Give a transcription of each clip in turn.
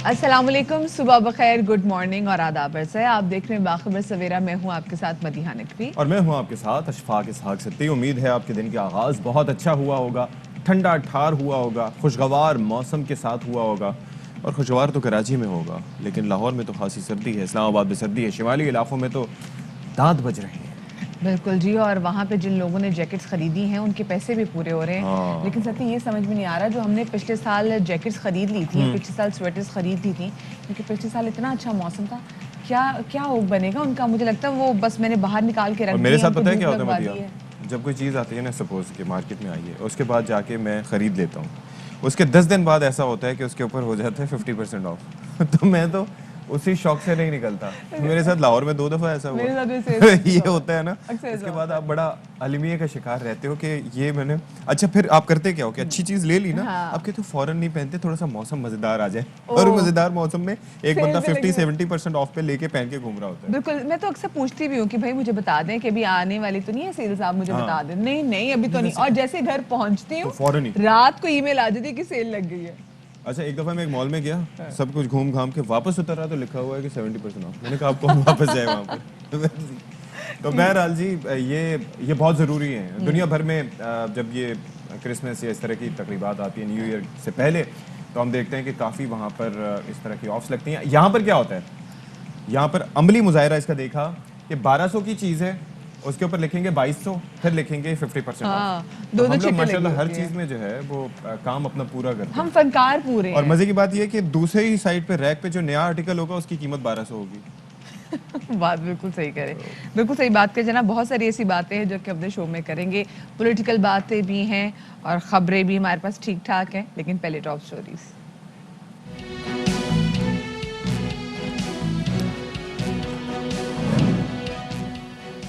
अस्सलाम वालेकुम, सुबह बखैर, गुड मॉर्निंग और आदाब अर्ज़ है। आप देख रहे हैं बाखबर सवेरा। मैं हूं आपके साथ मदीहा नकवी और मैं हूं आपके साथ अशफाक इसहाक सिद्दीकी। उम्मीद है आपके दिन का आगाज़ बहुत अच्छा हुआ होगा, ठंडा ठार हुआ होगा, खुशगवार मौसम के साथ हुआ होगा। और खुशगवार तो कराची में होगा, लेकिन लाहौर में तो खासी सर्दी है, इस्लामाबाद में सर्दी है, शिमाली इलाकों में तो दांत बज रहे हैं। बिल्कुल जी। और वहाँ पे जिन लोगों ने जैकेट्स खरीदी हैं उनके पैसे भी पूरे हो रहे हैं। लेकिन साथी ये समझ में नहीं आ रहा, जो हमने पिछले साल जैकेट्स खरीद ली थी, पिछले साल स्वेटर्स खरीद ली थी, क्योंकि पिछले साल इतना अच्छा मौसम था, क्या क्या हो बनेगा उनका। मुझे लगता है वो बस मैंने बाहर निकाल के रख दिया। मेरे साथ पता है क्या होता है, जब कोई चीज़ आती है ना, सपोज कि मार्केट में आई है, उसके बाद जाके मैं ख़रीद लेता हूँ, उसके 10 दिन बाद ऐसा होता है कि उसके ऊपर हो जाता है 50% ऑफ तो मैं तो उसी शौक से नहीं निकलता। मेरे साथ लाहौर में 2 दफ़ा ऐसा हुआ ये होता है ना। उसके बाद आप बड़ा अलमिया का शिकार रहते हो कि ये मैंने अच्छा, फिर आप करते क्या हो कि अच्छी चीज़ ले ली ना, आपके तो फौरन नहीं पहनते, थोड़ा सा मौसम मज़ेदार आ जाए, और मज़ेदार मौसम में एक बंदा 50-70% ऑफ पे लेके पहन के घूम रहा होता है। बिल्कुल। मैं तो अक्सर पूछती भी हूँ कि भाई मुझे बता दें कि अभी आने वाली तो नहीं है सेल्स, आप मुझे बता दें। नहीं नहीं, अभी तो नहीं। और जैसे घर पहुँचती हूँ फौरन ही रात को ईमेल आ जाती है कि सेल लग गई है। अच्छा, एक दफ़ा मैं एक मॉल में गया, सब कुछ घूम घाम के वापस उतर रहा तो लिखा हुआ है कि 70% ऑफ। मैंने कहा आप कौन वापस जाए वहाँ पर तो बहरहाल जी, ये बहुत ज़रूरी है दुनिया भर में। जब ये क्रिसमस या इस तरह की तकरीबात आती है, न्यू ईयर से पहले, तो हम देखते हैं कि काफ़ी वहाँ पर इस तरह की ऑफ्स लगती हैं। यहाँ पर क्या होता है, यहाँ पर अमली मुजाहिरा इसका देखा कि 1200 की चीज़ है, उसके ऊपर लिखेंगे 2200, फिर लिखेंगे 50%। तो हम लोग माशाल्लाह हर चीज़ में जो है वो काम अपना पूरा करते हैं, हम फनकार पूरे हैं। और मजे की बात ये है कि दूसरे ही साइड पे रैक पे जो नया आर्टिकल होगा उसकी कीमत 1200 होगी। बात बिल्कुल सही करें, बिल्कुल सही बात करें जनाब। बहुत सारी ऐसी बातें हैं जो कि अपने शो में करेंगे, पॉलिटिकल बातें भी हैं और खबरें भी हमारे पास ठीक ठाक हैं। लेकिन पहले टॉप स्टोरीज।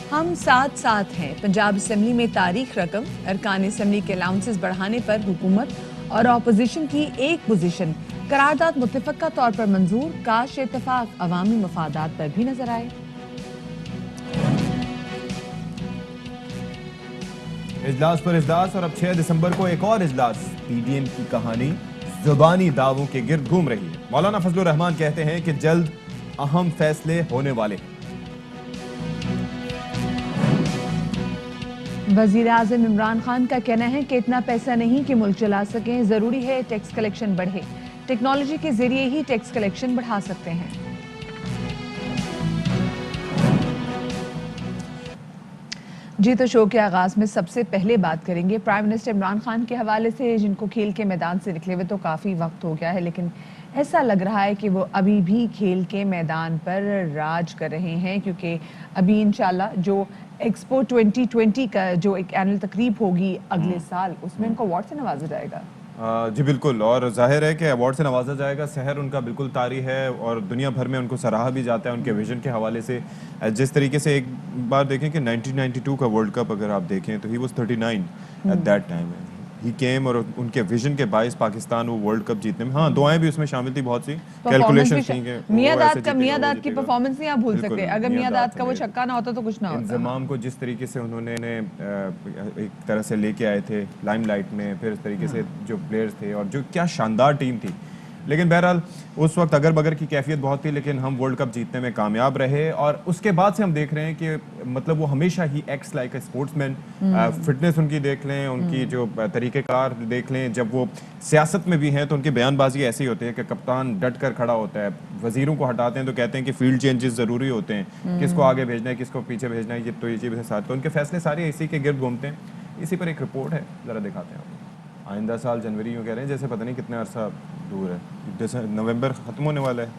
हम साथ साथ हैं। पंजाब असेंबली में तारीख रकम, अरकान असेंबली के अलाउंसेस बढ़ाने पर हुकूमत और अपोजिशन की एक पोजीशन। करारदाद मुत्तफका तौर पर मंजूर, काश इत्तेफाक अवामी मफादात पर भी नजर आए। इजलास पर इजलास, और अब 6 दिसंबर को एक और इजलास। पीडीएम की कहानी जुबानी दावों के गिर्द घूम रही है। मौलाना फजलुर रहमान कहते हैं कि जल्द अहम फैसले होने वाले हैं। वजीर आज़म इमरान खान का कहना है कि इतना पैसा नहीं कि मुल्क चला सकें, जरूरी है टैक्स कलेक्शन बढ़े। टेक्नोलॉजी के जरिए ही टैक्स कलेक्शन बढ़ा सकते हैं। जी, तो शो के आगाज में सबसे पहले बात करेंगे प्राइम मिनिस्टर इमरान खान के हवाले से, जिनको खेल के मैदान से निकले हुए तो काफ़ी वक्त हो गया है, लेकिन ऐसा लग रहा है कि वो अभी भी खेल के मैदान पर राज कर रहे हैं, क्योंकि अभी इंशाल्लाह जो एक्सपो 2020 का जो एक एनुअल तकरीब होगी अगले साल, उसमें उनको अवार्ड से नवाजा जाएगा। जी बिल्कुल, और जाहिर है कि अवार्ड से नवाजा जाएगा। शहर उनका बिल्कुल तारी है और दुनिया भर में उनको सराहा भी जाता है उनके विजन के हवाले से। जिस तरीके से एक बार देखें कि 1992 का वर्ल्ड कप अगर आप देखें तो he was 39 at that time. He came, और उनके विजन के बायस पाकिस्तान वो वर्ल्ड कप जीतने में, हाँ दुआएं भी उसमें शामिल थी, बहुत सी कैलकुलेशंस थी कि मियादाद की परफॉर्मेंस नहीं आप भूल सकते। अगर मियादाद का वो छक्का ना होता तो कुछ ना होता। इंतजाम को जिस तरीके से उन्होंने एक तरह से लेके आए थे लाइमलाइट में, फिर इस तरीके से जो प्लेयर्स थे और जो क्या शानदार टीम थी। लेकिन बहरहाल उस वक्त अगर बगर की कैफियत बहुत थी, लेकिन हम वर्ल्ड कप जीतने में कामयाब रहे। और उसके बाद से हम देख रहे हैं कि मतलब वो हमेशा ही acts like a sportsman. Fitness उनकी देख लें, उनकी जो तरीक़ेकार देख लें, जब वो सियासत में भी हैं तो उनकी बयानबाजी ऐसी होती है कि कप्तान डट कर खड़ा होता है। वजीरों को हटाते हैं तो कहते हैं कि फील्ड चेंजेस ज़रूरी होते हैं, किसको आगे भेजना है, किसको पीछे भेजना है, ये तो ये चीज़ें साथ। तो उनके फैसले सारे इसी के गिर्द घूमते हैं। इसी पर एक रिपोर्ट है, ज़रा दिखाते हैं आपको। आइंदा साल जनवरी यूँ कह रहे हैं जैसे पता नहीं कितना अरसा दूर है। नवंबर ख़त्म होने वाला है,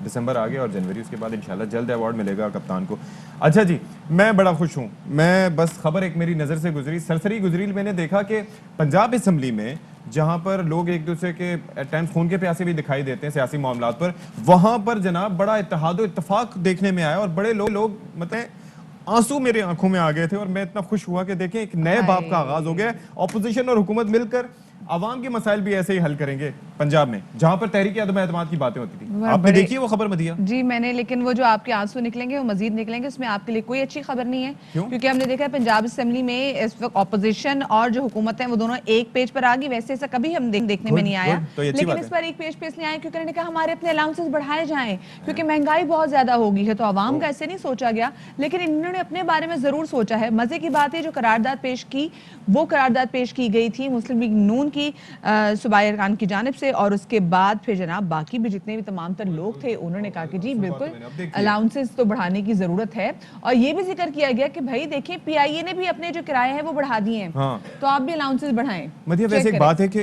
दिसंबर आ गया और जनवरी उसके बाद इंशाल्लाह जल्द अवार्ड मिलेगा कप्तान को। अच्छा जी, मैं बड़ा खुश हूँ। मैं बस खबर एक मेरी नज़र से गुजरी, सरसरी गुजरी, मैंने देखा कि पंजाब असेंबली में जहाँ पर लोग एक दूसरे के एट टाइम्स खून के प्यासे भी दिखाई देते हैं सियासी मामलात पर, वहाँ पर जनाब बड़ा इत्तेहाद और इत्तफाक देखने में आया और बड़े लोग मतलब आंसू मेरे आंखों में आ गए थे। और मैं इतना खुश हुआ कि देखें एक नए बाब का आगाज हो गया। ऑपोजिशन और हुकूमत मिलकर आवाम के मसाइल भी ऐसे ही हल करेंगे। पंजाब में, जहां पर तहरीक अदम एतमाद की बातें होती थी। आपने देखी वो खबर मदिया? जी मैंने, लेकिन वो जो आपके आंसू निकलेंगे वो मजीद निकलेंगे, उसमें आपके लिए कोई अच्छी खबर नहीं है। क्योंकि हमने देखा है पंजाब असेंबली में इस वक्त ऑपोजिशन और जो हुकूमत है वो दोनों एक पेज पर आ गई। वैसे ऐसा कभी हम देखने में नहीं आया, लेकिन इस पर एक पेज पे इसलिए आए क्योंकि उन्होंने कहा हमारे अपने अलाउंसेस बढ़ाए जाएं क्योंकि महंगाई बहुत ज्यादा हो गई है। तो आवाम का ऐसे नहीं सोचा गया, लेकिन इन्होंने अपने बारे में जरूर सोचा है। मजे की बात है जो करारदाद पेश की, वो करारदाद पेश की गई थी मुस्लिम लीग नून की सूबाई अरकान की जानिब से, और उसके बाद फिर जनाब बाकी भी जितने भी तमाम तर लोग थे उन्होंने कहा कि जी बिल्कुल अलाउंसेस तो बढ़ाने की जरूरत है। और ये भी जिक्र किया गया कि भाई देखिए पीआईए ने भी अपने जो किराए हैं वो बढ़ा दिए हैं, हाँ। तो आप भी अलाउंसेस बढ़ाएं। मतलब वैसे एक बात है कि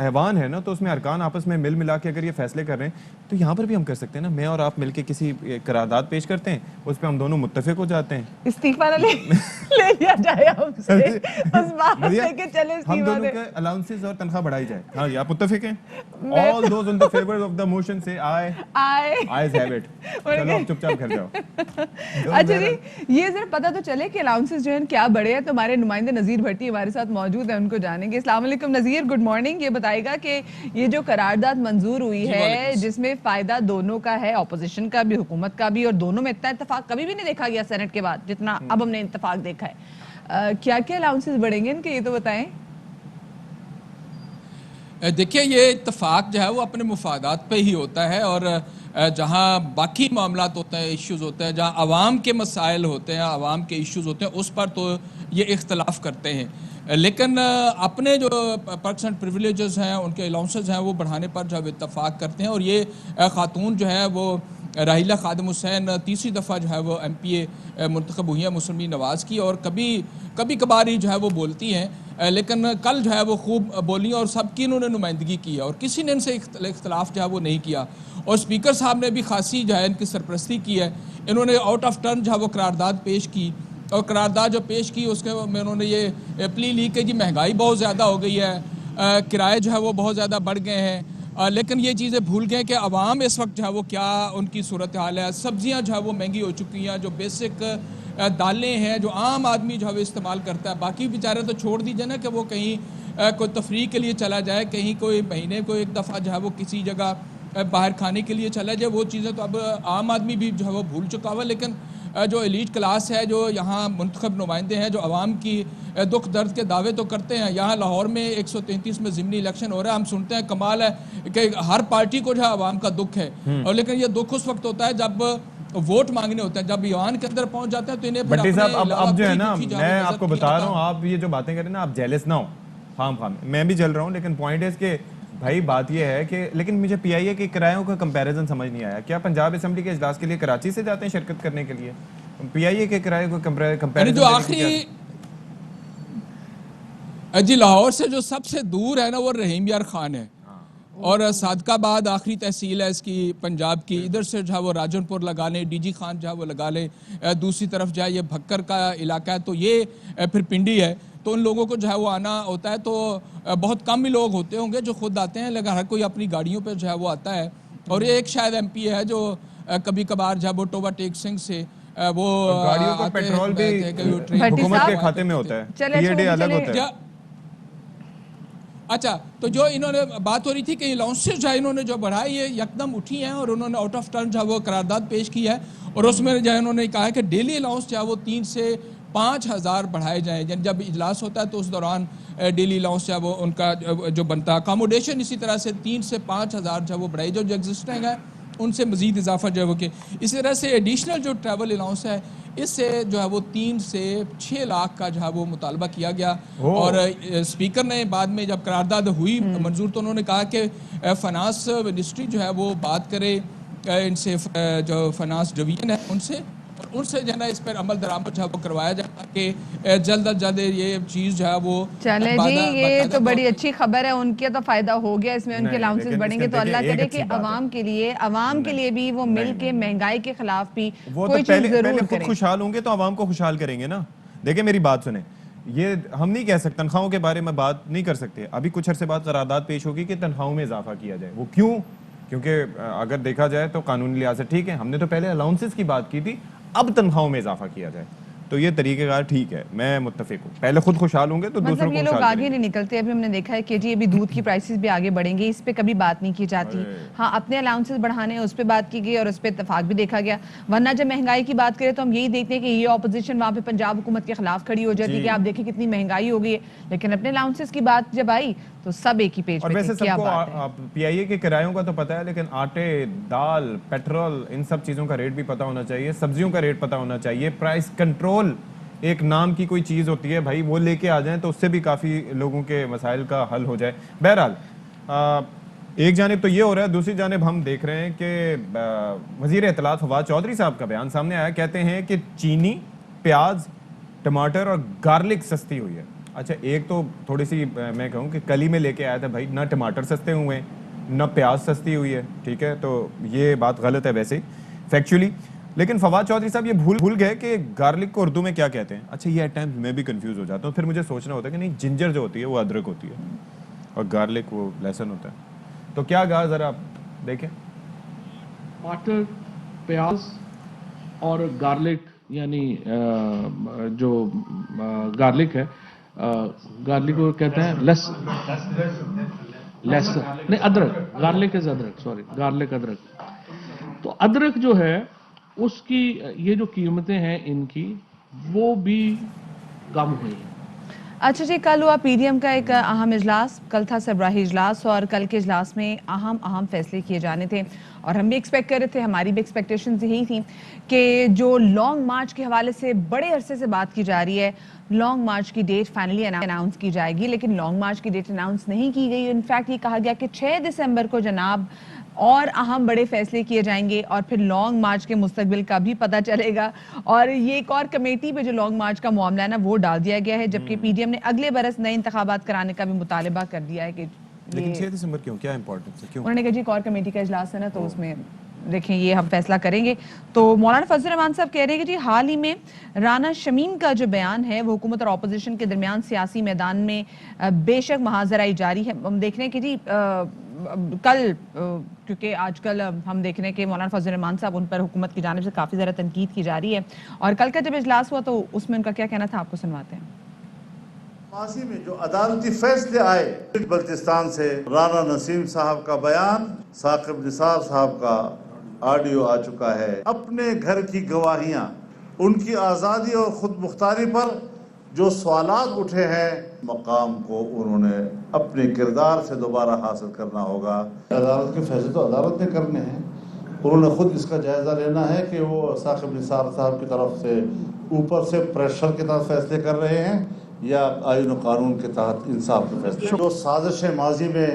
ऐवान है ना, तो उसमें अरकान आपस में मिल मिला के अगर ये फैसले कर रहे हैं तो यहाँ पर भी हम कर सकते हैं ना। मैं और आप मिलके किसी करारदाद पेश करते हैं, उस पर हम दोनों मुत्तफिक हो जाते हैं, इस्तीफा ले लिया जाए हमसे, उस बात पे कि चले हम दोनों के अलाउंसेस और तनख्वाह बढ़ाई जाए। हाँ आप मुत्तफिक हैं? All those in the favour of the motion से आई हैव इट। चलो आप चुपचाप घर जाओ। अच्छा जी, ये जरा पता तो चले कि अलाउंसेस जो है क्या बढ़े हैं। तो हमारे नुमाइंदे नज़ीर भट्टी हमारे साथ मौजूद है, उनको जानेंगे। अस्सलाम वालेकुम नज़ीर, गुड मॉर्निंग। ये बताएगा कि ये जो करारदाद मंजूर हुई है जिसमें फायदा दोनों का है, ऑपोजिशन का भी हुकूमत का भी, और दोनों में इतना इत्तेफाक कभी भी नहीं देखा गया सेनेट के बाद जितना अब हमने इत्तेफाक देखा है। क्या क्या अलाउंसेस बढ़ेंगे इनके, ये तो बताएं। देखिए ये इत्तेफाक जो है वो अपने मुफादात पे ही होता है, और जहाँ बाकी मामलात होते हैं, इश्यूज़ होते हैं, जहाँ आवाम के मसाइल होते हैं, आवाम के इश्यूज़ होते हैं, उस पर तो ये इख्तलाफ करते हैं। लेकिन अपने जो परसेंट प्रिविलेजेस हैं, उनके अलाउंसेस हैं, वो बढ़ाने पर जब इत्तेफाक करते हैं। और ये खातून जो है वो राहिला खादिम हुसैन तीसरी दफ़ा जो है वो MPA मुंतखब हुई हैं मुस्लिम लीग नवाज़ की, और कभी कभार ही जो है वो बोलती हैं, लेकिन कल जो है वो खूब बोली और सबकी इन्होंने नुमाइंदगी की है और किसी ने इनसे इख्तलाफ जो है वो नहीं किया। और स्पीकर साहब ने भी खासी जो है इनकी सरपरस्ती की है। इन्होंने आउट ऑफ टर्न जो है वो करारदाद पेश की, और करारदाद जो पेश की उसके में उन्होंने ये प्ली ली कि जी महंगाई बहुत ज़्यादा हो गई है, किराए जो है वो बहुत ज़्यादा बढ़ गए हैं, लेकिन ये चीज़ें भूल गए कि आवाम इस वक्त जो है वो क्या उनकी सूरत हाल है। सब्जियां जो है वो महंगी हो चुकी हैं, जो बेसिक दालें हैं जो आम आदमी जो है वो इस्तेमाल करता है। बाकी बेचारे तो छोड़ दीजिए ना कि वो कहीं कोई तफरीह के लिए चला जाए, कहीं कोई महीने को एक दफ़ा जो है वो किसी जगह बाहर खाने के लिए चला जाए, वो चीज़ें तो अब आम आदमी भी जो है वो भूल चुका हुआ। लेकिन जो एलीट क्लास है, जो यहाँ मुंतखब नुमाइंदे हैं, जो आवाम की दुख दर्द के दावे तो करते हैं। यहाँ लाहौर में 133 में ज़िमनी इलेक्शन हो रहा है, हम सुनते हैं कमाल है कि हर पार्टी को जो है आवाम का दुख है, और लेकिन ये दुख उस वक्त होता है जब वोट मांगने होते हैं, जब ईवान के अंदर पहुंच जाते हैं तो इन्हें भट्टी साहब अब जो है ना, मैं आपको बता रहा हूँ, आप ये जो बातें करें ना, आप जेलस ना हो। हाँ मैं भी जल रहा हूँ, लेकिन पॉइंट है कि भाई बात ये है कि, लेकिन मुझे पीआईए के किरायों का कंपैरिजन समझ नहीं आया। क्या पंजाब असेंबली के इजलास के लिए कराची से जाते हैं शिरकत करने के लिए? पीआईए के किराए को कंपैरिजन जो आखिरी जी लाहौर से जो सबसे दूर है ना वो रहीम यार खान है, और सादकाबाद आखिरी तहसील है इसकी पंजाब की। इधर से जो है वो राजनपुर लगा लें, डीजी खान जो है वो लगा लें, दूसरी तरफ जो है ये भक्कर का इलाका है, तो ये फिर पिंडी है। तो उन लोगों को जो है वो आना होता है, तो बहुत कम ही लोग होते होंगे जो खुद आते हैं, लेकिन हर कोई अपनी गाड़ियों पे जो है वो आता है। और ये एक शायद MP है जो कभी कभार जो है वो टोबा टेक सिंह से वो गाड़ियों का पेट्रोल भी हुकूमत के खाते में होता है, TAD अलग होता है। अच्छा, तो जो इन्होंने बात हो रही थी कि अलाउंसेस जो है इन्होंने जो बढ़ाई ये यकदम उठी हैं, और उन्होंने आउट ऑफ टर्न जो है वो करारदाद पेश की है, और उसमें जो है उन्होंने कहा है कि डेली अलाउंस जो है वो 3 से 5 हज़ार बढ़ाए जाएँ। जब इजलास होता है तो उस दौरान डेली अलाउंस जो है वो उनका जो बनता है, अकोमोडेशन इसी तरह से 3 से 5 हज़ार जो है वो बढ़ाई, जो एग्जिस्टिंग है उनसे मज़ीद इजाफा जो है वो कि इसी तरह से एडिशनल जो ट्रैवल अलाउंस है इससे जो है वो 3 से 6 लाख का जो है वो मुतालबा किया गया। और स्पीकर ने बाद में जब करारदाद हुई मंजूर, तो उन्होंने कहा कि फाइनेंस मिनिस्ट्री जो है वो बात करे इनसे, जो फाइनेंस डिवीजन है उनसे, और उनसे जो है ना इस पर अमल दरामद जो है वो करवाया जाए ताकि जल्द अज जल्द ये चीज़ जो है वो चले जी। ये तो बड़ी अच्छी खबर है, उनके तो फायदा हो गया इसमें, उनके अलाउंसेस बढ़ेंगे तो अल्लाह करे कि आवाम के लिए भी वो मिल के महंगाई के खिलाफ भी कोई चीज जरूर करें। खुशहाल होंगे तो आवाम को खुशहाल करेंगे ना। देखिए मेरी बात सुने, ये हम नहीं कह सकते, तनख्वाहों के बारे में बात नहीं कर सकते। अभी कुछ अरसे बाद करारदाद पेश होगी कि तनख्वाहों में इजाफा किया जाए। वो क्यों? क्योंकि अगर देखा जाए तो कानूनी लिहाज से ठीक है, हमने तो पहले अलाउंसेस की बात की थी, अब तनख्वाहों में इजाफा किया जाए। تو یہ طریقہ کار ٹھیک ہے, میں متفق ہوں. پہلے خود خوشحال ہوں گے تو دوسروں مطلب کو یہ لوگ خوشحال آگے کریں نہیں گے. نکلتے. ابھی ہم نے دیکھا ہے کہ جی ابھی دودھ کی پرائسز بھی آگے بڑھیں گے, اس پہ کبھی بات نہیں کی جاتی. ہاں اپنے الاؤنسز بڑھانے ہیں اس پہ بات کی گئی اور اس پہ اتفاق بھی دیکھا گیا. ورنہ جب مہنگائی کی بات کریں تو ہم یہی دیکھتے ہیں کہ یہ اپوزیشن وہاں پہ پنجاب حکومت کے خلاف کھڑی ہو جاتی ہے کہ آپ دیکھیں کتنی مہنگائی ہو گئی ہے, لیکن اپنے الاؤنسز کی بات جب آئی تو سب ایک ہی پیج اور پہ ویسے تھے. کیا سب کو بات ہے. پی آئی اے کے کرایوں کا تو پتہ ہے, لیکن آٹے, دال, پیٹرول, ان سب چیزوں کا ریٹ بھی پتہ ہونا چاہیے, سبزیوں کا ریٹ پتہ ہونا چاہیے. پرائس کنٹرول ایک نام کی کوئی چیز ہوتی ہے بھائی, وہ لے کے آ جائیں تو اس سے بھی کافی لوگوں کے مسائل کا حل ہو جائے. بہرحال ایک جانب تو یہ ہو رہا ہے, دوسری جانب ہم دیکھ رہے ہیں کہ وزیر اطلاعات فواد چودھری صاحب کا بیان سامنے آیا. کہتے ہیں کہ چینی, پیاز, ٹماٹر اور گارلک سستی ہوئی ہے. اچھا ایک تو تھوڑی سی میں کہوں کہ کل ہی میں لے کے آیا تھا بھائی, نہ ٹماٹر سستے ہوئے ہیں نہ پیاز سستی ہوئی ہے, ٹھیک ہے, تو یہ بات غلط ہے ویسے فیکچولی. لیکن فواد چودھری صاحب یہ بھول گئے کہ گارلک کو اردو میں کیا کہتے ہیں. اچھا یہ ایٹ ٹائمز میں بھی کنفیوز ہو جاتا ہوں, پھر مجھے سوچنا ہوتا ہے کہ نہیں, جنجر جو ہوتی ہے وہ ادرک ہوتی ہے اور گارلک وہ لہسن ہوتا ہے. تو کیا کہا ذرا آپ دیکھیں. ٹماٹر, پیاز اور گارلک, یعنی جو گارلک ہے, گارلک کو کہتے ہیں لہسن, نہیں ادرک, گارلک از ادرک, سوری گارلک ادرک. تو ادرک جو ہے اس کی یہ جو قیمتیں ہیں ان کی وہ بھی کم ہوئی ہیں. اچھا جی, کل ہوا پی ڈی ایم کا ایک اہم اجلاس, کل تھا سربراہی اجلاس, اور کل کے اجلاس میں اہم فیصلے کیے جانے تھے اور ہم بھی ایکسپیکٹ کر رہے تھے, ہماری بھی ایکسپیکٹیشنز یہی تھیں کہ جو لانگ مارچ کے حوالے سے بڑے عرصے سے بات کی جا رہی ہے, لانگ مارچ کی ڈیٹ فائنلی اناؤنس کی جائے گی, لیکن لانگ مارچ کی ڈیٹ اناؤنس نہیں کی گئی. انفیکٹ یہ کہا گیا کہ 6 دسمبر کو جناب اور اہم بڑے فیصلے کیے جائیں گے اور پھر لانگ مارچ کے مستقبل کا بھی پتہ چلے گا. اور یہ ایک اور کمیٹی پہ جو لانگ مارچ کا معاملہ ہے نا وہ ڈال دیا گیا ہے, جبکہ پی ڈی ایم نے اگلے برس نئے انتخابات کرانے کا بھی مطالبہ کر دیا ہے. کہ لیکن 6 دسمبر کیوں, کیا امپورٹنس ہے, کیوں؟ انہوں نے کہا جی ایک اور کمیٹی کا اجلاس ہے نا تو اس میں دیکھیں یہ ہم فیصلہ کریں گے. تو مولانا فضل الرحمان صاحب کہہ رہے ہیں کہ جی حال ہی میں رانا شمیم کا جو بیان ہے وہ حکومت اور اپوزیشن کے درمیان سیاسی میدان میں بے شک محاذرائی جاری ہے. ہم دیکھ رہے ہیں کہ جی کل, کیونکہ آج کل ہم دیکھ رہے ہیں کہ مولانا فضل الرحمان صاحب ان پر حکومت کی جانب سے کافی زیادہ تنقید کی جا رہی ہے, اور کل کا جب اجلاس ہوا تو اس میں ان کا کیا کہنا تھا, آپ کو سنواتے ہیں. ماضی میں جو عدالتی فیصلے آئے بلوچستان سے, رانا نسیم صاحب کا بیان, ثاقب نثار صاحب کا آڈیو آ چکا ہے. اپنے گھر کی گواہیاں, ان کی آزادی اور خود مختاری پر جو سوالات اٹھے ہیں, مقام کو انہوں نے اپنے کردار سے دوبارہ حاصل کرنا ہوگا. عدالت کے فیصلے تو عدالت نے کرنے ہیں, انہوں نے خود اس کا جائزہ لینا ہے کہ وہ ثاقب نثار صاحب کی طرف سے اوپر سے پریشر کے تحت فیصلے کر رہے ہیں یا آئین و قانون کے تحت انصاف کے فیصلے. جو سازشیں ماضی میں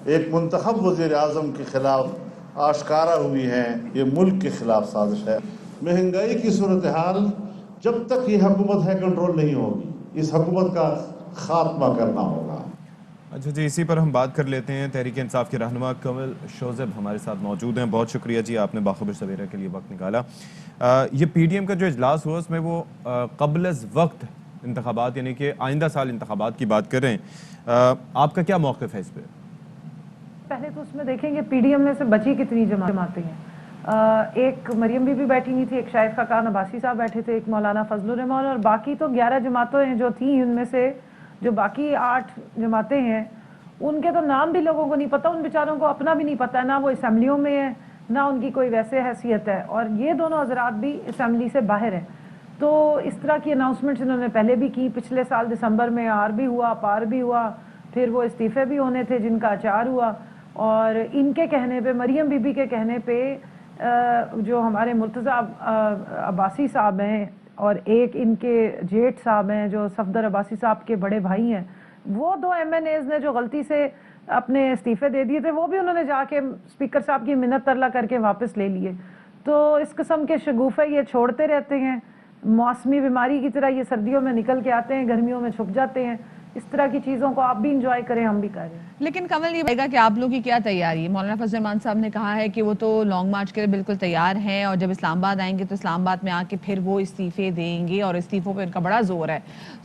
ایک منتخب وزیر اعظم کے خلاف آشکارا ہوئی ہیں, یہ ملک کے خلاف سازش ہے. مہنگائی کی صورتحال جب تک یہ حکومت ہے کنٹرول نہیں ہوگی, اس حکومت کا خاتمہ کرنا ہوگا. اچھا جی, اسی پر ہم بات کر لیتے ہیں. تحریک انصاف کے رہنما کنول شوذب ہمارے ساتھ موجود ہیں. بہت شکریہ جی, آپ نے باخبر سویرا کے لیے وقت نکالا. یہ پی ڈی ایم کا جو اجلاس ہوا اس میں وہ قبل از وقت انتخابات یعنی کہ آئندہ سال انتخابات کی بات کر رہے ہیں, آپ کا کیا موقف ہے اس پہ؟ پہلے تو اس میں دیکھیں گے پی ڈی ایم میں سے بچی کتنی جماعتیں ہیں. ایک مریم بی بیٹھی نہیں تھی, ایک شائستہ خان عباسی صاحب بیٹھے تھے, ایک مولانا فضل الرحمان, اور باقی تو 11 جماعتیں جو تھیں, ان میں سے جو باقی 8 جماعتیں ہیں ان کے تو نام بھی لوگوں کو نہیں پتہ, ان بیچاروں کو اپنا بھی نہیں پتہ, نہ وہ اسمبلیوں میں ہے نہ ان کی کوئی ویسے حیثیت ہے, اور یہ دونوں حضرات بھی اسمبلی سے باہر ہیں. تو اس طرح کی اناؤنسمنٹس انہوں نے پہلے بھی کی, پچھلے سال دسمبر میں آر بھی ہوا, پار بھی ہوا, پھر وہ استعفے بھی ہونے تھے جن کا اچار ہوا. اور ان کے کہنے پہ, مریم بی بی کے کہنے پہ, جو ہمارے مرتضیٰ عباسی صاحب ہیں اور ایک ان کے جیٹھ صاحب ہیں جو صفدر عباسی صاحب کے بڑے بھائی ہیں, وہ 2 ایم این ایز نے جو غلطی سے اپنے استعفے دے دیے تھے, وہ بھی انہوں نے جا کے اسپیکر صاحب کی منت ترلا کر کے واپس لے لیے. تو اس قسم کے شگوفے یہ چھوڑتے رہتے ہیں, موسمی بیماری کی طرح یہ سردیوں میں نکل کے آتے ہیں, گرمیوں میں چھپ جاتے ہیں. اس طرح کی چیزوں کو آپ بھی انجوائے کریں, ہم بھی کریں. لیکن کنول یہ بتائے گا کہ آپ لوگوں کی کیا تیاری ہے؟ مولانا فضل الرحمان صاحب نے کہا ہے کہ وہ تو لانگ مارچ کے لیے بالکل تیار ہیں, اور جب اسلام آباد آئیں گے تو اسلام آباد میں آ کے پھر وہ استعفے دیں گے, اور استعفوں پہ ان کا بڑا زور ہے.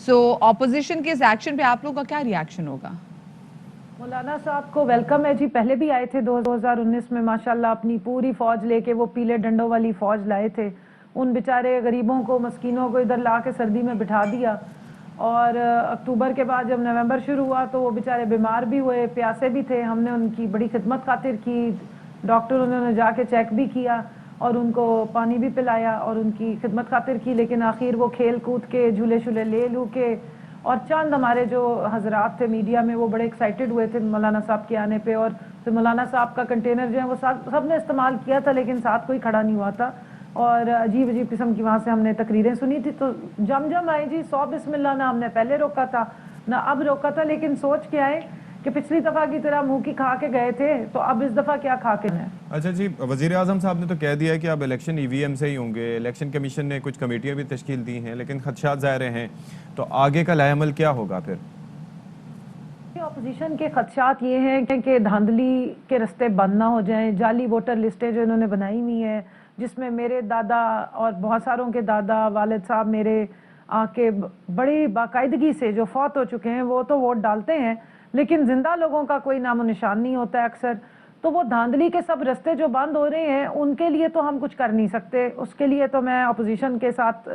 سو اپوزیشن کے اس ایکشن پہ آپ لوگوں کا کیا ری ایکشن ہوگا؟ مولانا صاحب کو ویلکم ہے جی, پہلے بھی آئے تھے 2019 میں ماشاءاللہ, اپنی پوری فوج لے کے, وہ پیلے ڈنڈوں والی فوج لائے تھے, उन बेचारे गरीबों को, मस्कीनों को इधर ला के सर्दी में बिठा दिया। और अक्टूबर के बाद जब नवंबर शुरू हुआ तो वो बेचारे बीमार भी हुए, प्यासे भी थे। हमने उनकी बड़ी खिदमत खातिर की, डॉक्टरों ने जाके चेक भी किया और उनको पानी भी पिलाया और उनकी खिदमत खातिर की, लेकिन आखिर वो खेल कूद के, झूले शूले ले लू के, और चंद हमारे जो हजरात थे मीडिया में वो बड़े एक्साइटेड हुए थे मौलाना साहब के आने पे, और फिर मौलाना साहब का कंटेनर जो है वो सब ने इस्तेमाल किया था, लेकिन साथ कोई खड़ा नहीं हुआ था। और अजीब अजीब किस्म की वहाँ से हमने तकरीरें सुनी थी, तो जम आई जी 100 बिस्मिल्लाह, ना हमने पहले रोका था ना अब रोका था, लेकिन सोच के आए कि पिछली दफ़ा की तरह मुंह की खा के गए थे, तो अब इस दफ़ा क्या खा के हैं। अच्छा जी, वज़ीर आज़म साहब ने तो कह दिया है कि अब इलेक्शन ईवीएम से ही होंगे। इलेक्शन कमीशन ने कुछ कमेटियां भी तश्कील दी हैं, लेकिन खदशात ज़ाहिर हैं, तो आगे का लाएमल क्या होगा फिर? अपोजिशन के खदशात ये हैं कि धांधली के रास्ते बंद ना हो जाएं। जाली वोटर लिस्टें जो इन्होंने बनाई हुई हैं, जिसमें मेरे दादा और बहुत सारों के दादा, वालिद साहब मेरे आके बड़ी बाकायदगी से जो फौत हो चुके हैं वो तो वोट डालते हैं, लेकिन जिंदा लोगों का कोई नामो निशान नहीं होता है अक्सर। तो वो धांधली के सब रास्ते जो बंद हो रहे हैं उनके लिए तो हम कुछ कर नहीं सकते। उसके लिए तो मैं अपोजिशन के साथ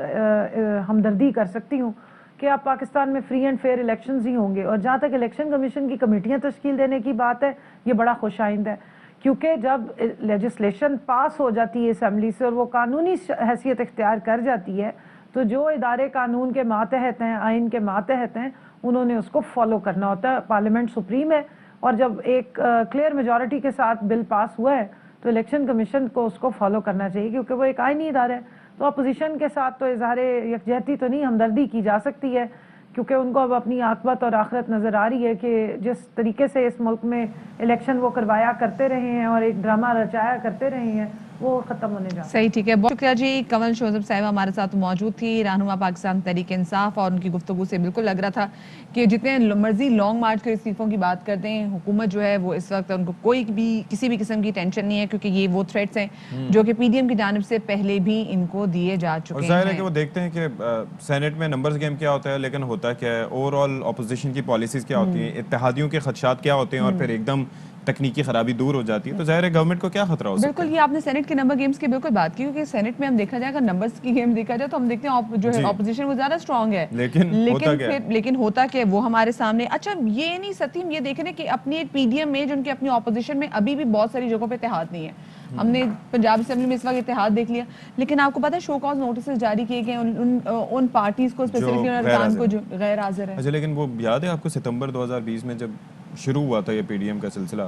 हमदर्दी कर सकती हूँ कि अब पाकिस्तान में फ्री एंड फेयर इलेक्शंस ही होंगे। और जहाँ तक इलेक्शन कमीशन की कमेटियाँ तश्कील देने की बात है, ये बड़ा खुशाइंद है, क्योंकि जब लेजिस्लेशन पास हो जाती है असम्बली से और वो कानूनी हैसियत इख्तियार कर जाती है, तो जो इदारे कानून के मातहत हैं, आइन के मातहत हैं, उन्होंने उसको फॉलो करना होता है। पार्लियामेंट सुप्रीम है, और जब एक क्लियर मेजॉरिटी के साथ बिल पास हुआ है तो इलेक्शन कमीशन को उसको फॉलो करना चाहिए, क्योंकि वो एक आइनी इदारा है। तो अपोजिशन के साथ तो इजहार यकजहती तो नहीं, हमदर्दी की जा सकती है, क्योंकि उनको अब अपनी आखिरत और आखिरत नज़र आ रही है कि जिस तरीके से इस मुल्क में इलेक्शन वो करवाया करते रहे हैं और एक ड्रामा रचाया करते रहे हैं, वो ख़त्म होने जा। सही, ठीक है, बहुत शुक्रिया जी। कमल शोजब साहिबा हमारे साथ मौजूद थी, रहनुमा पाकिस्तान तहरीक इंसाफ, और उनकी गुफ्तगू से बिल्कुल लग रहा था कि जितने मर्जी लॉन्ग मार्च के इस्तीफों की बात करते हैं, हुकूमत जो है वो इस वक्त उनको कोई भी किसी भी किस्म की टेंशन नहीं है, क्योंकि ये वो थ्रेट्स हैं जो कि पीडीएम की जानिब से पहले भी इनको दिए जा चुके हैं। जाहिर है कि वो देखते हैं कि सेनेट में नंबर्स गेम क्या होता है, लेकिन होता क्या है, ओवरऑल अपोजिशन की पॉलिसीज क्या होती हैं, इत्तेहादियों के खदशात क्या होते हैं, और फिर एकदम तकनीकी खराबी दूर हो जाती है, तो जाहिर है गवर्नमेंट को क्या खतरा हो सकता है। बिल्कुल, ये आपने सेनेट के नंबर गेम्स की बिल्कुल बात की, क्योंकि सेनेट में हम देखा जाए, अगर नंबर्स की गेम देखा जाए तो हम देखते हैं जो है ऑपोजिशन वो ज्यादा स्ट्रांग है, लेकिन होता क्या है वो हमारे सामने। अच्छा, ये नहीं सती, हम ये देख रहे हैं कि अपनी पीडीएम में जो उनके अपनी ऑपोजिशन में अभी भी बहुत सारी जगहों पे इत्तेहाद नहीं है। हमने पंजाब असेंबली में इस वक्त इत्तेहाद देख लिया, लेकिन आपको पता है शो कॉज नोटिस जारी किए गए उन पार्टीज को, स्पेसिफिकली अरकान को जो गैर हाजिर है। अच्छा, लेकिन वो याद है आपको सितंबर 2020 में जब शुरू हुआ था ये पीडीएम का सिलसिला,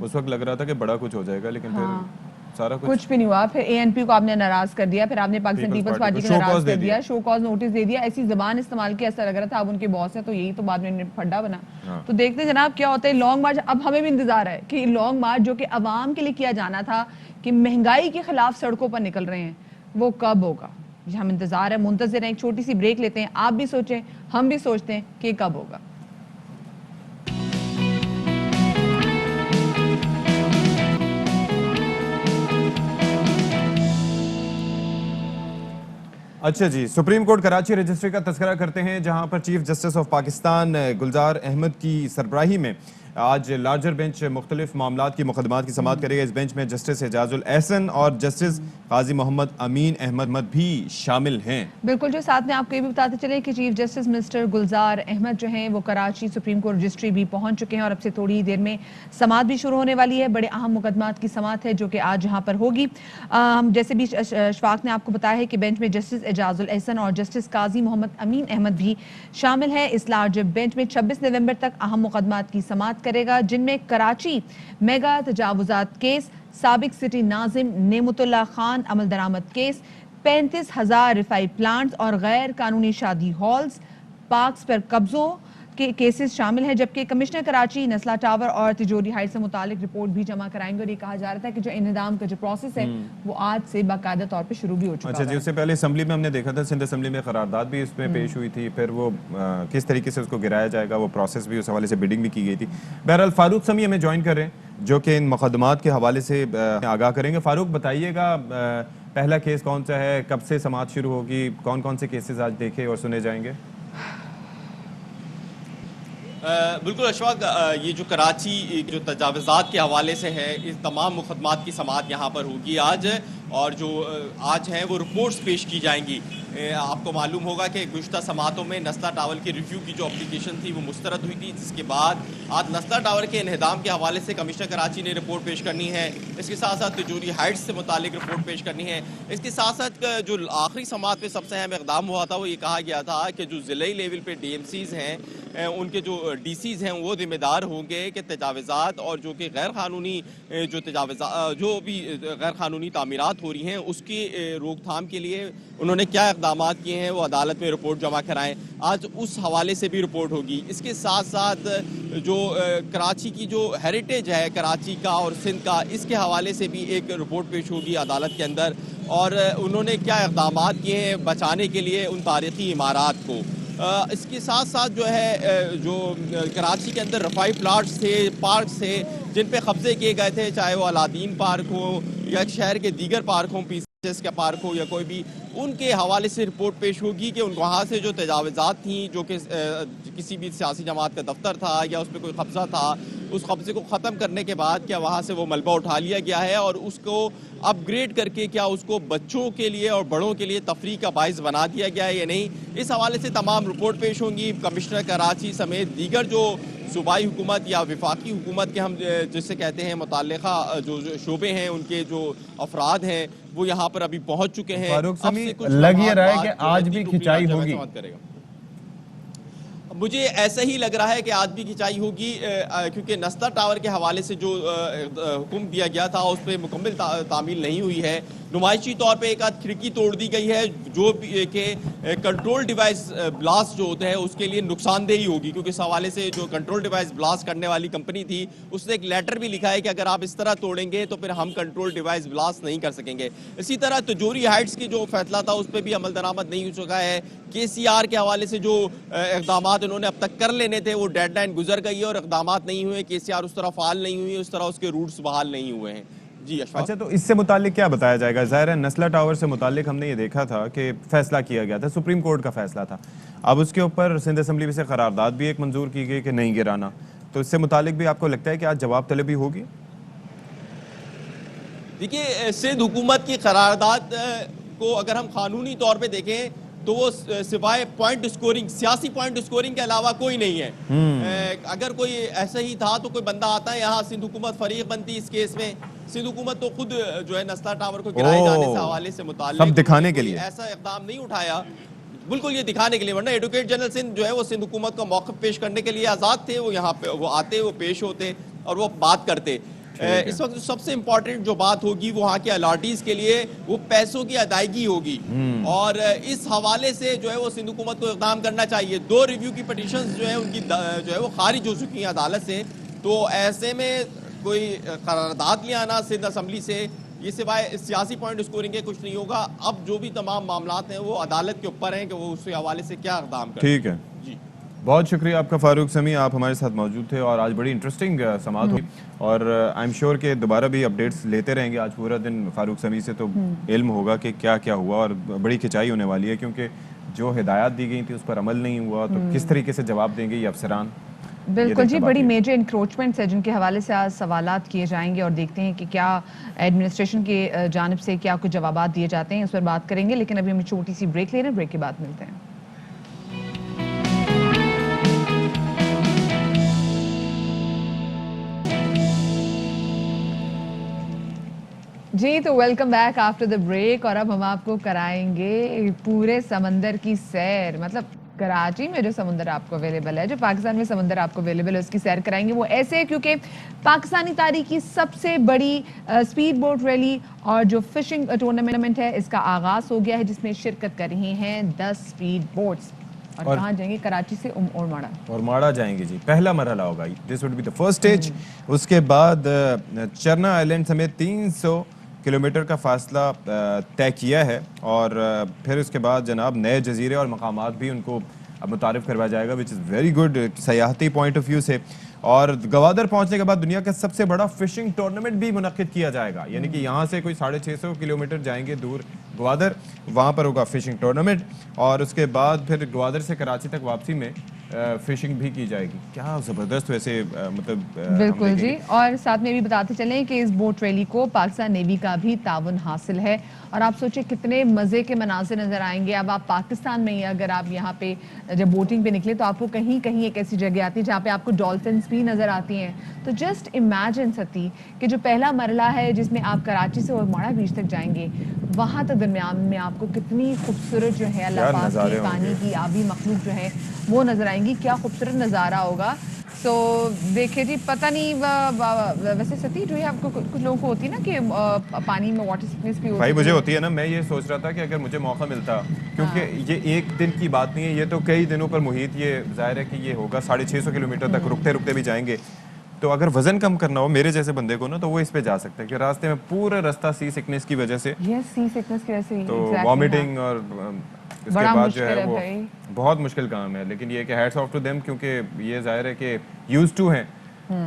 उस वक्त लग रहा था कि बड़ा कुछ हो जाएगा, लेकिन फिर सारा कुछ भी नहीं हुआ। फिर एएनपी को आपने नाराज कर दिया, फिर आपने पाकिस्तान पीपल्स पार्टी को नाराज कर दिया, शो कॉज नोटिस दे दिया, ऐसी जबान इस्तेमाल की, ऐसा लग रहा था अब उनके बॉस है, तो यही तो बाद में फड्डा बना। तो देखते जनाब क्या होता है लॉन्ग मार्च। अब हमें भी इंतजार है कि लॉन्ग मार्च जो कि अवाम के लिए किया जाना था, कि महंगाई के खिलाफ सड़कों पर निकल रहे हैं, वो कब होगा, हम इंतजार है, मुंतजिर हैं। एक छोटी सी ब्रेक लेते हैं, आप भी सोचें, हम भी सोचते हैं कि कब होगा। अच्छा जी, सुप्रीम कोर्ट कराची रजिस्ट्री का तस्करा करते हैं, जहां पर चीफ जस्टिस ऑफ पाकिस्तान गुलजार अहमद की सरबराही में आज लार्जर बेंच मुख्तलिफ मामलात की मुकदमात की समाअत करेगा। इस बेंच में जस्टिस एजाजुल एहसन और जस्टिस काजी मोहम्मद अमीन अहमद भी शामिल हैं। बिल्कुल, जो साथ में आपको ये भी बताते चले कि चीफ जस्टिस मिस्टर गुलजार अहमद जो हैं वो कराची सुप्रीम कोर्ट रजिस्ट्री भी पहुंच चुके हैं, और अब से थोड़ी ही देर में समाअत भी शुरू होने वाली है। बड़े अहम मुकदमात की समाअत है जो कि आज यहाँ पर होगी। जैसे भी शफाक ने आपको बताया है कि बेंच में जस्टिस एजाजुल एहसन और जस्टिस काजी मोहम्मद अमीन अहमद भी शामिल है। इस लार्जर बेंच में 26 नवंबर तक अहम मुकदमात की समाअत करेगा, जिनमें कराची मेगा तजावुजात केस, साबिक सिटी नाजिम नेमतुल्लाह खान अमल दरामद केस, 35,000 रिफाई प्लांट्स और गैर कानूनी शादी हॉल्स, पार्क्स पर कब्जों के केसेस शामिल हैं। जबकि कमिश्नर कराची नस्ला टावर और तिजोरी हाइट से मुतालिक रिपोर्ट भी जमा कराएंगे, और ये कहा जा रहा था कि जो इन्हिदाम का जो प्रोसेस है वो आज से बाकायदा तौर पे शुरू भी हो चुका है। अच्छा जी, उससे पहले असेंबली में हमने देखा था, सिंध असेंबली में करारदाद भी इसमें पेश हुई थी, फिर वो किस तरीके से उसको गिराया जाएगा वो प्रोसेस भी, उस हवाले से बिडिंग भी की गई थी। बहरहाल फारूक समी हमें ज्वाइन कर रहे हैं जो कि इन मुकदमात के हवाले से आगाह करेंगे। फारूक, बताइएगा पहला केस कौन सा है, कब से समाअत शुरू होगी, कौन कौन से केसेस आज देखे और सुने जाएंगे? बिल्कुल अशफाक, ये जो कराची जो तजावज़ात के हवाले से है, इस तमाम मुकदमात की समाअत यहाँ पर होगी आज, اور جو آج ہیں وہ رپورٹس پیش کی جائیں گی. آپ کو معلوم ہوگا کہ گزشتہ سماعتوں میں نسلا ٹاور کے ریویو کی جو اپلیکیشن تھی وہ مسترد ہوئی تھی, جس کے بعد آج نسلا ٹاور کے انہدام کے حوالے سے کمشنر کراچی نے رپورٹ پیش کرنی ہے. اس کے ساتھ ساتھ تجوری ہائٹس سے متعلق رپورٹ پیش کرنی ہے. اس کے ساتھ ساتھ جو آخری سماعت پہ سب سے اہم اقدام ہوا تھا وہ یہ کہا گیا تھا کہ جو ضلعی لیول پہ ڈی ایم سیز ہیں ان کے جو ڈی سیز ہیں وہ ذمہ دار ہوں گے کہ تجاوزات اور جو کہ غیر قانونی جو بھی غیر قانونی تعمیرات ہو رہی ہیں اس کی روک تھام کے لیے انہوں نے کیا اقدامات کیے ہیں وہ عدالت میں رپورٹ جمع کرائیں. آج اس حوالے سے بھی رپورٹ ہوگی. اس کے ساتھ ساتھ جو کراچی کی جو ہیریٹیج ہے کراچی کا اور سندھ کا, اس کے حوالے سے بھی ایک رپورٹ پیش ہوگی عدالت کے اندر, اور انہوں نے کیا اقدامات کیے ہیں بچانے کے لیے ان تاریخی عمارات کو. اس کے ساتھ ساتھ جو ہے جو کراچی کے اندر رفائی پلاٹس تھے, پارکس تھے جن پہ قبضے کیے گئے تھے, چاہے وہ الادین پارک ہو یا شہر کے دیگر پارک ہوں, پی سی ایس کا پارک ہو یا کوئی بھی, ان کے حوالے سے رپورٹ پیش ہوگی کہ وہاں سے جو تجاوزات تھیں جو کہ کسی بھی سیاسی جماعت کا دفتر تھا یا اس پہ کوئی قبضہ تھا, اس قبضے کو ختم کرنے کے بعد کیا وہاں سے وہ ملبہ اٹھا لیا گیا ہے اور اس کو اپ گریڈ کر کے کیا اس کو بچوں کے لیے اور بڑوں کے لیے تفریح کا باعث بنا دیا گیا ہے یا نہیں. اس حوالے سے تمام رپورٹ پیش ہوں گی. کمشنر کراچی سمیت دیگر جو صوبائی حکومت یا وفاقی حکومت کے ہم جسے کہتے ہیں متعلقہ جو شعبے ہیں ان کے جو افراد ہیں وہ یہاں پر ابھی پہنچ چکے ہیں. فاروق سمی, لگ یہ رہا ہے کہ آج بھی کھنچائی ہوگی. مجھے ایسا ہی لگ رہا ہے کہ آج بھی کھنچائی ہوگی, کیونکہ نسلا ٹاور کے حوالے سے جو حکم دیا گیا تھا اس پہ مکمل تعمیل نہیں ہوئی ہے. نمائشی طور پہ ایک آدھ کھڑکی توڑ دی گئی ہے جو کہ کنٹرول ڈیوائس بلاسٹ جو ہوتا ہے اس کے لیے نقصان دہی ہوگی, کیونکہ اس حوالے سے جو کنٹرول ڈیوائس بلاسٹ کرنے والی کمپنی تھی اس نے ایک لیٹر بھی لکھا ہے کہ اگر آپ اس طرح توڑیں گے تو پھر ہم کنٹرول ڈیوائس بلاسٹ نہیں کر سکیں گے. اسی طرح تجوری ہائٹس کی جو فیصلہ تھا اس پہ بھی عمل درآمد نہیں ہو چکا ہے. کے سی آر کے حوالے سے جو اقدامات انہوں نے اب تک کر لینے تھے وہ ڈیڈ لائن گزر گئی ہے اور اقدامات نہیں ہوئے. کے سی آر اس طرح فعال نہیں ہوئی, اس طرح اس کے روٹس بحال نہیں ہوئے ہیں. جی اشفاق. اچھا, تو اس سے متعلق کیا بتایا جائے گا؟ ظاہر ہے نسلا ٹاور سے متعلق ہم نے یہ دیکھا تھا کہ فیصلہ کیا گیا تھا, سپریم کورٹ کا فیصلہ تھا, اب اس کے اوپر سندھ اسمبلی میں سے قرارداد بھی ایک منظور کی گئی کہ نہیں گرانا, تو اس سے متعلق بھی آپ کو لگتا ہے کہ آج جواب طلبی ہوگی؟ دیکھیے, سندھ حکومت کی قرارداد کو اگر ہم قانونی طور پہ دیکھیں تو وہ سوائے پوائنٹ اسکورنگ, سیاسی پوائنٹ اسکورنگ کے علاوہ کوئی نہیں ہے. اگر کوئی ایسا ہی تھا تو کوئی بندہ آتا ہے یہاں, سندھ حکومت فریق بنتی اس کیس میں. سندھ حکومت تو خود جو ہے نسلا ٹاور کو گرائے جانے سے حوالے سے متعلق سب دکھانے کے لیے ایسا اقدام نہیں اٹھایا, بالکل یہ دکھانے کے لیے. ورنہ ایڈوکیٹ جنرل سندھ جو ہے وہ سندھ حکومت کو موقف پیش کرنے کے لیے آزاد تھے, وہ یہاں پہ وہ آتے, وہ پیش ہوتے اور وہ بات کرتے. اس وقت سب سے امپورٹنٹ جو بات ہوگی وہاں کے الاٹیز کے لیے وہ پیسوں کی ادائیگی ہوگی, اور اس حوالے سے جو ہے وہ سندھ حکومت کو اقدام کرنا چاہیے. 2 ریویو کی پٹیشنز جو ہے ان کی جو ہے وہ خارج ہو چکی ہیں عدالت سے, تو ایسے میں کوئی قرارداد لے آنا سندھ اسمبلی سے یہ سوائے سیاسی پوائنٹ اسکورنگ کے کچھ نہیں ہوگا. اب جو بھی تمام معاملات ہیں وہ عدالت کے اوپر ہیں کہ وہ اس کے حوالے سے کیا اقدام کریں. ٹھیک ہے, جی بہت شکریہ آپ کا فاروق سمی, آپ ہمارے ساتھ موجود تھے اور آج بڑی انٹرسٹنگ سماعت ہوئی, اور آئی ایم شیور کہ دوبارہ بھی اپڈیٹس لیتے رہیں گے. آج پورا دن فاروق سمی سے تو علم ہوگا کہ کیا کیا ہوا, اور بڑی کھنچائی ہونے والی ہے کیونکہ جو ہدایات دی گئی تھی اس پر عمل نہیں ہوا, تو کس طریقے سے جواب دیں گے یہ افسران. بالکل جی, بڑی میجر انکروچمنٹس ہیں جن کے حوالے سے آج سوالات کیے جائیں گے, اور دیکھتے ہیں کہ کیا ایڈمنسٹریشن کی جانب سے کیا کچھ جوابات دیے جاتے ہیں, اس پر بات کریں گے. لیکن ابھی ہم چھوٹی سی بریک لے رہے ہیں, بریک کے بعد ملتے ہیں. جی تو welcome back after the break, اور اب ہم آپ کو کرائیں گے پورے سمندر کی سیر. مطلب کراچی میں جو سمندر آپ کو اویلیبل ہے, جو پاکستان میں سمندر آپ کو اویلیبل ہے, اس کی سیر کرائیں گے. وہ ایسے کیونکہ پاکستانی تاریخ کی سب سے بڑی اسپیڈ بوٹ ریلی اور جو فشنگ ٹورنامنٹ ہے اس کا آغاز ہو گیا ہے, جس میں شرکت کر رہی ہیں 10 اسپیڈ بوٹس. اور کہاں جائیں گے؟ کراچی سے اور ماڑا جائیں گے. جی پہلا مرحلہ ہوگا, this would be the first stage. اس کے بعد چرنا آئلینڈ سمیت 300 کلومیٹر کا فاصلہ طے کیا ہے, اور پھر اس کے بعد جناب نئے جزیرے اور مقامات بھی ان کو اب متعارف کروایا جائے گا, وچ از ویری گڈ سیاحتی پوائنٹ آف ویو سے. اور گوادر پہنچنے کے بعد دنیا کا سب سے بڑا فشنگ ٹورنامنٹ بھی منعقد کیا جائے گا, یعنی کہ یہاں سے کوئی 650 کلومیٹر جائیں گے دور گوادر, وہاں پر ہوگا فشنگ ٹورنامنٹ. اور اس کے بعد پھر گوادر سے کراچی تک واپسی میں فشنگ بھی کی جائے گی. کیا زبردست ویسے مطلب بالکل جی. اور ساتھ میں بھی بتاتے چلیں کہ اس بوٹ ریلی کو پاکستان نیوی کا بھی تعاون حاصل ہے, اور آپ سوچیں کتنے مزے کے مناظر نظر آئیں گے. اب آپ پاکستان میں ہی اگر آپ یہاں پہ جب بوٹنگ پہ نکلے تو آپ کو کہیں کہیں ایک ایسی جگہ آتی ہے جہاں پہ آپ کو ڈولفنس بھی نظر آتی ہیں. تو جسٹ امیجن ستی کہ جو پہلا مرحلہ ہے جس میں آپ کراچی سے ماڑا بیچ تک جائیں گے, وہاں تک درمیان میں آپ کو کتنی خوبصورت جو ہے اللہ پاک کی پانی کی آبی مخلوق جو ہے وہ نظر آئیں گی. کیا خوبصورت نظارہ ہوگا. سو دیکھیں جی, پتہ نہیں ویسے ستی جو ہے آپ کو کچھ لوگوں کو ہوتی ہے نا کہ پانی میں واٹر سکنس بھی ہوتی ہے. بھائی مجھے ہوتی ہے نا, میں یہ سوچ رہا تھا کہ اگر مجھے موقع ملتا, کیونکہ یہ ایک دن کی بات نہیں ہے, یہ تو کئی دنوں پر محیط, یہ ظاہر ہے کہ یہ ہوگا 650 کلومیٹر تک رکتے رکتے بھی جائیں گے. تو اگر وزن کم کرنا ہو میرے جیسے بندے کو نا, تو وہ اس پہ جا سکتا ہے کہ راستے میں پورا راستہ سی سکنس کی وجہ سے, سی سکنس کی وجہ سے تو وامٹنگ اور اس کے بعد جو ہے وہ بہت مشکل کام ہے. لیکن یہ کہ ہیٹس آف ٹو دیم, کیونکہ یہ ظاہر ہے کہ یوز ٹو ہیں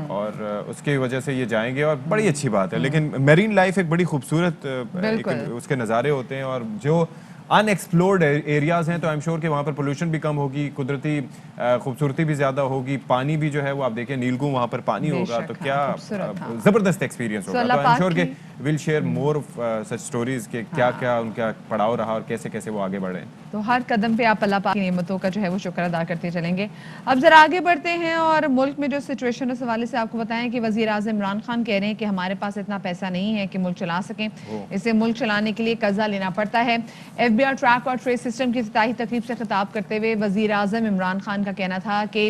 اور اس کی وجہ سے یہ جائیں گے, اور بڑی اچھی بات ہے. لیکن میرین لائف ایک بڑی خوبصورت اس کے نظارے ہوتے ہیں, اور جو ان ایکسپلورڈ ایریاز ہیں تو آئی ایم شیور کہ وہاں پر پولوشن بھی کم ہوگی, قدرتی خوبصورتی بھی زیادہ ہوگی, پانی بھی جو ہے وہ آپ دیکھیں نیلگوں وہاں پر پانی ہوگا, تو کیا زبردست ایکسپیرینس ہوگا. تو آئی ایم شیور کہ will share more such stories کہ کیا کیا ان کا پڑاؤ رہا اور کیسے کیسے وہ آگے بڑھے. تو ہر قدم پہ آپ اللہ پاک کی نعمتوں کا جو ہے وہ شکر ادا کرتے چلیں گے. اب ذرا آگے بڑھتے ہیں اور ملک میں جو سچویشن اس حوالے سے آپ کو بتائیں کہ وزیر اعظم عمران خان کہہ رہے ہیں کہ ہمارے پاس اتنا پیسہ نہیں ہے کہ ملک چلا سکیں, اسے ملک چلانے کے لیے قرضہ لینا پڑتا ہے. ایف بی آر ٹریک اور ٹریس سسٹم کی افتتاحی تقریب سے خطاب کرتے ہوئے وزیر اعظم عمران خان کا کہنا تھا کہ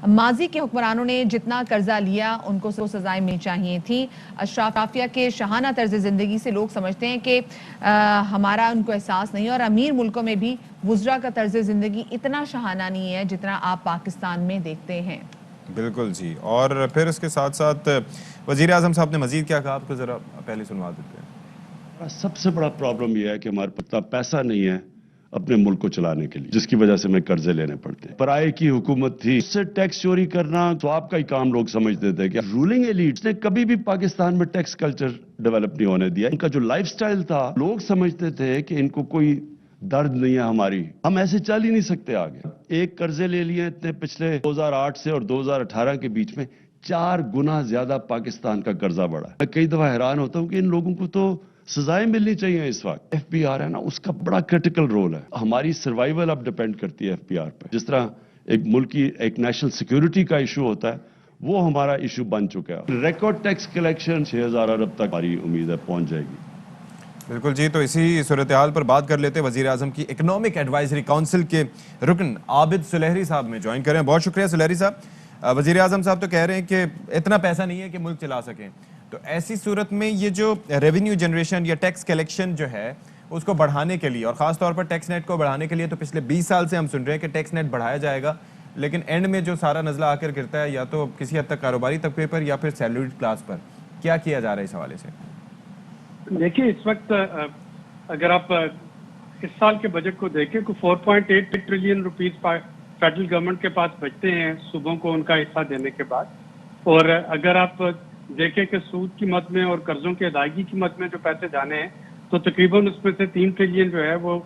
ماضی کے حکمرانوں نے جتنا قرضہ لیا ان کو سزائیں ملنی چاہیے تھیں. اشراف عافیہ کے شاہانہ طرز زندگی سے لوگ سمجھتے ہیں کہ ہمارا ان کو احساس نہیں, اور امیر ملکوں میں بھی وزراء کا طرز زندگی اتنا شاہانہ نہیں ہے جتنا آپ پاکستان میں دیکھتے ہیں. بالکل جی. اور پھر اس کے ساتھ ساتھ وزیر اعظم صاحب نے مزید کیا کہا, آپ کو ذرا پہلے سنوا دیتے ہیں. سب سے بڑا پرابلم یہ ہے کہ ہمارے پاس پیسہ نہیں ہے اپنے ملک کو چلانے کے لیے, جس کی وجہ سے ہمیں قرضے لینے پڑتے ہیں. پرائے کی حکومت تھی, اس سے ٹیکس چوری کرنا تو آپ کا ہی کام لوگ سمجھتے تھے کہ رولنگ ایلیٹس نے کبھی بھی پاکستان میں ٹیکس کلچر ڈیولپ نہیں ہونے دیا. ان کا جو لائف سٹائل تھا, لوگ سمجھتے تھے کہ ان کو کوئی درد نہیں ہے ہماری, ہم ایسے چل ہی نہیں سکتے آگے. ایک قرضے لے لیے اتنے پچھلے 2008 سے اور 2018 کے بیچ میں 4 گنا زیادہ پاکستان کا قرضہ بڑھا. میں کئی دفعہ حیران ہوتا ہوں کہ ان لوگوں کو تو سزائیں ملنی چاہیے. اس وقت ایف پی آر ہے نا, اس کا بڑا کرٹیکل رول ہے. ہماری سروائیول اب ڈیپینڈ کرتی ہے ایف پی آر پہ. جس طرح ایک ملک کی ایک نیشنل سیکیورٹی کا ایشو ہوتا ہے, وہ ہمارا ایشو بن چکا ہے. ریکارڈ ٹیکس کلیکشن 6000 ارب تک ہماری امید ہے پہنچ جائے گی. بالکل جی. تو اسی صورتحال پر بات کر لیتے ہیں. وزیر اعظم کی اکنامک ایڈوائزری کونسل کے رکن عابد سلیحری صاحب میں جوائن کریں. بہت شکریہ سلیحری صاحب. وزیر اعظم صاحب تو کہہ رہے ہیں کہ اتنا پیسہ نہیں ہے کہ ملک چلا سکیں, تو ایسی صورت میں یہ جو ریونیو جنریشن یا ٹیکس کلیکشن جو ہے اس کو بڑھانے کے لیے, اور خاص طور پر ٹیکس نیٹ کو بڑھانے کے لیے, تو پچھلے 20 سال سے ہم سن رہے ہیں کہ ٹیکس نیٹ بڑھایا جائے گا, لیکن اینڈ میں جو سارا نزلہ آ کر گرتا ہے یا تو کسی حد تک کاروباری طبقے پر یا پھر سیلریڈ کلاس پر. کیا کیا جا رہا ہے اس حوالے سے؟ دیکھیے, اس وقت اگر آپ اس سال کے بجٹ کو دیکھیں, 4.8 ٹریلین روپیز فیڈرل گورنمنٹ کے پاس بچتے ہیں صوبوں کو ان کا حصہ دینے کے بعد. اور اگر آپ دیکھیں کہ سود کی مد میں اور قرضوں کی ادائیگی کی مد میں جو پیسے جانے ہیں, تو تقریباً اس میں سے 3 ٹریلین جو ہے وہ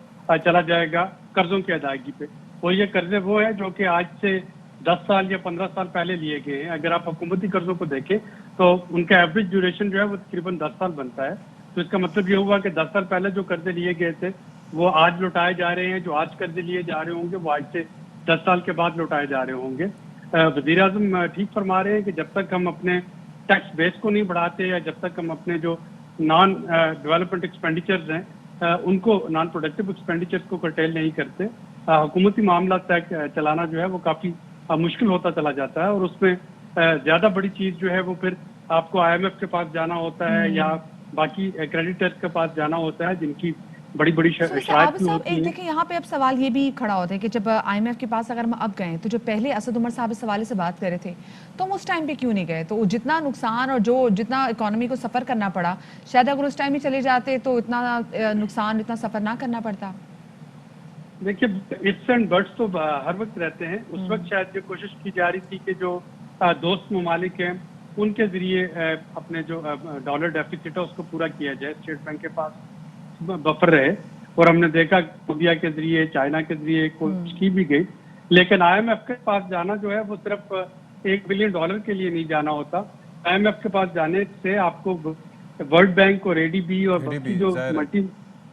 چلا جائے گا قرضوں کی ادائیگی پہ. اور یہ قرضے وہ ہیں جو کہ آج سے 10 سال یا 15 سال پہلے لیے گئے ہیں. اگر آپ حکومتی قرضوں کو دیکھیں تو ان کا ایوریج ڈیوریشن جو ہے وہ تقریباً 10 سال بنتا ہے. تو اس کا مطلب یہ ہوا کہ 10 سال پہلے جو قرضے لیے گئے تھے وہ آج لوٹائے جا رہے ہیں, جو آج قرضے لیے جا رہے ہوں گے وہ آج سے 10 سال کے بعد لوٹائے جا رہے ہوں گے. وزیر اعظم ٹھیک فرما رہے ہیں کہ جب تک ہم اپنے ٹیکس بیس کو نہیں بڑھاتے, یا جب تک ہم اپنے جو نان ڈیولپمنٹ ایکسپینڈیچرز ہیں ان کو, نان پروڈکٹیو ایکسپینڈیچرز کو کرٹیل نہیں کرتے, حکومتی معاملات چلانا جو ہے وہ کافی مشکل ہوتا چلا جاتا ہے. اور اس میں زیادہ بڑی چیز جو ہے وہ پھر آپ کو آئی ایم ایف کے پاس جانا ہوتا ہے یا باقی کریڈیٹرز کے پاس جانا ہوتا ہے, جن کی بڑی بڑی شرائط بھی ہوتی ہیں. دیکھیں یہاں پہ اب سوال یہ بھی کھڑا ہوتا ہے کہ جب آئی ایم ایف کے پاس اگر ہم اب گئے تو جو پہلے اسد عمر صاحب اس حوالے سے بات کر رہے تھے, تو ہم اس ٹائم پہ کیوں نہیں گئے؟ تو جتنا نقصان اور جو جتنا اکانومی کو سفر کرنا پڑا, شاید اگر اس ٹائم ہی چلے جاتے تو اتنا نقصان, اتنا سفر نہ کرنا پڑتا. دیکھیے, اٹس اینڈ بٹس تو ہر وقت رہتے ہیں. اس وقت شاید یہ کوشش کی جا رہی تھی کہ جو دوست ممالک ہیں ان کے ذریعے اپنے جو ڈالر ڈیفیسٹ ہے اس کو پورا کیا جائے, اسٹیٹ بینک کے پاس بفر رہے. اور ہم نے دیکھا انڈیا کے ذریعے, چائنا کے ذریعے کوشش کی بھی گئی, لیکن IMF کے پاس جانا جو ہے وہ صرف $1 بلین کے لیے نہیں جانا ہوتا. IMF کے پاس جانے سے آپ کو ورلڈ بینک اور ADB اور باقی جو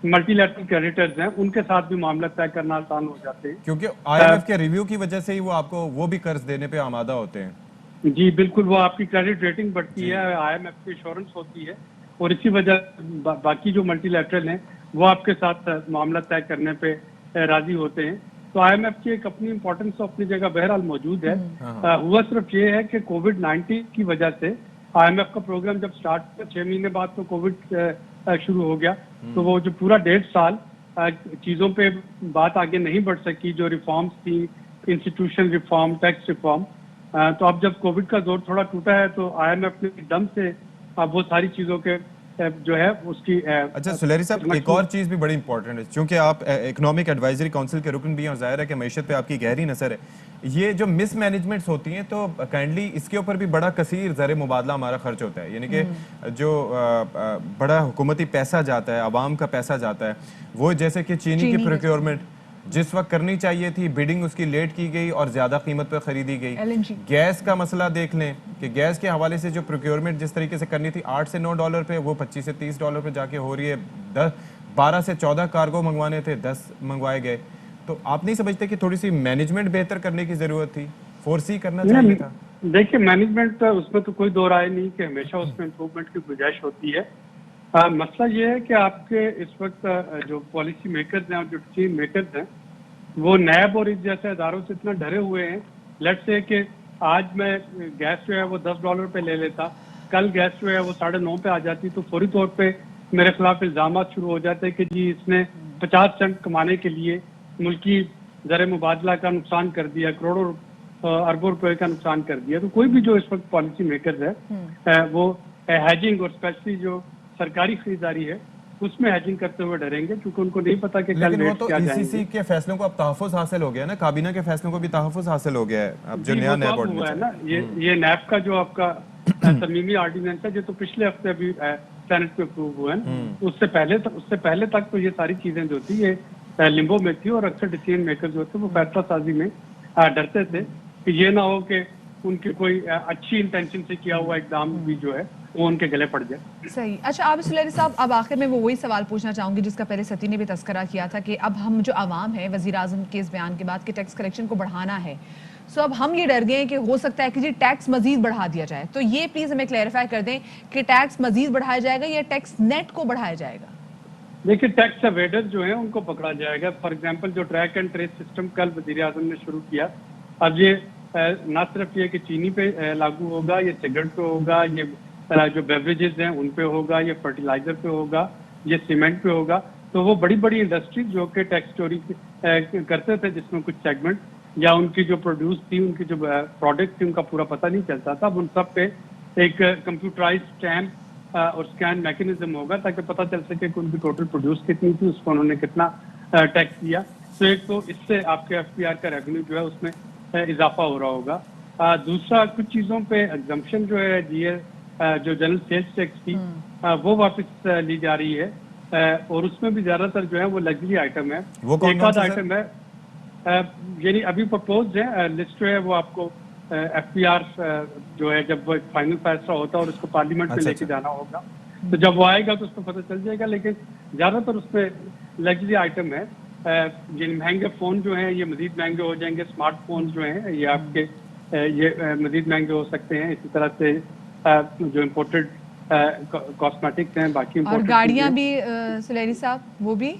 ملٹی لیٹرل کریڈیٹرز ہیں ان کے ساتھ بھی معاملہ طے کرنا آسان ہو جاتے ہیں, کیونکہ IMF کے ریویو کی وجہ سے ہی وہ آپ کو وہ بھی قرض دینے پہ آمادہ ہوتے ہیں. جی بالکل, وہ آپ کی کریڈٹ ریٹنگ بڑھتی ہے, IMF کی ایشورنس ہوتی ہے, اور اسی وجہ باقی جو ملٹی لیٹرل ہیں وہ آپ کے ساتھ معاملہ طے کرنے پہ راضی ہوتے ہیں. تو IMF کی ایک اپنی امپورٹنس اپنی جگہ بہرحال موجود ہے. ہوا صرف یہ ہے کہ کووڈ-19 کی وجہ سے IMF کا پروگرام جب سٹارٹ ہوا 6 مہینے بعد تو کووڈ شروع ہو گیا, تو وہ جو پورا 1.5 سال چیزوں پہ بات آگے نہیں بڑھ سکی, جو ریفارمز تھی, انسٹیٹیوشن ریفارم, ٹیکس ریفارم. تو اب جب کووڈ کا زور تھوڑا ٹوٹا ہے تو IMF نے دم سے اب وہ ساری چیزوں کے جو ہے اس کی. اچھا سلیری صاحب, ایک اور چیز بھی بڑی امپورٹنٹ ہے, چونکہ آپ اکنامک ایڈوائزری کونسل کے رکن بھی ہیں اور ظاہر ہے کہ معیشت پہ آپ کی گہری نظر ہے. یہ جو مس مینجمنٹس ہوتی ہیں تو کائنڈلی اس کے اوپر بھی بڑا کثیر زر مبادلہ ہمارا خرچ ہوتا ہے, یعنی کہ جو بڑا حکومتی پیسہ جاتا ہے, عوام کا پیسہ جاتا ہے, وہ جیسے کہ چینی کی پروکیورمنٹ جس وقت کرنی چاہیے تھی, بیڈنگ اس کی لیٹ کی گئی اور زیادہ قیمت پہ خریدی گئی. گیس کا مسئلہ دیکھ لیں کہ گیس کے حوالے سے جو پروکیورمنٹ جس طریقے سے کرنی تھی $8 سے $9 پہ, وہ $25 سے $30 پہ جا کے ہو رہی ہے. 12 سے 14 کارگو منگوانے تھے, 10 منگوائے گئے. تو آپ نہیں سمجھتے کہ تھوڑی سی مینجمنٹ بہتر کرنے کی ضرورت تھی, فورسی کرنا چاہیے تھا؟ دیکھیں مینجمنٹ اس میں تو کوئی دو رائے نہیں کہ ہمیشہ اس میں امپروومنٹ کی گنجائش ہوتی ہے. مسئلہ یہ ہے کہ آپ کے اس وقت جو پالیسی میکرز ہیں اور جو ڈسیژن میکرز ہیں وہ نیب اور اس جیسے اداروں سے اتنا ڈرے ہوئے ہیں. لیٹ سے کہ آج میں گیس جو ہے وہ $10 پہ لے لیتا, کل گیس جو ہے وہ 9.5 پہ آ جاتی, تو فوری طور پہ میرے خلاف الزامات شروع ہو جاتے کہ جی اس نے 50 سینٹ کمانے کے لیے ملکی زر مبادلہ کا نقصان کر دیا, کروڑوں اربوں روپے کا نقصان کر دیا. تو کوئی بھی جو اس وقت پالیسی میکرز ہے وہ ہیجنگ اور اسپیشلی جو سرکاری خریداری ہے اس میں ہیجنگ کرتے ہوئے ڈریں گے, کیونکہ ان کو نہیں پتا کہ لیکن وہ تو ECC کے فیصلوں کو اب تحفظ حاصل ہو گیا نا, کابینہ کے فیصلوں کو بھی تحفظ حاصل ہو گیا ہے. اب جو نیا نیب ہوا ہے نا, یہ نیب کا جو آپ کا ترمیمی آرڈیننس ہے جو تو پچھلے ہفتے ابھی سینٹ پہ اپروو ہوا ہے, اس سے پہلے تک تو یہ ساری چیزیں جو تھی یہ لمبو میں تھی, اور اکثر ڈیسیژن میکر جو تھے وہ فیصلہ سازی میں ڈرتے تھے کہ یہ نہ ہو کہ ان کی کوئی اچھی انٹینشن سے کیا ہوا اقدام بھی جو ہے وہ ان کے گلے پڑ جائے. صحیح. اچھا عابد سلیری صاحب, اب آخر میں وہی سوال پوچھنا چاہوں گی جس کا پہلے ستی نے بھی تذکرہ کیا تھا کہ اب ہم جو عوام ہے وزیر اعظم کے اس بیان کے بعد کہ ٹیکس کلیکشن کو بڑھانا ہے, سو اب ہم یہ ڈر گئے ہیں کہ ہو سکتا ہے کہ جی ٹیکس مزید بڑھا دیا جائے. تو یہ پلیز ہمیں کلیریفائی کر دیں کہ ٹیکس مزید بڑھایا جائے گا یا ٹیکس نیٹ کو بڑھایا جائے گا؟ دیکھیے ٹیکس اویڈر جو ہیں ان کو پکڑا جائے گا. فار ایگزامپل جو ٹریک اینڈ ٹریس سسٹم کل وزیر اعظم نے شروع کیا, اب یہ نہ صرف یہ کہ چینی پہ لاگو ہوگا, یہ سگریٹ پہ ہوگا, یہ جو بیوریجز ہیں ان پہ ہوگا, یہ فرٹیلائزر پہ ہوگا, یہ سیمنٹ پہ ہوگا. تو وہ بڑی بڑی انڈسٹریز جو کہ ٹیکس چوری کرتے تھے جس میں کچھ سیگمنٹ یا ان کی جو پروڈیوس تھی, ان کی جو پروڈکٹ تھی ان کا پورا پتہ نہیں چلتا تھا, اب ان سب پہ ایک کمپیوٹرائز اسٹیمپ اور اسکین میکینزم ہوگا تاکہ پتہ چل سکے کہ ان کی ٹوٹل پروڈیوس کتنی تھی, اس کو انہوں نے کتنا ٹیکس دیا. تو ایک تو اس سے آپ کے FPR کا ریونیو جو ہے اس میں اضافہ ہو رہا ہوگا. دوسرا کچھ چیزوں پہ ایگزمپشن جو ہے جو جنرل سیلز ٹیکس تھی وہ واپس لی جا رہی ہے, اور اس میں بھی زیادہ تر جو ہے وہ لگژری آئٹم ہے. ایک آدھ آئٹم ہے یعنی ابھی پرپوزڈ ہے, لسٹ جو ہے وہ آپ کو FPR جو ہے جب وہ فائنل فیصلہ ہوتا ہے اور اس کو پارلیمنٹ میں لے کے جانا ہوگا, تو جب وہ آئے گا تو اس کو پتہ چل جائے گا. لیکن زیادہ تر اس پہ لگژری آئٹم ہے. یعنی مہنگے فون جو ہیں یہ مزید مہنگے ہو جائیں گے, اسمارٹ فون جو ہیں یہ آپ کے یہ مزید مہنگے ہو سکتے ہیں. اسی طرح سے جو امپورٹڈ کاسمیٹکس ہیں, باقی اور گاڑیاں بھی سلیری صاحب وہ بھی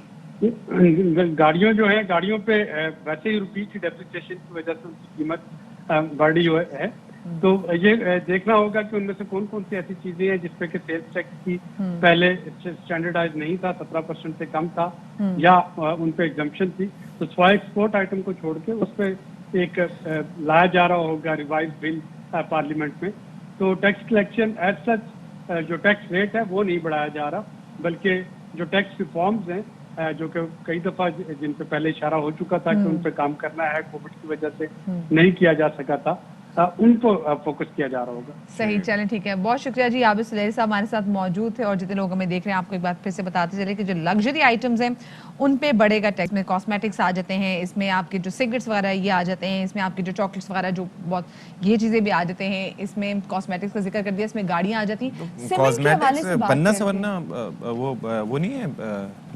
گاڑیوں جو ہیں گاڑیوں پہ ویسے ہی روپی کی ڈیپریسیشن کی وجہ سے ان کی قیمت بڑھ رہی ہے. تو یہ دیکھنا ہوگا کہ ان میں سے کون کون سی ایسی چیزیں ہیں جس پہ کہ سیلز ٹیکس کی پہلے اسٹینڈرڈائز نہیں تھا, 17% سے کم تھا, یا ان پہ ایگزمپشن تھی. تو سوائے ایکسپورٹ آئٹم کو چھوڑ کے اس پہ ایک لایا جا رہا ہوگا ریوائز بل پارلیمنٹ میں. تو ٹیکس کلیکشن ایز سچ جو ٹیکس ریٹ ہے وہ نہیں بڑھایا جا رہا, بلکہ جو ٹیکس ریفارمز ہیں جو کہ کئی دفعہ جن پہ پہلے اشارہ ہو چکا تھا کہ ان پہ کام کرنا ہے, کووڈ کی وجہ سے نہیں کیا جا سکا تھا, उन पर फोकस किया जा रहा होगा। सही, चलें ठीक है, बहुत शुक्रिया जी। आबिद सुलेरी साहब हमारे साथ मौजूद थे। और जितने लोग हमें देख रहे हैं, आपको एक बात फिर से बताते चले कि जो लग्जरी आइटम्स हैं उन पे बढ़ेगा टैक्स। में कॉस्मेटिक्स आ जाते हैं, इसमें आपके जो सिगरेट्स वगैरह ये आ जाते हैं, इसमें आपके जो चॉकलेट्स वगैरह जो बहुत ये चीज़ें भी आ जाते हैं, इसमें कॉस्मेटिक्स का जिक्र कर दिया, इसमें गाड़ियाँ आ जाती हैं। कॉस्मेटिक्स बनना सवरना वो नहीं है,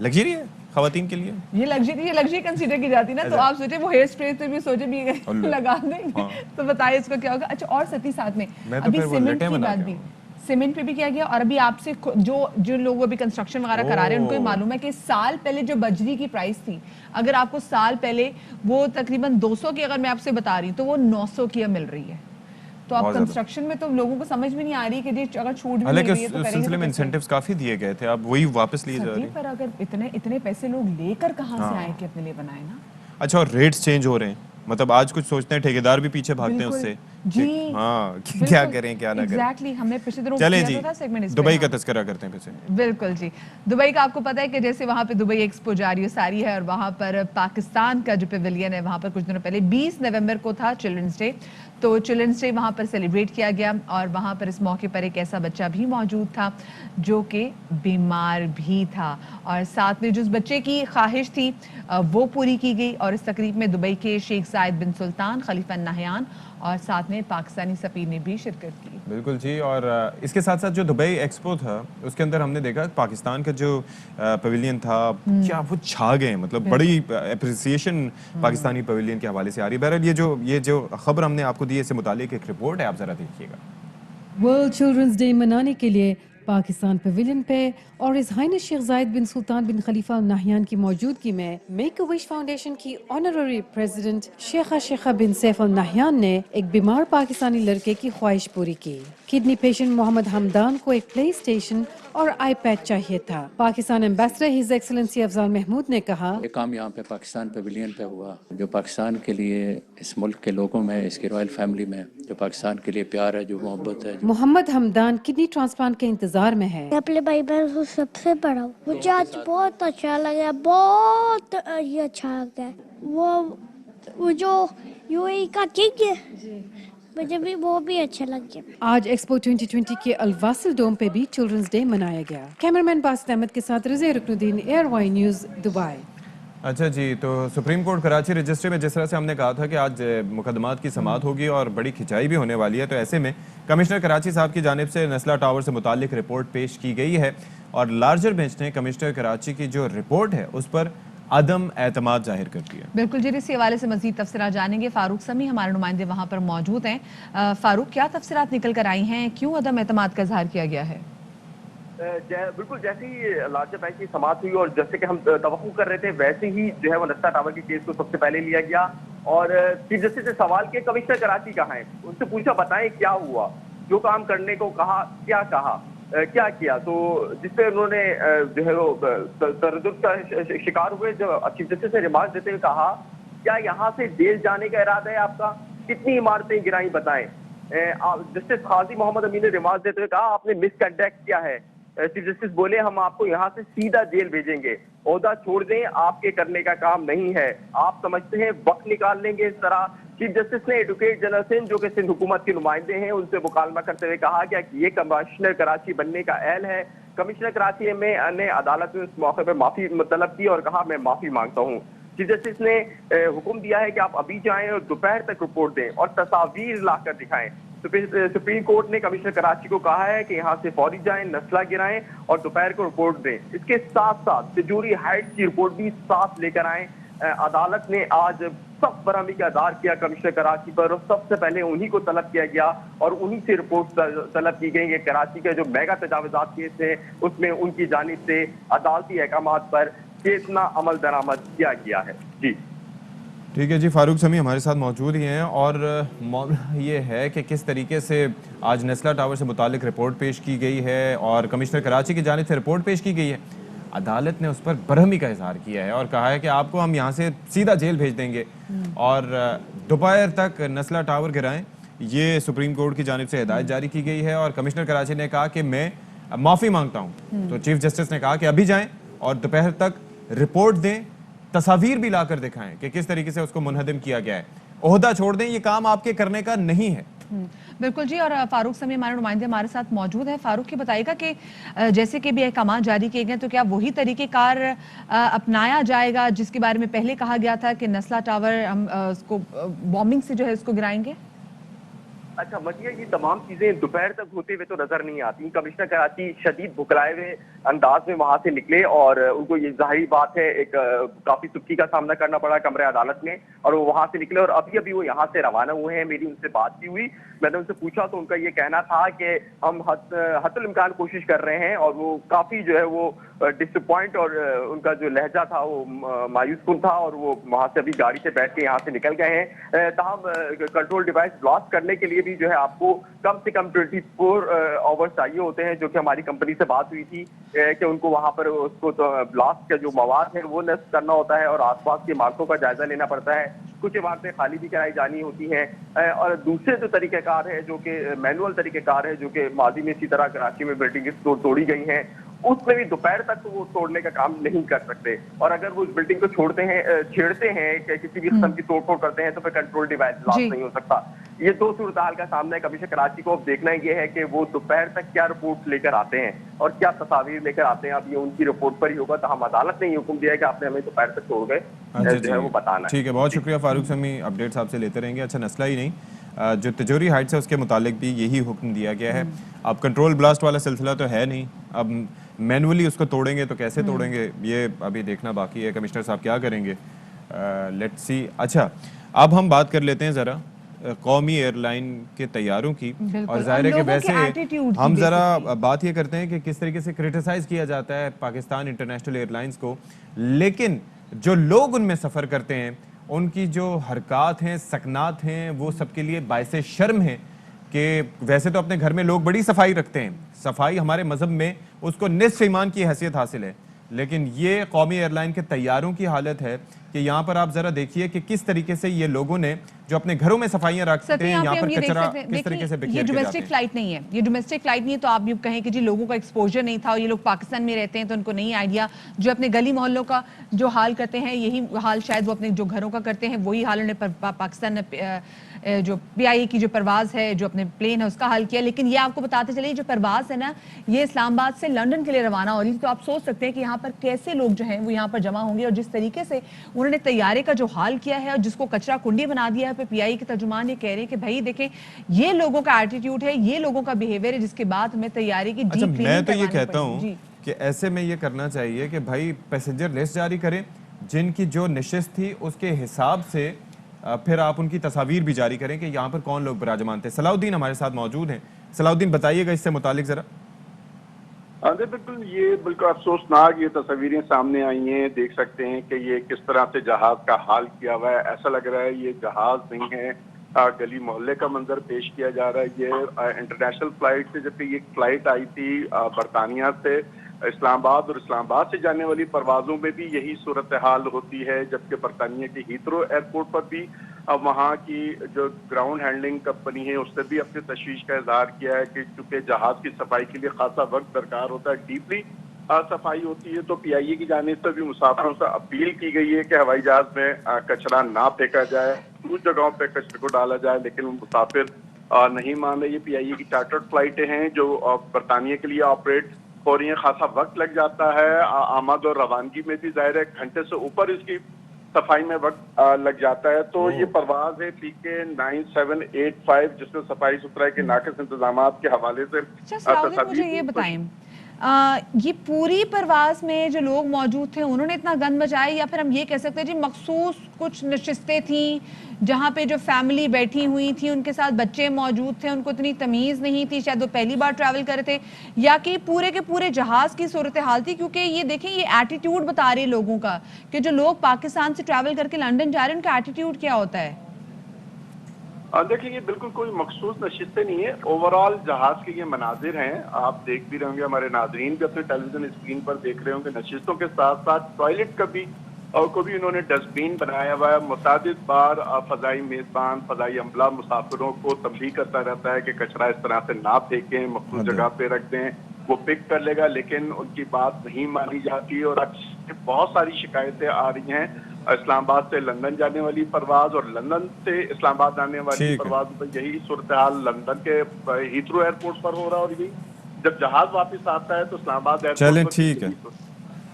लग्जरी है खवातीन के लिए, ये लग्जरी कंसीडर की जाती है ना। तो आप सोचे वो हेयर स्प्रे पे भी सोचे भी लगा देंगे, तो बताइए इसको क्या होगा। अच्छा, और सती साथ में अभी सीमेंट की बात भी, सीमेंट पे भी किया गया। और अभी आपसे जो लोग अभी कंस्ट्रक्शन वगैरह करा रहे हैं उनको ये मालूम है कि साल पहले जो बजरी की प्राइस थी, अगर आपको साल पहले वो तकरीबन 200 की अगर मैं आपसे बता रही हूँ तो वो 900 की मिल रही है। तो आप कंस्ट्रक्शन में तो लोगों को समझ में नहीं आ रही कि अगर छूट भी मिल रही है तो उस सिलसिले में इंसेंटिव्स काफी दिए गए थे, अब वही वापस लिए जा रहे हैं। पर अगर इतने पैसे लोग लेकर कहाँ से आए कि अपने लिए बनाए ना। अच्छा, और रेट्स चेंज हो रहे हैं, मतलब आज कुछ सोचते हैं ठेकेदार भी पीछे भागते हैं उससे जी, हाँ क्या करें क्या ना करें। एग्जैक्टली, हमने पिछले दिनों चलें जी, दुबई का तस्करा करते हैं फिर से। बिल्कुल जी, दुबई का आपको पता है कि जैसे वहाँ पे दुबई एक्सपो जारी हो सारी है और वहाँ पर पाकिस्तान का जो पेविलियन है वहाँ पर कुछ दिनों पहले 20 नवंबर को था चिल्ड्रंस डे। तो चिल्ड्रंस डे वहाँ पर सेलिब्रेट किया गया और वहाँ पर इस मौके पर एक ऐसा बच्चा भी मौजूद था जो कि बीमार भी था और साथ में जो उस बच्चे की ख्वाहिश थी वो पूरी की गई। और इस तकरीब में दुबई के शेख जायद बिन सुल्तान, खलीफा नाहयान और साथ में पाकिस्तानी सफीर ने भी शिरकत की। बिल्कुल जी, और इसके साथ साथ जो दुबई एक्सपो था उसके अंदर हमने देखा पाकिस्तान का जो पवेलियन था क्या वो छा गए, मतलब बड़ी अप्रिसिएशन पाकिस्तानी पवेलियन के हवाले से आ रही है। बहरहाल ये जो खबर हमने आपको दी है इससे मुतालिक एक रिपोर्ट है, आप जरा देखिएगा। वर्ल्ड चिल्ड्रंस डे मनाने के लिए पाकिस्तान पवेलियन पे और इस हाइनेस शेख जायद बिन सुल्तान बिन खलीफा नाहयान की मौजूदगी में मेक अ विश फाउंडेशन की ऑनररी प्रेसिडेंट शेखा बिन सैफ अल नाहयान ने एक बीमार पाकिस्तानी लड़के की ख्वाहिश पूरी की। किडनी पेशेंट मोहम्मद हमदान को एक प्ले स्टेशन और आईपैड चाहिए था। Pakistan ambassador his excellency Afzal Mahmood ने कहा, ये काम यहाँ पे पाकिस्तान पवेलियन पे हुआ, जो पाकिस्तान के लिए इस मुल्क के लोगों में, इसकी रॉयल फैमिली में जो पाकिस्तान के लिए प्यार है, जो मोहब्बत है। मोहम्मद हमदान किडनी ट्रांसप्लांट के इंतजार में है। अपने भाई बहन को सबसे बड़ा मुझे आज बहुत अच्छा लगा, बहुत ये अच्छा लगा। वो जो यूएई का किंग है मुझे भी वो भी अच्छा लग गया। आज एक्सपो 2020 के अल-वासिल डोम पे भी चिल्ड्रंस डे मनाया गया। कैमरामैन बासित अहमद के साथ Razia Ruknuddin, ARY news, Dubai. अच्छा जी, तो सुप्रीम कोर्ट कराची रजिस्ट्री में जिस तरह से हमने कहा था कि आज मुकदमात की समाअत होगी और बड़ी खिंचाई भी होने वाली है, तो ऐसे में कमिश्नर कराची साहब की जानिब से नस्ला टावर से मुतालिक रिपोर्ट पेश की गई है और लार्जर बेंच ने कमिश्नर कराची की जो रिपोर्ट है उस पर अदम एतमाद जाहिर कर दिया। बिल्कुल जी, इसी हवाले से मजीद तफसीरात जानेंगे। फारूक समी हमारे नुमाइंदे वहाँ पर मौजूद हैं। फारूक, क्या तफसीरात निकल कर आई हैं, क्यों अदम एतमाद का इजहार किया गया है? बिल्कुल, जैसे ही लार्जर बेंच की समाअत हुई और जैसे कि हम तवक्कुह कर रहे थे वैसे ही जो है वो नस्ला टावर के केस को सबसे पहले लिया गया और चीफ जस्टिस से सवाल किया कमिश्नर कराची कहाँ है, उनसे पूछा बताएं क्या हुआ, जो काम करने को कहा क्या कहा, क्या किया। तो जिसपे उन्होंने जो है वो तरद्दुद का शिकार हुए। जब चीफ जस्टिस ने रिमार्क देते हुए कहा क्या यहाँ से जेल जाने का इरादा है आपका, कितनी इमारतें गिराई बताएं। जस्टिस काजी मोहम्मद अमीन ने रिमार्क देते हुए कहा आपने मिसकंडक्ट किया है। चीफ जस्टिस बोले हम आपको यहाँ से सीधा जेल भेजेंगे, ओहदा छोड़ दें, आपके करने का काम नहीं है, आप समझते हैं वक्त निकाल लेंगे इस तरह। चीफ जस्टिस ने एडवोकेट जनरल सिंह जो कि सिंध हुकूमत के नुमाइंदे हैं उनसे मुकालमा करते हुए कहा कि ये कमिश्नर कराची बनने का एल है। कमिश्नर कराची ने अदालत में उस मौके पर माफी तलब की और कहा मैं माफी मांगता हूँ। चीफ जस्टिस ने हुक्म दिया है कि आप अभी जाएं और दोपहर तक रिपोर्ट दें और तस्वीर लाकर दिखाएं। सुप्रीम कोर्ट ने कमिश्नर कराची को कहा है कि यहाँ से फौरी जाएं, नस्ला गिराएं और दोपहर को रिपोर्ट दें। इसके साथ साथ तिजोरी हाइट्स की रिपोर्ट भी साथ लेकर आए। अदालत ने आज सख्त बरहमी का अदार किया कमिश्नर कराची पर और सबसे पहले उन्हीं को तलब किया गया और उन्हीं से रिपोर्ट तलब की गई कि कराची के जो मेगा तजावुजात केस है उसमें उनकी जानिब से अदालती अहकामात पर कितना अमल दरामद किया गया है। जी ठीक है जी, फारूक समी हमारे साथ मौजूद ही हैं और मामला ये है कि किस तरीके से आज नस्ला टावर से मुतालिक रिपोर्ट पेश की गई है और कमिश्नर कराची की जानिब से रिपोर्ट पेश की गई है। अदालत ने उस पर बरहमी का इजहार किया है और कहा है कि आपको हम यहाँ से सीधा जेल भेज देंगे और दोपहर तक नस्ला टावर गिराएं, ये सुप्रीम कोर्ट की जानिब से हिदायत जारी की गई है। और कमिश्नर कराची ने कहा कि मैं माफ़ी मांगता हूँ, तो चीफ जस्टिस ने कहा कि अभी जाएं और दोपहर तक रिपोर्ट दें, तस्वीर भी लाकर दिखाएं कि किस तरीके से उसको मुनहदम किया गया है। ओहदा छोड़ दें, ये काम आपके करने का नहीं है। बिल्कुल जी। और फारूक समी हमारे नुमाइंदे हमारे साथ मौजूद है। फारूक की बताइएगा कि जैसे कि भी अहकाम जारी किए गए तो क्या वही तरीक़ेकार अपनाया जाएगा जिसके बारे में पहले कहा गया था कि नस्ला टावर हम उसको बॉम्बिंग से जो है उसको गिराएंगे? अच्छा मजिया, ये तमाम चीजें दोपहर तक होते हुए तो नजर नहीं आती। कमिश्नर कराची शदीद भुखलाए हुए अंदाज में वहां से निकले और उनको ये जाहिर बात है एक काफी सुक्की का सामना करना पड़ा कमरे अदालत में, और वो वहां से निकले और अभी अभी वो यहाँ से रवाना हुए हैं। मेरी उनसे बात भी हुई, मैंने उनसे पूछा तो उनका ये कहना था कि हम हत्तुल इम्कान कोशिश कर रहे हैं, और वो काफी जो है वो डिसअपॉइंट और उनका जो लहजा था वो मायूस कुन था, और वो वहां से अभी गाड़ी से बैठ के यहाँ से निकल गए हैं। ताहम कंट्रोल डिवाइस ब्लास्ट करने के लिए भी जो है आपको कम से कम 24 आवर्स चाहिए होते हैं, जो कि हमारी कंपनी से बात हुई थी कि उनको वहां पर उसको तो ब्लास्ट का जो मवाद है वो नष्ट करना होता है और आसपास के इमारतों का जायजा लेना पड़ता है। कुछ इमारतें खाली भी कराई जानी होती हैं। और दूसरे जो तरीक़ेकार है जो कि मैनुअल तरीक़ेकार है, जो कि माजी में इसी तरह कराची में बिल्डिंग तोड़ी गई हैं, उसमें भी दोपहर तक तो वो तोड़ने का काम नहीं कर सकते, और अगर वो उस बिल्डिंग को छेड़ते हैं कि किसी भी किस्म की तोड़ करते हैं तो फिर कंट्रोल डिवाइस ब्लास्ट नहीं हो सकता। ये दो सूरत हाल का सामना है कमिश्नर कराची को। अब देखना ये है कि वो दोपहर तक क्या रिपोर्ट लेकर आते हैं और क्या तस्वीर लेकर आते हैं। अब ये उनकी रिपोर्ट पर ही होगा। तो हम अदालत ने ये हुक्म दिया है कि आपने हमें दोपहर तक तोड़ गए जो है वो बताना है। ठीक है, बहुत शुक्रिया फारूक समी, अपडेट्स आपसे लेते रहेंगे। अच्छा, नस्ला ही नहीं, जो तिजोरी हाइट्स है उसके मुतालिक भी यही हुक्म दिया गया है। अब कंट्रोल ब्लास्ट वाला सिलसिला तो है नहीं, अब मैनुअली उसको तोड़ेंगे तो कैसे तोड़ेंगे ये अभी देखना बाकी है। कमिश्नर साहब क्या करेंगे, लेट्स सी। अच्छा, अब हम बात कर लेते हैं ज़रा कौमी एयरलाइन के तैयारों की, और जाहिर है कि वैसे हम ज़रा बात ये करते हैं कि किस तरीके से क्रिटिसाइज़ किया जाता है पाकिस्तान इंटरनेशनल एयरलाइंस को, लेकिन जो लोग उनमें सफ़र करते हैं उनकी जो हरकत हैं, सकनात हैं, वो सबके लिए बायसे शर्म है कि वैसे तो अपने घर में लोग बड़ी सफाई रखते हैं, सफाई हमारे मजहब में उसको निस्फ ईमान की हैसियत हासिल है, लेकिन ये कौमी एयरलाइन के तैयारों की हालत है कि यहाँ पर आप जरा देखिए कि किस तरीके से ये लोगों ने जो अपने घरों में सफाइयां रखते हैं, यहाँ पर कचरा किस तरीके से बिखेर के जाते हैं। ये डोमेस्टिक फ्लाइट नहीं है, ये डोमेस्टिक फ्लाइट नहीं है, तो आप ये कहें कि जी लोगों का एक्सपोजर नहीं था और ये लोग पाकिस्तान में रहते हैं तो उनको नहीं आइडिया। जो अपने गली मोहल्लों का जो हाल करते हैं, यही हाल शायद वो अपने जो घरों का करते हैं, वही हाल उन्हें पाकिस्तान ने जो PIA की जो परवाज है, जो अपने प्लेन है उसका हाल किया। लेकिन ये आपको बताते चलिए, जो परवाज है ना, ये इस्लामाबाद से लंदन के लिए रवाना हो रही थी, तो आप सोच सकते हैं कि यहाँ पर कैसे लोग जो हैं वो यहाँ पर जमा होंगे, और जिस तरीके से उन्होंने तैयारे का जो हाल किया है और जिसको कचरा कुंडी बना दिया है। PIA के तर्जुमान ये कह रहे हैं कि भाई देखें, ये लोगों का एटीट्यूड है, ये लोगों का बिहेवियर है, जिसके बाद हमें तैयारी की अच्छा, मैं तो ये कहता हूँ कि ऐसे में ये करना चाहिए कि भाई पैसेंजर लिस्ट जारी करें, जिनकी जो नशिस्त थी उसके हिसाब से फिर आप उनकी तस्वीर भी जारी करें कि यहाँ पर कौन लोग विराजमान थे। सलाउद्दीन हमारे साथ मौजूद हैं। सलाउद्दीन, बताइएगा इससे मुतालिक जरा। बिल्कुल, ये बिल्कुल अफसोसनाक ये तस्वीरें सामने आई हैं। देख सकते हैं कि ये किस तरह से जहाज का हाल किया हुआ है। ऐसा लग रहा है ये जहाज नहीं है, गली मोहल्ले का मंजर पेश किया जा रहा है। ये इंटरनेशनल फ्लाइट से, जबकि ये फ्लाइट आई थी बरतानिया से इस्लामाबाद, और इस्लामाबाद से जाने वाली परवाजों में भी यही सूरत हाल होती है, जबकि बरतानिया के हीथ्रो एयरपोर्ट पर भी वहाँ की जो ग्राउंड हैंडलिंग कंपनी है उसने भी अपनी तशवीश का इजहार किया है कि चूंकि जहाज की सफाई के लिए खासा वक्त दरकार होता है, डीपली सफाई होती है, तो PIA की जानिब से भी मुसाफिरों से अपील की गई है कि हवाई जहाज में कचरा ना फेंका जाए, कुछ जगहों पे कचरे को डाला जाए, लेकिन मुसाफिर नहीं मान रहे। ये PIA की चार्टर्ड फ्लाइटें हैं जो बरतानिया के लिए ऑपरेट हो रही हैं। खासा वक्त लग जाता है, आमद और रवानगी में भी ज़ाहिर है घंटे से ऊपर इसकी सफाई में वक्त लग जाता है। तो ये परवाज है PK 9785, जिसमें सफाई सुथराई के नाक़िस इंतजामात के हवाले से। मुझे ये बताएं, ये पूरी परवाज में जो लोग मौजूद थे उन्होंने इतना गंद मचाया, या फिर हम ये कह सकते हैं जी मखसूस कुछ नशिस्तें थी जहाँ पे जो फैमिली बैठी हुई थी, उनके साथ बच्चे मौजूद थे, उनको इतनी तमीज़ नहीं थी, शायद वो पहली बार ट्रैवल कर रहे थे, या कि पूरे के पूरे जहाज की सूरत हाल थी? क्योंकि ये देखें, ये एटीट्यूड बता रही है लोगों का कि जो लोग पाकिस्तान से ट्रैवल करके लंदन जा रहे हैं उनका एटीट्यूड क्या होता है। देखिए, ये बिल्कुल कोई मखसूस नशिस्तें नहीं है, ओवरऑल जहाज के ये मनाजिर हैं। आप देख भी रहे होंगे, हमारे नाजरीन भी अपने टेलीविजन स्क्रीन पर देख रहे होंगे। नशिस्तों के साथ साथ टॉयलेट का भी को भी उन्होंने डस्टबिन बनाया हुआ है। मुतादिद बार फजाई मेजबान, फजाई अमला मुसाफिरों को तंबीह करता रहता है कि कचरा इस तरह से ना फेंकें, मखसूस जगह पे रख दें, वो पिक कर लेगा, लेकिन उनकी बात नहीं मानी जाती और बहुत सारी शिकायतें आ रही हैं। اسلام آباد سے لندن جانے والی پرواز اور لندن سے اسلام آباد جانے والی پرواز پر یہی صورتحال لندن کے ہیتھرو ایئرپورٹ پر ہو رہا، اور یہی جب جہاز واپس آتا ہے تو اسلام آباد ایئرپورٹ چلیں پر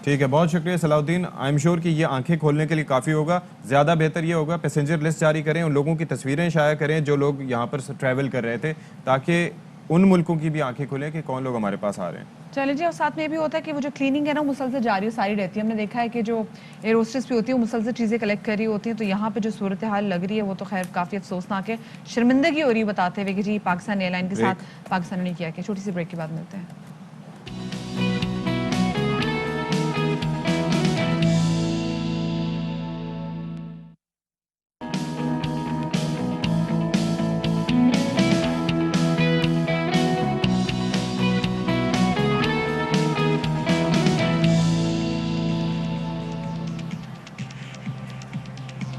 ٹھیک ہے بہت شکریہ صلاح الدین. آئی ایم شیور کہ یہ آنکھیں کھولنے کے لیے کافی ہوگا. زیادہ بہتر یہ ہوگا پیسنجر لسٹ جاری کریں, ان لوگوں کی تصویریں شائع کریں جو لوگ یہاں پر ٹریول کر رہے تھے, تاکہ ان ملکوں کی بھی آنکھیں کھولیں کہ کون لوگ ہمارے پاس آ رہے ہیں. چلیں جی, اور ساتھ میں یہ بھی ہوتا ہے کہ وہ جو کلیننگ ہے نا مسلسل جاری ساری رہتی ہے. ہم نے دیکھا ہے کہ جو ایئر ہوسٹس بھی ہوتی ہیں وہ مسلسل چیزیں کلیکٹ کر رہی ہوتی ہیں, تو یہاں پہ جو صورتحال لگ رہی ہے وہ تو خیر کافی افسوسناک ہے. شرمندگی ہو رہی ہے بتاتے ہوئے کہ جی پاکستان ایئر لائن کے ساتھ پاکستان نے کیا کہ. چھوٹی سی بریک کے بعد ملتے ہیں.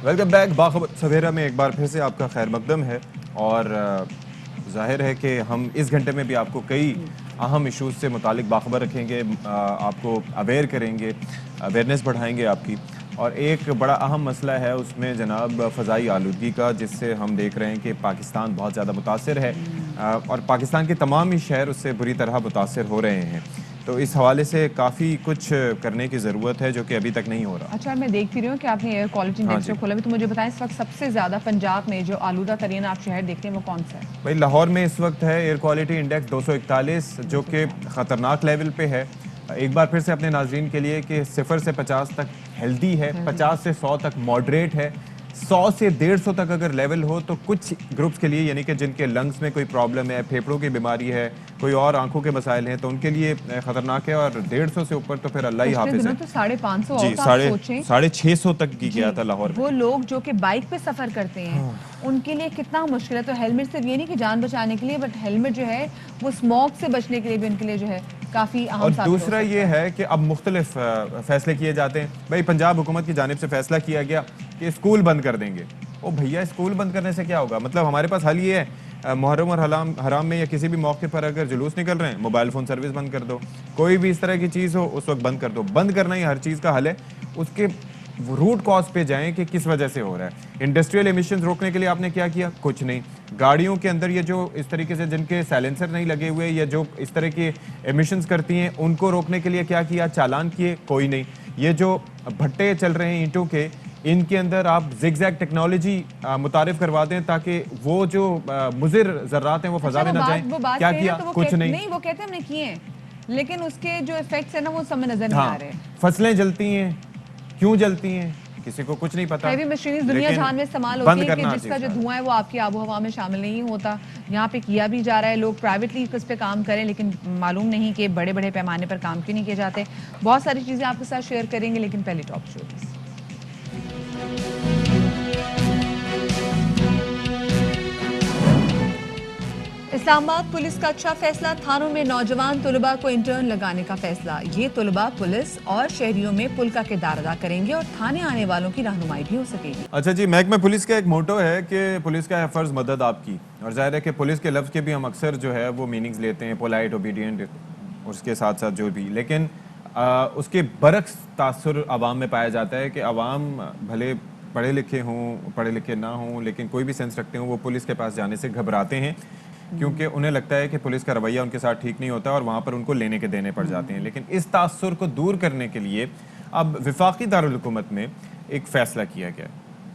Welcome back. باخبر سویرا میں ایک بار پھر سے آپ کا خیر مقدم ہے, اور ظاہر ہے کہ ہم اس گھنٹے میں بھی آپ کو کئی اہم ایشوز سے متعلق باخبر رکھیں گے, آپ کو اویئر کریں گے, اویئرنیس بڑھائیں گے آپ کی. اور ایک بڑا اہم مسئلہ ہے اس میں جناب فضائی آلودگی کا, جس سے ہم دیکھ رہے ہیں کہ پاکستان بہت زیادہ متاثر ہے, اور پاکستان کے تمام ہی شہر اس سے بری طرح متاثر ہو رہے ہیں. تو اس حوالے سے کافی کچھ کرنے کی ضرورت ہے جو کہ ابھی تک نہیں ہو رہا. اچھا, میں دیکھتی رہی ہوں کہ آپ نے ایئر کوالٹی انڈیکس جو کھولا بھی, تو مجھے بتائیں اس وقت سب سے زیادہ پنجاب میں جو آلودہ ترین آپ شہر دیکھتے ہیں وہ کون سا ہے؟ بھائی لاہور میں اس وقت ہے ایئر کوالٹی انڈیکس 241, جو کہ خطرناک لیول پہ ہے. ایک بار پھر سے اپنے ناظرین کے لیے کہ 0 سے 50 تک ہیلدی ہے, 50 سے 100 تک ماڈریٹ ہے, 100 سے 150 تک اگر لیول ہو تو کچھ گروپس کے لیے, یعنی کہ جن کے لنگس میں کوئی پرابلم ہے, پھیپھڑوں کی بیماری ہے, کوئی اور آنکھوں کے مسائل ہیں, تو ان کے لیے خطرناک ہے. اور 150 سے اوپر تو پھر اللہ ہی حافظ ہے. تو 550 جی 650 تک کی گیا تھا لاہور میں. وہ لوگ جو کہ بائک پہ سفر کرتے ہیں ان کے لیے کتنا مشکل ہے. تو ہیلمٹ صرف یہ نہیں کہ جان بچانے کے لیے, بٹ ہیلمٹ جو ہے وہ اسموک سے بچنے کے لیے بھی ان کے لیے جو ہے کافی اہم. اور دوسرا یہ ہے کہ اب مختلف فیصلے کیے جاتے ہیں. بھائی پنجاب حکومت کی جانب سے فیصلہ کیا گیا کہ اسکول بند کر دیں گے. او بھیا, اسکول بند کرنے سے کیا ہوگا؟ مطلب ہمارے پاس حل یہ ہے, محرم اور حرام میں یا کسی بھی موقع پر اگر جلوس نکل رہے ہیں, موبائل فون سروس بند کر دو. کوئی بھی اس طرح کی چیز ہو اس وقت بند کر دو. بند کرنا ہی ہر چیز کا حل ہے. اس کے روٹ کاز پہ جائیں کہ کس وجہ سے ہو رہا ہے. انڈسٹریل ایمیشنز روکنے کے لیے آپ نے کیا کیا؟ کچھ نہیں. گاڑیوں کے اندر یہ جو اس طریقے سے جن کے سائلنسر نہیں لگے ہوئے یا جو اس طرح کے ایمیشنز کرتی ہیں ان کو روکنے کے لیے کیا کیا؟ چالان کیے؟ کوئی نہیں. یہ جو بھٹے چل رہے ہیں اینٹوں کے, ان کے اندر آپ زگ زیگ ٹیکنالوجی متعارف کروا دیں تاکہ وہ جو مضر ذرات ہیں وہ فضا میں نہ جائیں. کیا کیا؟ کچھ نہیں. وہ کہتے ہیں ہم نے کیے ہیں, لیکن اس کے جو ایفیکٹس ہیں نا وہ سب نظر نہیں آ رہے. فصلیں جلتی ہیں, کیوں جلتی ہیں کسی کو کچھ نہیں پتا. ہیوی مشینریز دنیا جہان میں استعمال ہوتی ہے کہ جس کا جو دھواں ہے وہ آپ کی آب و ہوا میں شامل نہیں ہوتا. یہاں پہ کیا بھی جا رہا ہے, لوگ پرائیویٹلی اس پہ کام کریں, لیکن معلوم نہیں کہ بڑے بڑے پیمانے پر کام کیوں نہیں کیے جاتے. بہت ساری چیزیں آپ کے ساتھ شیئر کریں گے, لیکن پہلے ٹاپ اسٹوریز. اسلام آباد پولیس کا اچھا فیصلہ, تھانوں میں نوجوان طلباء کو انٹرن لگانے کا فیصلہ. یہ طلباء پولیس اور شہریوں میں پل کا کردار ادا کریں گے اور تھانے آنے والوں کی رہنمائی بھی ہو سکے گی. اچھا جی, محکمہ پولیس کا ایک موٹو ہے کہ پولیس کا ہے فرض مدد آپ کی, اور ظاہر ہے کہ پولیس کے لفظ کے بھی ہم اکثر جو ہے وہ میننگز لیتے ہیں, پولائٹ, اوبیڈینٹ, اس کے ساتھ ساتھ جو بھی, لیکن اس کے برعکس تاثر عوام میں پایا جاتا ہے کہ عوام بھلے پڑھے لکھے ہوں, پڑھے لکھے نہ ہوں, لیکن کوئی بھی سینس رکھتے ہوں, وہ پولیس کے پاس جانے سے گھبراتے ہیں, کیونکہ انہیں لگتا ہے کہ پولیس کا رویہ ان کے ساتھ ٹھیک نہیں ہوتا اور وہاں پر ان کو لینے کے دینے پڑ جاتے ہیں. لیکن اس تاثر کو دور کرنے کے لیے اب وفاقی دارالحکومت میں ایک فیصلہ کیا گیا.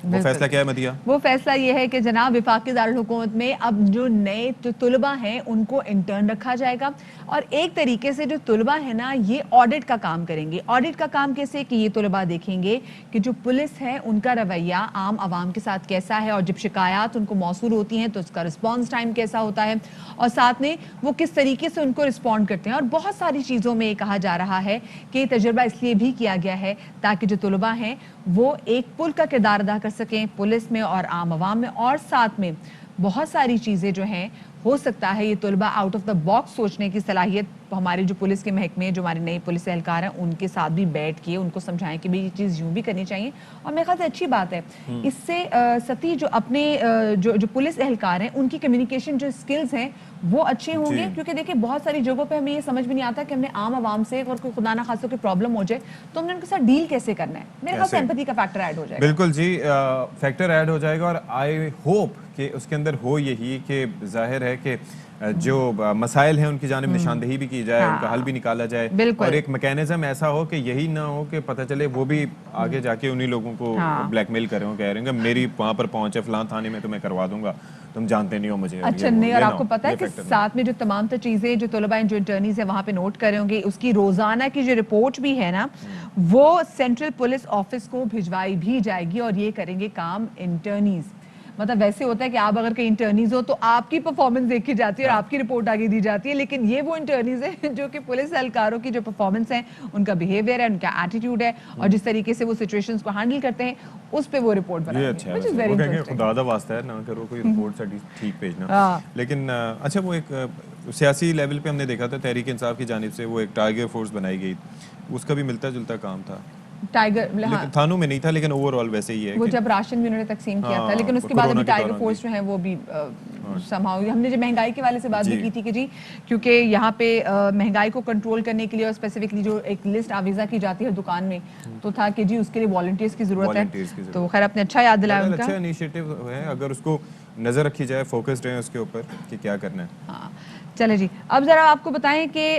وہ فیصلہ کیا ہے مدیہ؟ وہ فیصلہ یہ ہے کہ جناب وفاقی دارالحکومت میں اب جو نئے طلباء ہیں ان کو انٹرن رکھا جائے گا, اور ایک طریقے سے جو طلباء ہیں نا یہ آڈٹ کا کام کریں گے. آڈٹ کا کام کیسے کہ یہ طلباء دیکھیں گے کہ جو پولیس ہے ان کا رویہ عام عوام کے ساتھ کیسا ہے, اور جب شکایات ان کو موصول ہوتی ہیں تو اس کا رسپانس ٹائم کیسا ہوتا ہے, اور ساتھ میں وہ کس طریقے سے ان کو رسپونڈ کرتے ہیں. اور بہت ساری چیزوں میں یہ کہا جا رہا ہے کہ یہ تجربہ اس لیے بھی کیا گیا ہے تاکہ جو طلباء ہیں وہ ایک پل کا کردار ادا کر سکیں پولیس میں اور عام عوام میں. اور ساتھ میں بہت ساری چیزیں جو ہیں ہو سکتا ہے یہ طلباء آؤٹ آف دا باکس سوچنے کی صلاحیت ہمارے جو پولیس کے محکمے جو ہمارے نئے پولیس اہلکار ہیں ان کے ساتھ بھی بیٹھ کے ان کو سمجھائیں کہ بھئی یہ چیز یوں بھی کرنی چاہیے. اور میرے خیال سے اچھی بات ہے اس سے ستی جو اپنے جو پولیس اہلکار ہیں ان کی کمیونیکیشن جو اسکلز ہیں وہ اچھے ہوں گے, کیونکہ دیکھیں بہت ساری جگہوں پہ ہمیں یہ سمجھ بھی نہیں آتا کہ ہم نے عام عوام سے اور کوئی خدا نہ خاصا کوئی پرابلم ہو جائے تو ہم نے ان کے ساتھ ڈیل کیسے کرنا ہے. میرے خیال سے ایمپتھی کا فیکٹر ایڈ ہو جائے گا. بالکل جی, فیکٹر ایڈ ہو جائے گا, اور آئی ہوپ کہ اس کے اندر ہو یہی کہ ظاہر ہے کہ جو مسائل ہیں ان کی جانب نشاندہی بھی کی جائے, ان کا حل بھی نکالا جائے, اور ایک میکینزم ایسا ہو کہ یہی نہ ہو کہ پتہ چلے وہ بھی آگے جا کے انہی لوگوں کو بلیک میل کریں, کہہ رہے ہیں کہ میری وہاں پر پہنچے فلاں تھانے میں تو میں کروا دوں گا, تم جانتے نہیں ہو مجھے. اچھا نہیں, اور آپ کو پتا ہے کہ ساتھ میں جو تمام تر چیزیں جو طلباء جو انٹرنیز ہیں وہاں پہ نوٹ کر رہے ہوں گے, اس کی روزانہ کی جو رپورٹ بھی ہے نا وہ سینٹرل پولیس آفس کو بھجوائی بھی جائے گی, اور یہ کریں گے کام انٹرنیز. مطلب ویسے ہوتا ہے کہ آپ اگر کہیں انٹرنیز ہو تو آپ کی پرفارمنس دیکھی جاتی ہے اور آپ کی رپورٹ آگے دی جاتی ہے, لیکن یہ وہ انٹرنیز ہیں جو کہ پولیس اہلکاروں کی جو پرفارمنس ہے, ان کا بیہیویئر ہے, ان کا ایٹیٹیوڈ ہے, اور جس طریقے سے وہ سچویشنز کو ہینڈل کرتے ہیں اس پہ وہ رپورٹ بنائیں گے. وہ کہیں گے خدا دا واسطہ ہے نہ کرو کوئی رپورٹ ٹھیک بھیجنا. لیکن اچھا وہ ایک سیاسی لیول پہ ہم نے دیکھا تھا تحریک انصاف کی جانب سے وہ ایک ٹائیگر فورس بنائی گئی, اس کا بھی ملتا جلتا کام تھا. ٹائیگر تھانوں میں نہیں تھا لیکن اوور آل ویسے ہی ہے, وہ جب راشن بھی انہوں نے تقسیم کیا تھا, لیکن اس کے بعد ابھی ٹائیگر فورس جو ہے وہ بھی سمہاؤ. ہم نے جو مہنگائی کے والے سے بات بھی کی تھی کہ جی کیونکہ یہاں پہ مہنگائی کو کنٹرول کرنے کے لیے اور اسپیسیفکلی جو ایک لسٹ آویزہ کی جاتی ہے دکان میں, تو تھا کہ جی اس کے لیے والنٹیئرز کی ضرورت ہے. تو خیر آپ نے اچھا یاد دلایا ان کا, اچھا انیشیٹو ہے, اگر اس کو نظر رکھی جائے, فوکسڈ رہیں اس کے اوپر کہ کیا کرنا ہے. ہاں چلے جی, اب ذرا آپ کو بتائیں کہ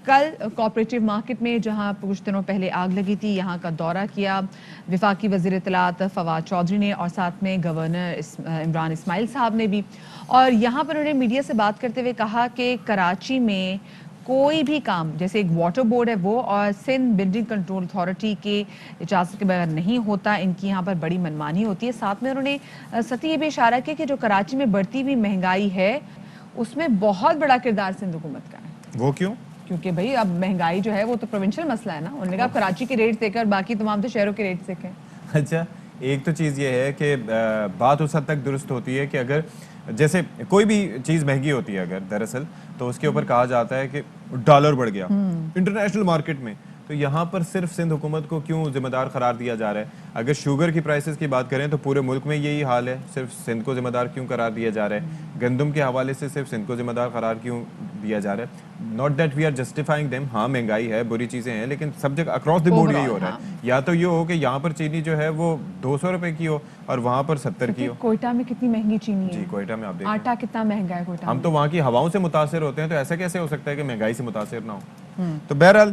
کل کوآپریٹیو مارکیٹ میں جہاں کچھ دنوں پہلے آگ لگی تھی, یہاں کا دورہ کیا وفاقی وزیر اطلاعات فواد چودھری نے, اور ساتھ میں گورنر عمران اسماعیل صاحب نے بھی. اور یہاں پر انہوں نے میڈیا سے بات کرتے ہوئے کہا کہ کراچی میں کوئی بھی کام جیسے ایک واٹر بورڈ ہے وہ اور سندھ بلڈنگ کنٹرول اتھارٹی کے اجازت کے بغیر نہیں ہوتا, ان کی یہاں پر بڑی منمانی ہوتی ہے. ساتھ میں انہوں نے ساتھ یہ بھی اشارہ کیا کہ جو کراچی میں بڑھتی ہوئی مہنگائی ہے اس میں بہت بڑا کردار سندھ حکومت کا ہے. وہ کیوں؟ کیونکہ بھئی اب مہنگائی جو ہے وہ تو پروونشل مسئلہ ہے نا. انہوں نے کہا کراچی کے ریٹس دیکھیں اور باقی تمام تو شہروں کے ریٹس دیکھیں. اچھا ایک تو چیز یہ ہے کہ بات اس حد تک درست ہوتی ہے کہ اگر جیسے کوئی بھی چیز مہنگی ہوتی ہے اگر دراصل تو اس کے اوپر کہا جاتا ہے کہ ڈالر بڑھ گیا انٹرنیشنل مارکیٹ میں, تو یہاں پر صرف سندھ حکومت کو کیوں ذمہ دار قرار دیا جا رہا ہے؟ اگر شوگر کی پرائسز کی بات کریں تو پورے ملک میں یہی حال ہے, صرف سندھ کو ذمہ دار کیوں قرار دیا جا رہا ہے؟ گندم کے حوالے سے صرف سندھ کو ذمہ دار قرار کیوں دیا جا رہا ہے؟ Not that we are justifying them, ہاں مہنگائی ہے, بری چیزیں ہیں, لیکن سب جگہ اکراس دی بورڈ یہی ہو رہا ہے. یا تو یہ ہو کہ یہاں پر چینی جو ہے وہ 200 روپے کی ہو اور وہاں پر 70 کی ہو. کوئٹہ میں کتنی مہنگی چینی ہے, جی کوئٹہ میں آپ دیکھیں آٹا کتنا مہنگا ہے کوئٹہ. ہم تو وہاں کی ہواؤں سے متاثر ہوتے ہیں, تو ایسا کیسے ہو سکتا ہے کہ مہنگائی سے متاثر نہ ہو؟ تو بہرحال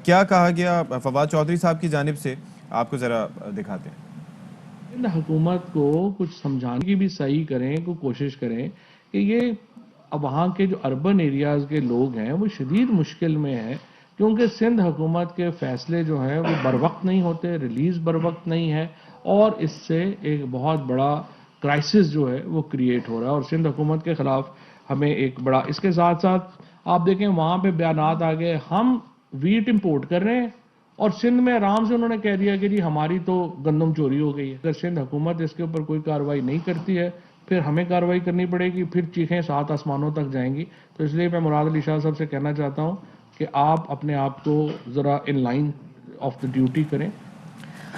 کیا کہا گیا فواد چودھری صاحب کی جانب سے, آپ کو ذرا دکھاتے ہیں. حکومت کو کچھ سمجھانے کی بھی صحیح کریں, کو کوشش کریں کہ یہ اب وہاں کے جو اربن ایریاز کے لوگ ہیں وہ شدید مشکل میں ہیں, کیونکہ سندھ حکومت کے فیصلے جو ہیں وہ بر وقت نہیں ہوتے, ریلیز بر وقت نہیں ہے, اور اس سے ایک بہت بڑا کرائسس جو ہے وہ کریٹ ہو رہا ہے. اور سندھ حکومت کے خلاف ہمیں ایک بڑا, اس کے ساتھ ساتھ آپ دیکھیں وہاں پہ بیانات آ گئے ہم ویٹ امپورٹ کر رہے ہیں, اور سندھ میں آرام سے انہوں نے کہہ دیا کہ جی ہماری تو گندم چوری ہو گئی ہے. اگر سندھ حکومت اس کے اوپر کوئی کارروائی نہیں کرتی ہے پھر ہمیں کارروائی کرنی پڑے گی, پھر چیخیں 7 آسمانوں تک جائیں گی. تو اس لیے میں مراد علی شاہ صاحب سے کہنا چاہتا ہوں کہ آپ اپنے آپ کو ذرا in line of the duty کریں.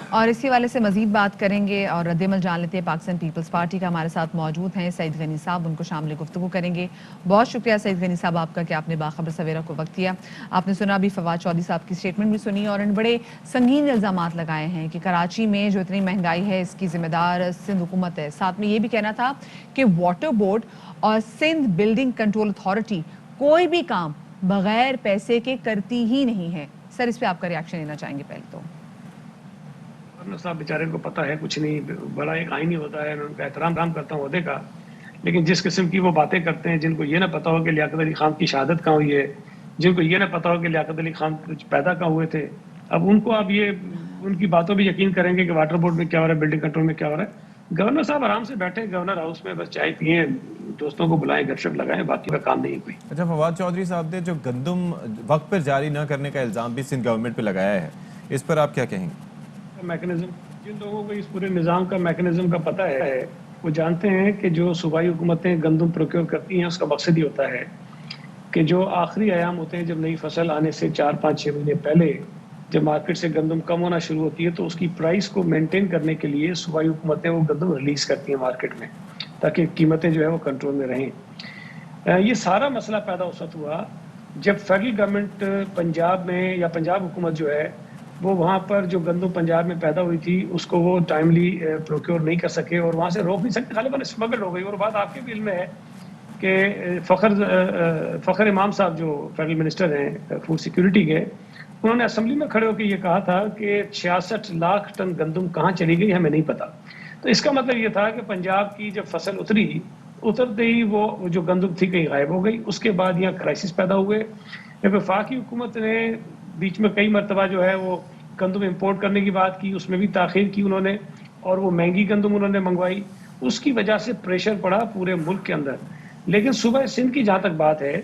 اور اسی والے سے مزید بات کریں گے اور رد عمل جان لیتے ہیں. پاکستان پیپلز پارٹی کا ہمارے ساتھ موجود ہیں سعید غنی صاحب, ان کو شامل گفتگو کریں گے. بہت شکریہ سعید غنی صاحب آپ کا کہ آپ نے باخبر سویرا کو وقت دیا. آپ نے سنا ابھی فواد چودھری صاحب کی اسٹیٹمنٹ بھی سنی, اور ان بڑے سنگین الزامات لگائے ہیں کہ کراچی میں جو اتنی مہنگائی ہے اس کی ذمہ دار سندھ حکومت ہے. ساتھ میں یہ بھی کہنا تھا کہ واٹر بورڈ اور سندھ بلڈنگ کنٹرول اتھارٹی کوئی بھی کام بغیر پیسے کے کرتی ہی نہیں ہے. سر اس پہ آپ کا ریاکشن لینا چاہیں گے. پہلے تو گورنر صاحب بیچارے کو پتہ ہے کچھ نہیں, بڑا ایک آئینی ہوتا ہے, ان کا احترام کرتا ہوں عہدے کا, لیکن جس قسم کی وہ باتیں کرتے ہیں جن کو یہ نہ پتہ ہو کہ لیاقت علی خان کی شہادت کہاں ہوئی ہے, جن کو یہ نہ پتہ ہو کہ لیاقت علی خان کچھ پیدا کہاں ہوئے تھے, اب ان کو آپ یہ ان کی باتوں پہ یقین کریں گے کہ واٹر بورڈ میں کیا ہو رہا ہے, بلڈنگ کنٹرول میں کیا ہو رہا ہے. گورنر صاحب آرام سے بیٹھے گورنر ہاؤس میں, بس چائے پئیں, دوستوں کو بلائیں, گپ شپ لگائیں, باقی کا کام نہیں کوئی. اچھا فواد چودھری صاحب نے جو گندم وقت پر جاری نہ کرنے کا الزام بھی سندھ گورنمنٹ پہ لگایا ہے, اس پر آپ کیا کہیں گے؟ میکنزم جن لوگوں کو اس پورے نظام کا میکنزم کا پتہ ہے وہ جانتے ہیں کہ جو صوبائی حکومتیں گندم پروکیور کرتی ہیں اس کا مقصد ہی ہوتا ہے کہ جو آخری ایام ہوتے ہیں جب نئی فصل آنے سے 4-5-6 مہینے پہلے جب مارکیٹ سے گندم کم ہونا شروع ہوتی ہے تو اس کی پرائس کو مینٹین کرنے کے لیے صوبائی حکومتیں وہ گندم ریلیز کرتی ہیں مارکیٹ میں تاکہ قیمتیں جو ہے وہ کنٹرول میں رہیں۔ یہ سارا مسئلہ پیدا اس وقت ہوا جب فیڈرل گورنمنٹ پنجاب میں یا پنجاب حکومت جو ہے وہ وہاں پر جو گندم پنجاب میں پیدا ہوئی تھی اس کو وہ ٹائملی پروکیور نہیں کر سکے اور وہاں سے روک نہیں سکے، غالباً اسمگل ہو گئی۔ اور بات آپ کے بھی علم میں ہے کہ فخر امام صاحب جو فیڈرل منسٹر ہیں فوڈ سیکیورٹی کے، انہوں نے اسمبلی میں کھڑے ہو کے یہ کہا تھا کہ 66 لاکھ ٹن گندم کہاں چلی گئی ہمیں نہیں پتا۔ تو اس کا مطلب یہ تھا کہ پنجاب کی جب فصل اترتے ہی وہ جو گندم تھی کہیں غائب ہو گئی۔ اس کے بعد یہاں کرائسس پیدا ہوئے۔ وفاقی حکومت نے بیچ میں کئی مرتبہ جو ہے وہ گندم امپورٹ کرنے کی بات کی، اس میں بھی تاخیر کی انہوں نے، اور وہ مہنگی گندم انہوں نے منگوائی، اس کی وجہ سے پریشر پڑا پورے ملک کے اندر۔ لیکن صوبہ سندھ کی جہاں تک بات ہے،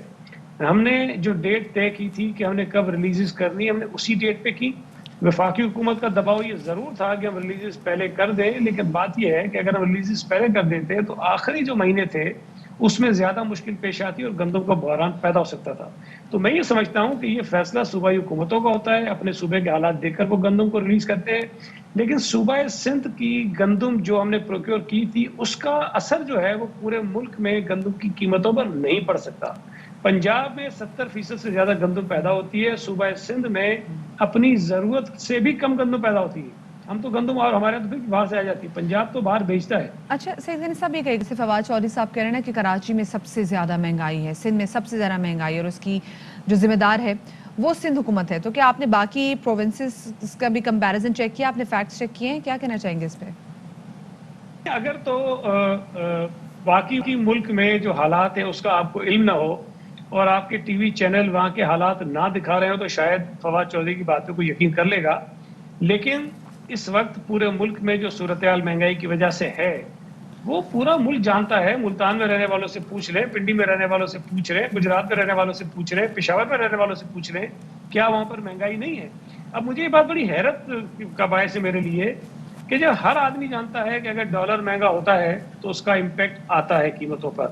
ہم نے جو ڈیٹ طے کی تھی کہ ہم نے کب ریلیزز کرنی، ہم نے اسی ڈیٹ پہ کی۔ وفاقی حکومت کا دباؤ یہ ضرور تھا کہ ہم ریلیزز پہلے کر دیں، لیکن بات یہ ہے کہ اگر ہم ریلیزز پہلے کر دیتے تو آخری جو مہینے تھے اس میں زیادہ مشکل پیش آتی اور گندم کا بحران پیدا ہو سکتا تھا۔ تو میں یہ سمجھتا ہوں کہ یہ فیصلہ صوبائی حکومتوں کا ہوتا ہے، اپنے صوبے کے حالات دیکھ کر وہ گندم کو ریلیز کرتے ہیں، لیکن صوبہ سندھ کی گندم جو ہم نے پروکیور کی تھی اس کا اثر جو ہے وہ پورے ملک میں گندم کی قیمتوں پر نہیں پڑ سکتا۔ پنجاب میں 70% سے زیادہ گندم پیدا ہوتی ہے، صوبہ سندھ میں اپنی ضرورت سے بھی کم گندم پیدا ہوتی ہے۔ ہم تو گندم اور ہمارے تو باہر سے آ جاتی ہے، پنجاب تو باہر بھیجتا ہے۔ اچھا سید غنی صاحب، یہ کہے جیسے فواد چودھری صاحب کہہ رہے ہیں کہ کراچی میں سب سے زیادہ مہنگائی ہے، سندھ میں سب سے زیادہ مہنگائی ہے اور اس کی جو ذمہ دار ہے وہ سندھ حکومت ہے، تو کیا آپ نے باقی پروونسز کا بھی کمپیریزن چیک کیا، آپ نے فیکٹس چیک کیے ہیں؟ کیا کہنا چاہیں گے اس پہ؟ اگر تو باقی ملک میں جو حالات ہیں اس کا آپ کو علم نہ ہو اور آپ کے ٹی وی چینل وہاں کے حالات نہ دکھا رہے ہو تو شاید فواد چودھری کی باتوں کو یقین کر لے گا، لیکن اس وقت پورے ملک میں جو صورتحال مہنگائی کی وجہ سے ہے وہ پورا ملک جانتا ہے۔ ملتان میں رہنے والوں سے پوچھ لیں، پنڈی میں رہنے والوں سے پوچھ رہے، گجرات میں رہنے والوں سے پوچھ رہے، پشاور میں رہنے والوں سے پوچھ رہے، کیا وہاں پر مہنگائی نہیں ہے؟ اب مجھے یہ بات بڑی حیرت کا باعث ہے میرے لیے کہ جب ہر آدمی جانتا ہے کہ اگر ڈالر مہنگا ہوتا ہے تو اس کا امپیکٹ آتا ہے قیمتوں پر،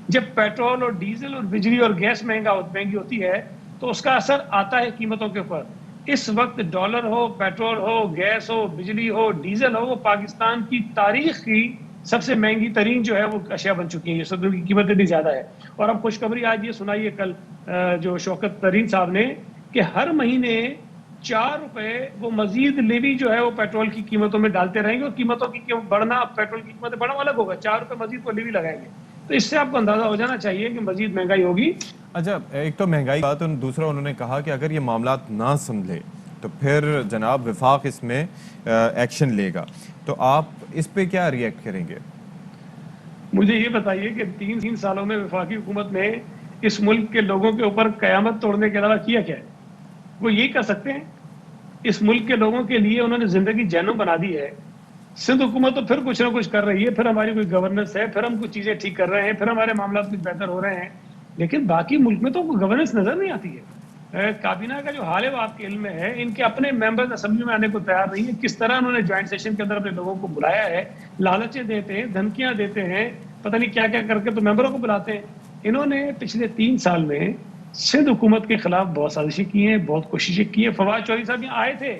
جب پیٹرول اور ڈیزل اور بجلی اور گیس مہنگی ہوتی ہے تو اس کا اثر آتا ہے قیمتوں کے اوپر۔ اس وقت ڈالر ہو، پیٹرول ہو، گیس ہو، بجلی ہو، ڈیزل ہو، وہ پاکستان کی تاریخ کی سب سے مہنگی ترین جو ہے وہ اشیاء بن چکی ہیں، یہ سب کی قیمتیں بھی زیادہ ہے۔ اور اب خوشخبری آج یہ سنائی ہے کل جو شوکت ترین صاحب نے کہ ہر مہینے 4 روپے وہ مزید لیوی جو ہے وہ پیٹرول کی قیمتوں میں ڈالتے رہیں گے، اور قیمتوں کی بڑھنا، پیٹرول کی قیمتیں بڑھنا الگ ہوگا، 4 روپے مزید وہ لیوی لگائیں گے، تو اس سے آپ کو اندازہ ہو جانا چاہیے کہ مزید مہنگائی ہوگی۔ اچھا، ایک تو مہنگائی بات، اور دوسرا انہوں نے کہا کہ اگر یہ معاملات نہ سنبھلے تو پھر جناب وفاق اس میں ایکشن لے گا، تو آپ اس پہ کیا ری ایکٹ کریں گے؟ مجھے یہ بتائیے کہ 3 سالوں میں وفاقی حکومت نے اس ملک کے لوگوں کے اوپر قیامت توڑنے کے علاوہ کیا کیا ہے؟ وہ یہی کر سکتے ہیں؟ اس ملک کے لوگوں کے لیے انہوں نے زندگی جہنم بنا دی ہے۔ سندھ حکومت تو پھر کچھ نہ کچھ کر رہی ہے، پھر ہماری کوئی گورننس ہے، پھر ہم کچھ چیزیں ٹھیک کر رہے ہیں، پھر ہمارے معاملات کچھ بہتر ہو رہے ہیں، لیکن باقی ملک میں تو کوئی گورننس نظر نہیں آتی ہے۔ کابینہ کا جو حال ہے وہ آپ کے علم میں ہے، ان کے اپنے ممبرز اسمبلی میں آنے کو تیار نہیں ہے۔ کس طرح انہوں نے جوائنٹ سیشن کے اندر اپنے لوگوں کو بلایا ہے، لالچیں دیتے ہیں، دھمکیاں دیتے ہیں، پتہ نہیں کیا کیا کر کے تو ممبروں کو بلاتے ہیں۔ انہوں نے پچھلے 3 سال میں سندھ حکومت کے خلاف بہت سازشیں کی ہیں، بہت کوششیں کی ہیں۔ فواد چودھری صاحب یہاں آئے تھے،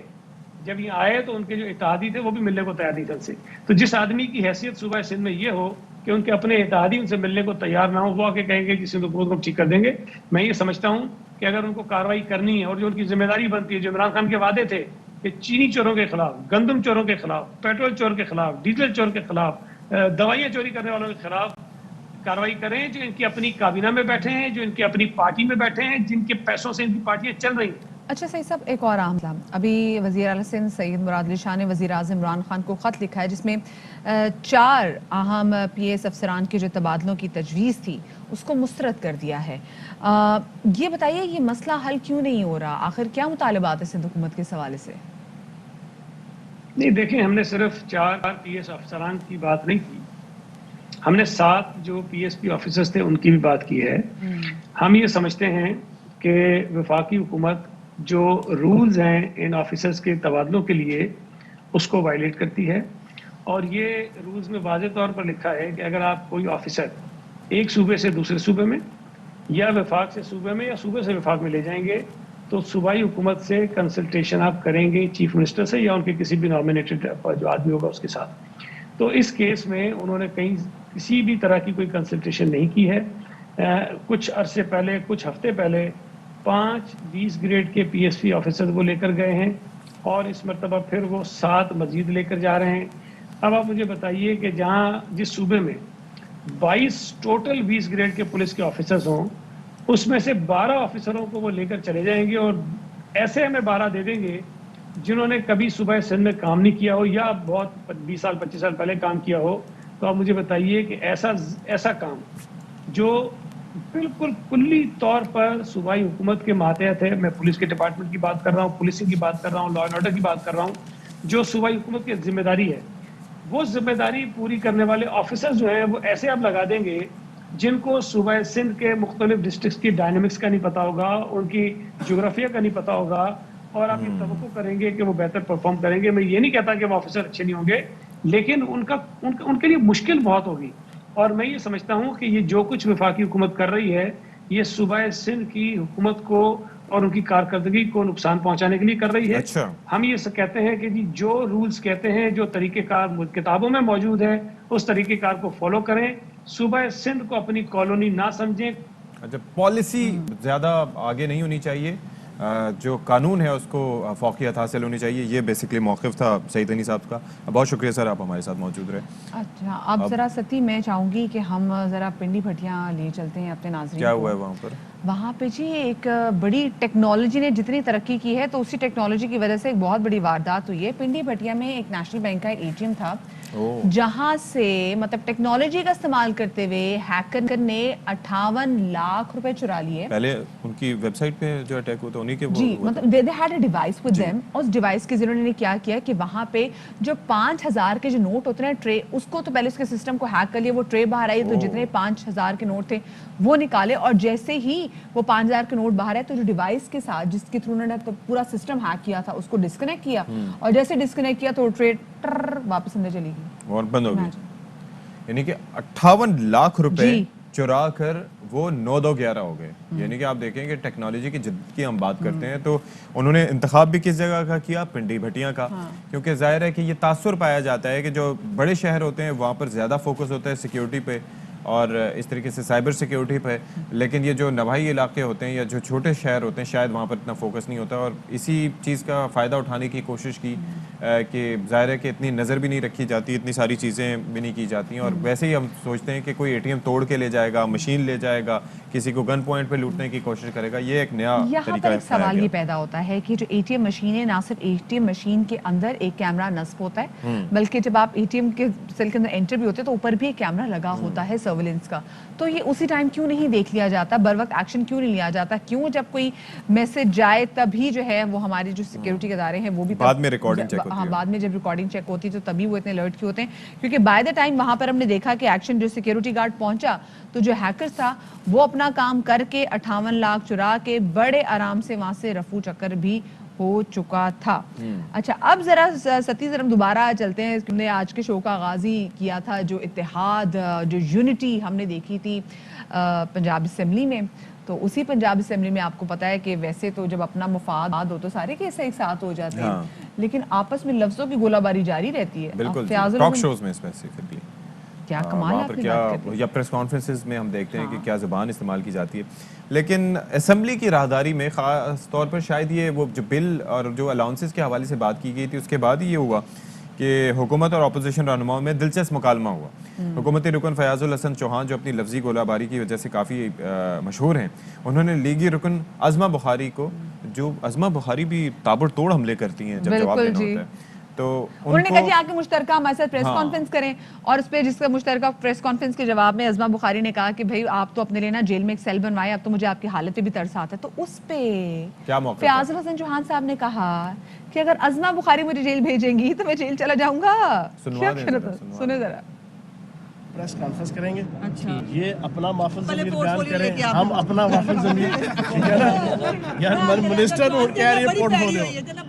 جب یہ آئے تو ان کے جو اتحادی تھے وہ بھی ملنے کو تیار نہیں تھے ان سے۔ تو جس آدمی کی حیثیت صوبہ سندھ میں یہ ہو کہ ان کے اپنے اتحادی ان سے ملنے کو تیار نہ ہو، وہ آ کے کہیں گے کہ سندھ حکومت کو ٹھیک کر دیں گے، میں یہ سمجھتا ہوں کہ اگر ان کو کارروائی کرنی ہے اور جو ان کی ذمہ داری بنتی ہے، جو عمران خان کے وعدے تھے کہ چینی چوروں کے خلاف، گندم چوروں کے خلاف، پیٹرول چور کے خلاف، ڈیزل چور کے خلاف، دوائیاں چوری کرنے والوں کے خلاف کارروائی کریں، جو ان کی اپنی کابینہ میں بیٹھے ہیں، جو ان کی اپنی پارٹی میں بیٹھے ہیں، جن کے پیسوں سے ان کی پارٹیاں چل رہی ہیں۔ اچھا سعید صاحب، ایک اور اہم مسئلہ، ابھی وزیر اعلیٰ سندھ سید مراد علی شاہ نے وزیر اعظم عمران خان کو خط لکھا ہے جس میں 4 اہم پی ایس افسران کے جو تبادلوں کی تجویز تھی اس کو مسترد کر دیا ہے۔ یہ بتائیے یہ مسئلہ حل کیوں نہیں ہو رہا؟ آخر کیا مطالبات ہے سندھ حکومت کے حوالے سے؟ نہیں دیکھیں، ہم نے صرف 4 پی ایس افسران کی بات نہیں کی، ہم نے 7 جو پی ایس پی آفیسرز تھے ان کی بھی بات کی ہے۔ ہم یہ سمجھتے ہیں کہ وفاقی حکومت جو رولز ہیں ان آفیسرز کے تبادلوں کے لیے اس کو وائلیٹ کرتی ہے، اور یہ رولز میں واضح طور پر لکھا ہے کہ اگر آپ کوئی آفیسر ایک صوبے سے دوسرے صوبے میں یا وفاق سے صوبے میں یا صوبے سے وفاق میں لے جائیں گے تو صوبائی حکومت سے کنسلٹیشن آپ کریں گے چیف منسٹر سے یا ان کے کسی بھی نامینیٹڈ جو آدمی ہوگا اس کے ساتھ. تو اس کیس میں انہوں نے کہیں کسی بھی طرح کی کوئی کنسلٹیشن نہیں کی ہے. کچھ عرصے پہلے کچھ ہفتے پہلے 5 20 گریڈ کے پی ایس پی آفیسر وہ لے کر گئے ہیں اور اس مرتبہ پھر وہ 7 مزید لے کر جا رہے ہیں. اب آپ مجھے بتائیے کہ جس صوبے میں 22 ٹوٹل 20 گریڈ کے پولیس کے آفیسرز ہوں اس میں سے 12 آفیسروں کو وہ لے کر چلے جائیں گے اور ایسے ہمیں 12 دے دیں گے جنہوں نے کبھی صوبہ سندھ میں کام نہیں کیا ہو یا بہت 20 سال 25 سال پہلے کام کیا ہو. تو آپ مجھے بتائیے کہ ایسا کام جو بالکل کلی طور پر صوبائی حکومت کے ماتحت ہے, میں پولیس کے ڈپارٹمنٹ کی بات کر رہا ہوں, پولیسنگ کی بات کر رہا ہوں, لا اینڈ آرڈر کی بات کر رہا ہوں, جو صوبائی حکومت کی ذمہ داری ہے, وہ ذمہ داری پوری کرنے والے آفیسر جو ہیں وہ ایسے آپ لگا دیں گے جن کو صوبہ سندھ کے مختلف ڈسٹرکٹس کی ڈائنامکس کا نہیں پتا ہوگا, ان کی جغرافیہ کا نہیں پتا ہوگا, اور آپ یہ توقع کریں گے کہ وہ بہتر پرفارم کریں گے. میں یہ نہیں کہتا کہ وہ آفیسر اچھے نہیں ہوں گے, لیکن ان کے لیے مشکل بہت ہوگی. اور میں یہ سمجھتا ہوں کہ یہ جو کچھ وفاقی حکومت کر رہی ہے یہ صوبہ سندھ کی حکومت کو اور ان کی کارکردگی کو نقصان پہنچانے کے لیے کر رہی ہے. ہم یہ کہتے ہیں کہ جی جو رولز کہتے ہیں, جو طریقہ کار کتابوں میں موجود ہے اس طریقہ کار کو فالو کریں. صوبہ سندھ کو اپنی کالونی نہ سمجھیں. اچھا, پالیسی زیادہ آگے نہیں ہونی چاہیے, جو قانون ہے اس کو فوقیت حاصل ہونی چاہیے. یہ بیسکلی موقف تھا سعید غنی صاحب کا. بہت شکریہ سر, آپ ہمارے ساتھ موجود رہے. اچھا, اب ذرا ستی میں چاہوں گی کہ ہم ذرا پنڈی بھٹیاں لے چلتے ہیں اپنے ناظرین. کیا ہوا ہے وہاں پر؟ وہاں پہ جی ایک بڑی ٹیکنالوجی نے جتنی ترقی کی ہے تو اسی ٹیکنالوجی کی وجہ سے ایک بہت بڑی واردات ہوئی ہے. پنڈی بھٹیا میں ایک نیشنل بینک کا اے ٹی ایم تھا جہاں سے مطلب ٹیکنالوجی کا استعمال کرتے ہوئے ہیکر نے 58 لاکھ روپے چرا لیے. پہلے ان کی ویب سائٹ پہ جو اٹیک ہوتا انہی کے جی, مطلب they had a device with them. اس ڈیوائس کے ذریعے نے کیا کیا کہ وہاں پہ جو 5000 کے جو نوٹ ہوتے ہیں ٹرے, اس کو تو پہلے اس کے سسٹم کو ہیک کر لیا, وہ ٹرے باہر آئی تو جتنے 5000 کے نوٹ تھے وہ نکالے, اور جیسے ہی وہ 5000 کے نوٹ باہر آئے تو جو ڈیوائس کے ساتھ جس کے تھرو انہوں نے پورا سسٹم ہیک کیا تھا اس کو ڈسکنیکٹ کیا, اور جیسے ڈسکنیکٹ کیا تو ٹرے واپس اندر چلی گئی اور بند ہو گئی. یعنی کہ 58 لاکھ روپے چرا کر وہ 9-2-11 ہو گئے. یعنی کہ آپ دیکھیں کہ ٹیکنالوجی کی جدت کی ہم بات کرتے ہیں تو انہوں نے انتخاب بھی کس جگہ کا کیا؟ پنڈی بھٹیاں کا. کیونکہ ظاہر ہے کہ یہ تاثر پایا جاتا ہے کہ جو بڑے شہر ہوتے ہیں وہاں پر زیادہ فوکس ہوتا ہے سیکیورٹی پہ اور اس طریقے سے سائبر سیکیورٹی پہ, لیکن یہ جو نواحی علاقے ہوتے ہیں یا جو چھوٹے شہر ہوتے ہیں شاید وہاں پر اتنا فوکس نہیں ہوتا. اور اسی چیز کا فائدہ اٹھانے کی کوشش کی کہ ظاہر ہے کہ اتنی نظر بھی نہیں رکھی جاتی, اتنی ساری چیزیں بھی نہیں کی جاتی ہیں, اور ویسے ہی ہم سوچتے ہیں کہ کوئی اے ٹی ایم توڑ کے لے جائے گا, مشین لے جائے گا, کسی کو گن پوائنٹ پہ لوٹنے کی کوشش کرے گا. یہ ایک نیا یہاں پر ایک سوال یہ پیدا ہوتا ہے کہ جو اے ٹی ایم مشین ہے, نہ صرف اے ٹی ایم مشین کے اندر ایک کیمرہ نصب ہوتا ہے بلکہ جب آپ اے ٹی ایم کے سیل کے اندر انٹر بھی ہوتے ہیں تو اوپر بھی ایک کیمرہ لگا ہوتا ہے سرویلنس کا. تو یہ اسی ٹائم کیوں نہیں دیکھ لیا جاتا, بر وقت ایکشن کیوں نہیں لیا جاتا؟ کیوں جب کوئی میسج جائے تبھی جو ہے وہ ہمارے جو سیکیورٹی کے ادارے ہیں وہ بھی بعد میں ریکارڈنگ چیک ہوتی ہے, ہاں بعد میں جب ریکارڈنگ چیک ہوتی ہے تو تبھی وہ اتنے الرٹ کیوں ہوتے ہیں؟ کیونکہ بائی دا ٹائم وہاں پر ہم نے دیکھا کہ ایکشن جو سیکیورٹی گارڈ پہنچا تو جو ہیکر تھا وہ اپنا کام کر کے 58 لاکھ چرا کے بڑے آرام سے وہاں سے رفو چکر بھی ہو چکا تھا. اچھا, اب ذرا ستی ذرا دوبارہ چلتے ہیں. ہم نے آج کے شو کا آغاز ہی کیا تھا جو اتحاد, جو یونٹی ہم نے دیکھی تھی پنجاب اسمبلی میں. تو اسی پنجاب اسمبلی میں آپ کو پتا ہے کہ ویسے تو جب اپنا مفاد ہو تو سارے کیسے ایک ساتھ ہو جاتے ہیں, لیکن آپس میں لفظوں کی گولہ باری جاری رہتی ہے. بالکل, ٹاک شوز میں اسپیسیفکلی کیا کمال ہے, یا پریس کانفرنسز میں ہم دیکھتے ہیں کہ کیا زبان استعمال کی جاتی ہے. لیکن اسمبلی کی راہداری میں خاص طور پر شاید یہ وہ جو بل اور جو الاؤنسز کے حوالے سے بات کی گئی تھی اس کے بعد ہی یہ ہوا کہ حکومت اور اپوزیشن رہنماؤں میں دلچسپ مکالمہ ہوا. حکومتی رکن فیاض الحسن چوہان جو اپنی لفظی گولہ باری کی وجہ سے کافی مشہور ہیں, انہوں نے لیگی رکن عظمہ بخاری کو, جو عظمہ بخاری بھی تابڑ توڑ حملے کرتی ہیں جب جواب دینا ہوتا ہے, تو انہوں نے کہا جی آ کے مشترکہ ہمارے ساتھ پریس کانفرنس کریں, اور اس پہ جس کا مشترکہ پریس کانفرنس کے جواب میں عظمہ بخاری نے کہا کہ بھائی آپ تو اپنے لیے نا جیل میں ایک سیل بنوائے, اب تو مجھے آپ کی حالت پہ بھی ترس آتا ہے. تو اس پہ فیاض الحسن چوہان صاحب نے کہا کہ اگر عظمہ بخاری مجھے جیل بھیجیں گی تو میں جیل چلا جاؤں گا. سنیں ذرا. پریس کانفرنس کریں گے, یہ اپنا محفل ضمیر بیان کریں, ہم اپنا محفل ضمیر یار منسٹر ਨੂੰ ਕਹਿ ਰਹੀ ਪੋਰਟਫੋਲੀਓ,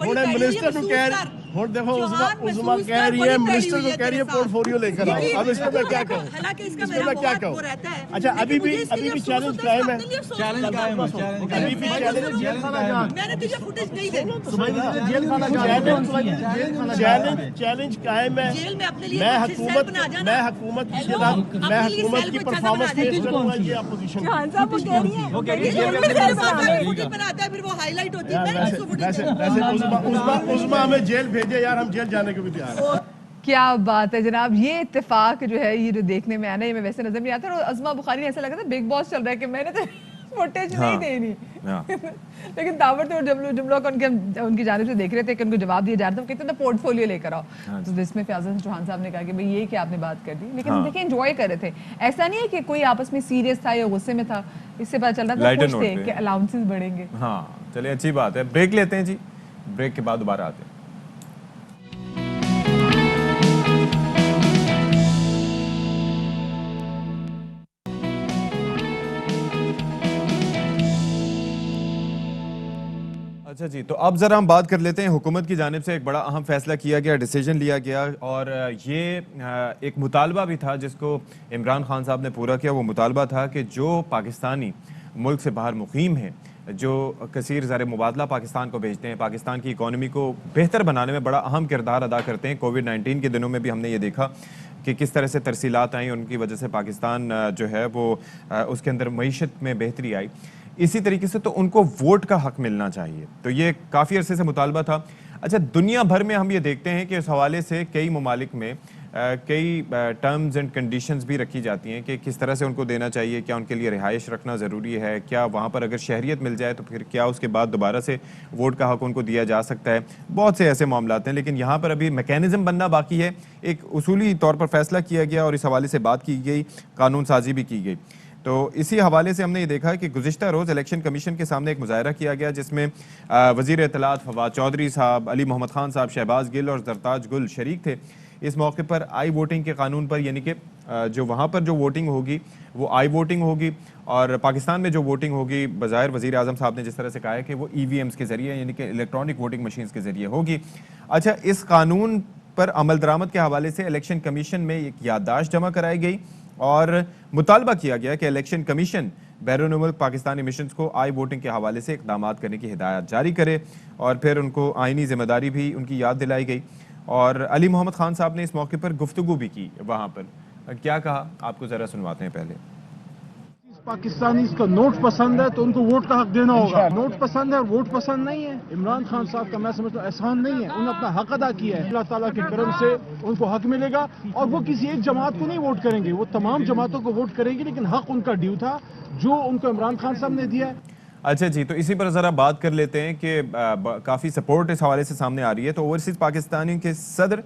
ਹੁਣ ਮਿਨਿਸਟਰ ਨੂੰ ਕਹਿ और देखो उस्मा कह रही है, मिनिस्टर को कह रही है पोर्टफोलियो लेकर आओ। अब इसमें मैं क्या कहूँ, इसमें मैं क्या कहूँ? अच्छा अभी भी चैलेंज कायम है, अभी भी चैलेंज कायम है। मैं हुकूमत की परफॉर्मेंस पेश करूंगा, ये अपोजिशन उस्मा हमें जेल भेजे यार, हम जेल जाने को भी तैयार हैं। क्या बात है जनाब, ये इत्तेफाक जो है ये जो देखने में आना, ये मैं वैसे नजर नहीं आता। और अज़मा बुखारी ने ऐसा लगा था बिग बॉस चल रहा है कि मैंने तो फुटेज नहीं देनी, लेकिन ताबड़तोड़ जुमलों को उनकी जानिब से देख रहे थे कि उनको जवाब दिया जा रहा था, कहते थे पोर्टफोलियो लेकर आओ। तो जिसमें फयाज़ चौहान साहब ने कहा कि भाई ये क्या आपने बात कर दी, लेकिन देखिए एंजॉय कर रहे थे। ऐसा नहीं है कि कोई आपस में सीरियस था या गुस्से में था, इससे पता चल रहा था खुश थे कि अलाउंसेस बढ़ेंगे। हाँ चलिए अच्छी बात है। ब्रेक लेते हैं जी, ब्रेक के बाद दोबारा आते हैं। अच्छा जी, तो अब ज़रा हम बात कर लेते हैं। हुकूमत की जानिब से एक बड़ा अहम फैसला किया गया, डिसीजन लिया गया, और ये एक मुतालबा भी था जिसको इमरान खान साहब ने पूरा किया। वो मुतालबा था कि जो पाकिस्तानी मुल्क से बाहर मुकीम हैं, जो कसीर ज़र मुबादला पाकिस्तान को भेजते हैं, पाकिस्तान की इकॉनमी को बेहतर बनाने में बड़ा अहम किरदार अदा करते हैं। कोविड-19 के दिनों में भी हमने ये देखा कि किस तरह से तरसीलात आई, उनकी वजह से पाकिस्तान जो है वो उसके अंदर मईशत में बेहतरी आई। इसी तरीके से तो उनको वोट का हक मिलना चाहिए, तो ये काफ़ी अरसे से मुतालबा था। अच्छा, दुनिया भर में हम ये देखते हैं कि इस हवाले से कई ममालिक में कई टर्म्स एंड कंडीशंस भी रखी जाती हैं कि किस तरह से उनको देना चाहिए, क्या उनके लिए रिहाइश रखना ज़रूरी है, क्या वहाँ पर अगर शहरियत मिल जाए तो फिर क्या उसके बाद दोबारा से वोट का हक उनको दिया जा सकता है। बहुत से ऐसे मामलात हैं, लेकिन यहाँ पर अभी मैकेनिज़्म बनना बाकी है। एक उसूली तौर पर फैसला किया गया और इस हवाले से बात की गई, कानून साजी भी की गई। तो इसी हवाले से हमने ये देखा कि गुज़िश्ता रोज़ इलेक्शन कमीशन के सामने एक मुज़ाहरा किया गया, जिसमें वज़ीर इत्तलात फवाद चौधरी साहब, अली मोहम्मद खान साहब, शहबाज गिल और जरताज गुल शरीक थे। इस मौके पर आई वोटिंग के कानून पर, यानी कि जो वहाँ पर जो वोटिंग होगी वो आई वोटिंग होगी, और पाकिस्तान में जो वोटिंग होगी बज़ाहिर वज़ीर आज़म साहब ने जिस तरह से कहा है कि वो EVMs के ज़रिए, यानी कि इलेक्ट्रॉनिक वोटिंग मशीन्स के ज़रिए होगी। अच्छा, इस कानून पर अमल दरामद के हवाले से इलेक्शन कमीशन में एक याददाश्त जमा कराई गई और मुतालबा किया गया कि इलेक्शन कमीशन बैरून मुल्क पाकिस्तानी मिशंस को आई वोटिंग के हवाले से इक़दाम करने की हिदायत जारी करे, और फिर उनको आइनी ज़िम्मेदारी भी उनकी याद दिलाई गई। और अली मोहम्मद खान साहब ने इस मौके पर गुफ्तगू भी की। वहाँ पर क्या कहा आपको ज़रा सुनवाते हैं। पहले पाकिस्तानी का नोट पसंद है तो उनको वोट का हक देना होगा। नोट पसंद है, वोट पसंद नहीं है। इमरान खान साहब का मैं समझता हूँ एहसान नहीं है, उन्होंने अपना हक अदा किया है। अल्लाह ताला के करम से उनको हक मिलेगा, और वो किसी एक जमात को नहीं वोट करेंगे, वो तमाम जमातों को वोट करेंगे, लेकिन हक उनका ड्यू था जो उनको इमरान खान साहब ने दिया है। अच्छा जी, तो इसी पर ज़रा बात कर लेते हैं कि काफ़ी सपोर्ट इस हवाले से सामने आ रही है। तो ओवरसीज़ पाकिस्तानी के सदर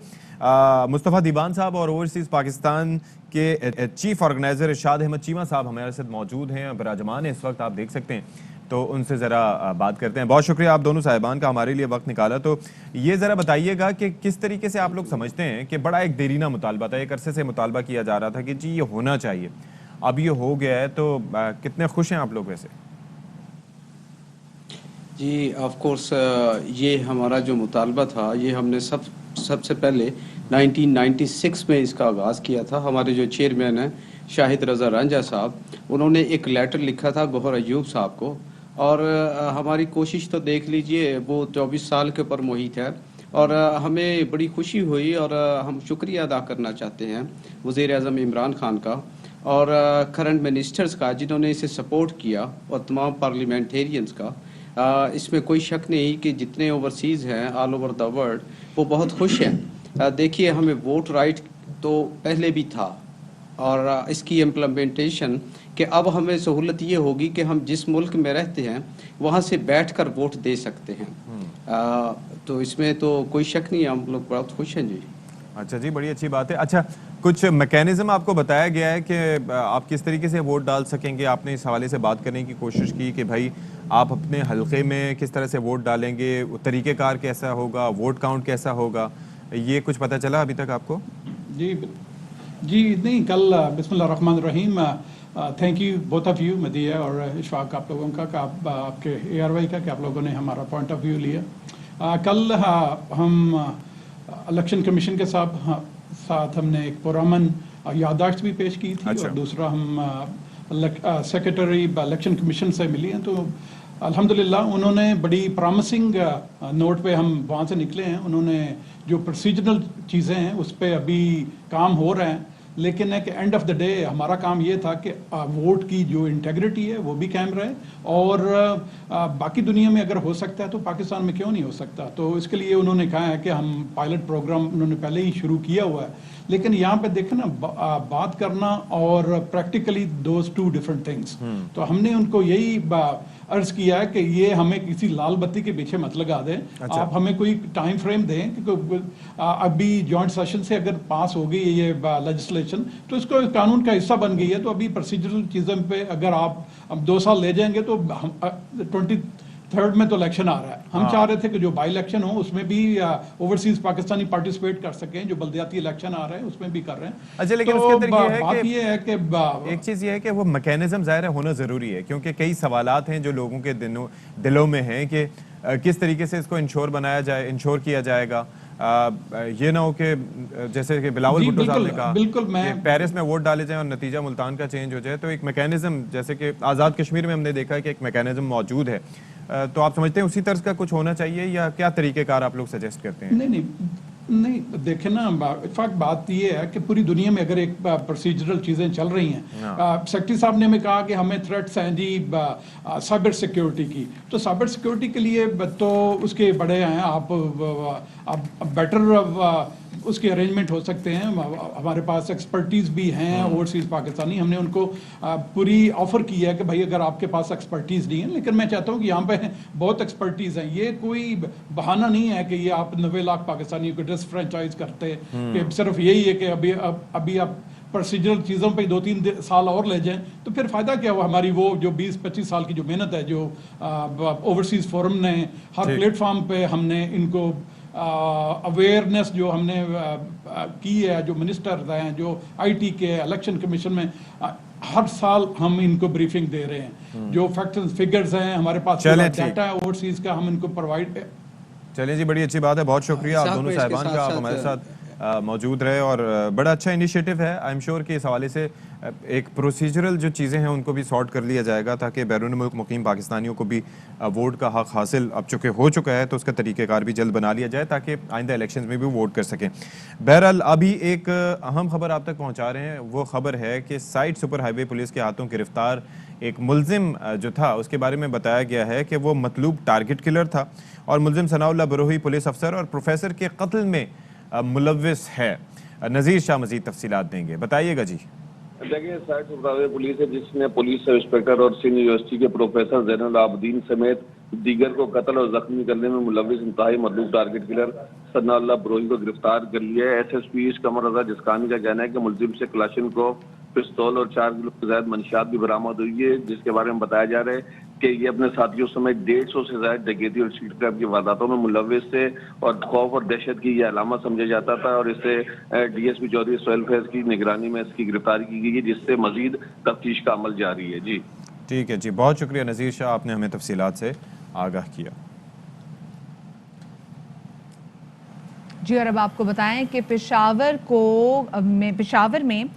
मुस्तफ़ा दीवान साहब और ओवरसीज़ पाकिस्तान के चीफ ऑर्गेनाइज़र इरशाद अहमद चीमा साहब हमारे साथ मौजूद हैं, बराजमान है इस वक्त, आप देख सकते हैं। तो उनसे ज़रा बात करते हैं। बहुत शुक्रिया आप दोनों साहिबान का हमारे लिए वक्त निकाला। तो ये ज़रा बताइएगा कि किस तरीके से आप लोग समझते हैं कि बड़ा एक देरीना मुतालबा था, एक अरसे से मुतालबा किया जा रहा था कि जी ये होना चाहिए, अब ये हो गया है, तो कितने खुश हैं आप लोग वैसे? जी ऑफ कोर्स ये हमारा जो मुतालबा था ये हमने सबसे पहले 1996 में इसका आगाज़ किया था। हमारे जो चेयरमैन हैं शाहिद रज़ा रांझा साहब, उन्होंने एक लेटर लिखा था गौहर अयूब साहब को, और हमारी कोशिश तो देख लीजिए वो 24 साल के ऊपर मुहित है, और हमें बड़ी खुशी हुई, और हम शुक्रिया अदा करना चाहते हैं वज़ीर आज़म इमरान खान का और करंट मिनिस्टर्स का जिन्होंने इसे सपोर्ट किया, और तमाम पार्लियामेंटेरियंस का। इसमें कोई शक नहीं कि जितने ओवरसीज़ हैं ऑल ओवर द वर्ल्ड वो बहुत खुश हैं। देखिए, हमें वोट राइट तो पहले भी था, और इसकी इम्प्लीमेंटेशन कि अब हमें सहूलत ये होगी कि हम जिस मुल्क में रहते हैं वहाँ से बैठकर वोट दे सकते हैं। तो इसमें तो कोई शक नहीं है, हम लोग बहुत खुश हैं जी। अच्छा जी, बड़ी अच्छी बात है। अच्छा, कुछ मैकेनिज्म आपको बताया गया है कि आप किस तरीके से वोट डाल सकेंगे? आपने इस हवाले से बात करने की कोशिश की कि भाई आप अपने हलके में किस तरह से वोट डालेंगे, तरीक़ेकार कैसा होगा, वोट काउंट कैसा होगा, ये कुछ पता चला अभी तक आपको? जी नहीं, कल बिस्मिल्लाहिर्रहमानिर्रहीम, thank you both of you, Madiya और इशफाक, आप लोगों का आपके ARY का कि आप लोगों ने हमारा पॉइंट ऑफ व्यू लिया। कल हम इलेक्शन कमीशन के साथ हमने एक पुरअमन याददाश्त भी पेश की थी, और दूसरा हम सेक्रेटरी इलेक्शन कमीशन से मिली हैं, तो अल्हम्दुलिल्लाह उन्होंने बड़ी प्रॉमिसिंग नोट पे हम वहाँ से निकले हैं। उन्होंने जो प्रोसीजरल चीज़ें हैं उस पर अभी काम हो रहे हैं, लेकिन एक एंड ऑफ द डे हमारा काम ये था कि वोट की जो इंटेग्रिटी है वो भी कायम रहे, और बाकी दुनिया में अगर हो सकता है तो पाकिस्तान में क्यों नहीं हो सकता। तो इसके लिए उन्होंने कहा है कि हम पायलट प्रोग्राम उन्होंने पहले ही शुरू किया हुआ है, लेकिन यहाँ पे देखें ना, बात करना और practically those two different things. तो हमने उनको यही अर्ज किया है कि ये हमें किसी लाल बत्ती के पीछे मत लगा दें। आप हमें कोई टाइम फ्रेम दें, क्योंकि अभी जॉइंट सेशन से अगर पास हो गई ये लेजिस्लेशन तो इसको कानून का हिस्सा बन गई है। तो अभी प्रोसीजरल चीज़ों पे अगर आप अब 2 साल ले जाएंगे तो 23rd में तो इलेक्शन आ रहा है। हम चाह रहे थे कि जो बाई इलेक्शन हो उसमें भी ओवरसीज पाकिस्तानी पार्टिसिपेट कर सकें, जो बल्दियाती इलेक्शन आ रहे हैं उसमें भी कर रहे हैं। अच्छा, लेकिन तो उसके अंदर बात ये है कि एक चीज़ ये है कि वो मैकेनिज्म ज़ाहिर है होना ज़रूरी है, क्योंकि कई सवालात हैं जो लोगों के दिलों में हैं कि किस तरीके से इसको इंश्योर किया जाएगा। ये ना हो कि जैसे कि बिलावल भुट्टो साहब ने कहा कि पेरिस में वोट डाले जाएं और नतीजा मुल्तान का चेंज हो जाए, तो एक मैकेनिज्म, जैसे कि आज़ाद कश्मीर में हमने देखा है कि एक मैकेनिज्म मौजूद है। तो आप समझते हैं उसी तर्ज का कुछ होना चाहिए, या क्या तरीक़ेकार आप लोग सजेस्ट करते हैं? नहीं देखें ना, इनफैक्ट बात ये है कि पूरी दुनिया में अगर एक प्रोसीजरल चीज़ें चल रही हैं, सेक्रेटरी साहब ने हमें कहा कि हमें थ्रेट्स हैं जी साइबर सिक्योरिटी की, तो साइबर सिक्योरिटी के लिए तो उसके बड़े हैं, आप बेटर उसके अरेंजमेंट हो सकते हैं। हमारे पास एक्सपर्टीज़ भी हैं ओवरसीज़ पाकिस्तानी, हमने उनको पूरी ऑफ़र की है कि भाई अगर आपके पास एक्सपर्टीज़ नहीं है, लेकिन मैं चाहता हूँ कि यहाँ पे बहुत एक्सपर्टीज़ हैं। ये कोई बहाना नहीं है कि ये आप 90 लाख पाकिस्तानियों को डिसफ्रेंचाइज करते कि सिर्फ यही है कि अभी आप प्रोसीजरल चीज़ों पे 2-3 साल और ले जाएं, तो फिर फ़ायदा क्या हुआ हमारी वो जो 20-25 साल की जो मेहनत है, जो ओवरसीज़ फोरम ने हर प्लेटफॉर्म पे हमने इनको अवेयरनेस जो हमने की है, जो मिनिस्टर हैं, जो आईटी के इलेक्शन कमीशन में हर साल हम इनको ब्रीफिंग दे रहे हैं। जो फैक्ट्स एंड फिगर्स हैं हमारे पास, डाटा है ओवरसीज़ का, हम इनको प्रोवाइड। चलिए जी, बड़ी अच्छी बात है, बहुत शुक्रिया आप दोनों साहिबान का, आप हमारे साथ मौजूद रहे, और बड़ा अच्छा इनिशिएटिव है। आई एम श्योर कि इस हवाले से एक प्रोसीजरल जो चीज़ें हैं उनको भी सॉर्ट कर लिया जाएगा, ताकि बैरून मुल्क मुकीम पाकिस्तानियों को भी वोट का हक़ हासिल अब चूँकि हो चुका है तो उसका तरीक़ेकार भी जल्द बना लिया जाए, ताकि आइंदा इलेक्शंस में भी वोट कर सकें। बहरहाल अभी एक अहम खबर आप तक पहुँचा रहे हैं, वो खबर है कि साइड सुपर हाईवे पुलिस के हाथों गिरफ्तार एक मुल्जिम जो था उसके बारे में बताया गया है कि वो मतलूब टारगेट किलर था, और मुल्जिम सनाउल्लाह बरोही पुलिस अफसर और प्रोफेसर के कत्ल में मुलव्विस है। नज़ीर शाह मज़ीद तफसीलात देंगे, बताइएगा जी। देखिए, साइड सुपर हाईवे पुलिस है जिसने पुलिस सब इंस्पेक्टर और सिंध यूनिवर्सिटी के प्रोफेसर ज़ैनुल आबदीन समेत दीगर को कत्ल और जख्मी करने में मुलव्विस इंतहाई मतलूब टारगेट किलर सनाउल्लाह बरोही को गिरफ्तार कर लिया है। SSP कमर रजा जिस्कानी का कहना है कि मुलजिम से क्लाशिनकोव, पिस्तौल और 4 किलो से ज्यादा मंशियात भी बरामद हुई है, जिसके बारे में बताया जा रहा है कि ये अपने साथियों समेत 150 से ज्यादा डकैती और स्ट्रीट क्रैप की वारदातों में मुलव्विस से, और खौफ और दहशत की ये अलामत समझा जाता था, और इससे DSP चौधरी सोहेल फैज की निगरानी में इसकी गिरफ्तारी की गई है, जिससे मजीद तफ्तीश का अमल जारी है। जी ठीक है जी, बहुत शुक्रिया नज़ीर शाह, आपने हमें तफसीलात से आगाह किया। जी, और अब आपको बताएं कि पेशावर में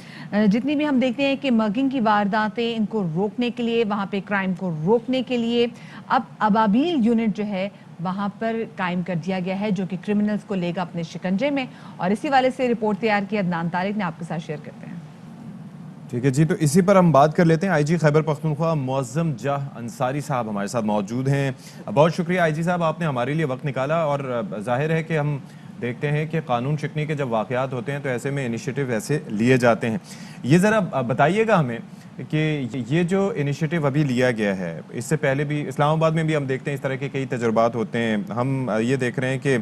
जितनी भी हम देखते हैं कि मगिंग की वारदातें, इनको रोकने के लिए, वहाँ पे क्राइम को रोकने के लिए अब अबाबील यूनिट जो है वहाँ पर कायम कर दिया गया है, जो कि क्रिमिनल्स को लेगा अपने शिकंजे में। और इसी वाले से रिपोर्ट तैयार की अदनान तारिक ने, आपके साथ शेयर करते हैं। ठीक है जी, तो इसी पर हम बात कर लेते हैं। IG खैबर पख्तूनख्वा मुअज़्ज़म जाह अंसारी साहब हमारे साथ मौजूद हैं। बहुत शुक्रिया IG साहब, आपने हमारे लिए वक्त निकाला, और जाहिर है कि हम देखते हैं कि कानून शिकनी के जब वाक़यात होते हैं तो ऐसे में इनिशिएटिव ऐसे लिए जाते हैं। ये ज़रा बताइएगा हमें कि ये जो इनिशिएटिव अभी लिया गया है, इससे पहले भी इस्लामाबाद में भी हम देखते हैं इस तरह के कई तजुर्बात होते हैं। हम ये देख रहे हैं कि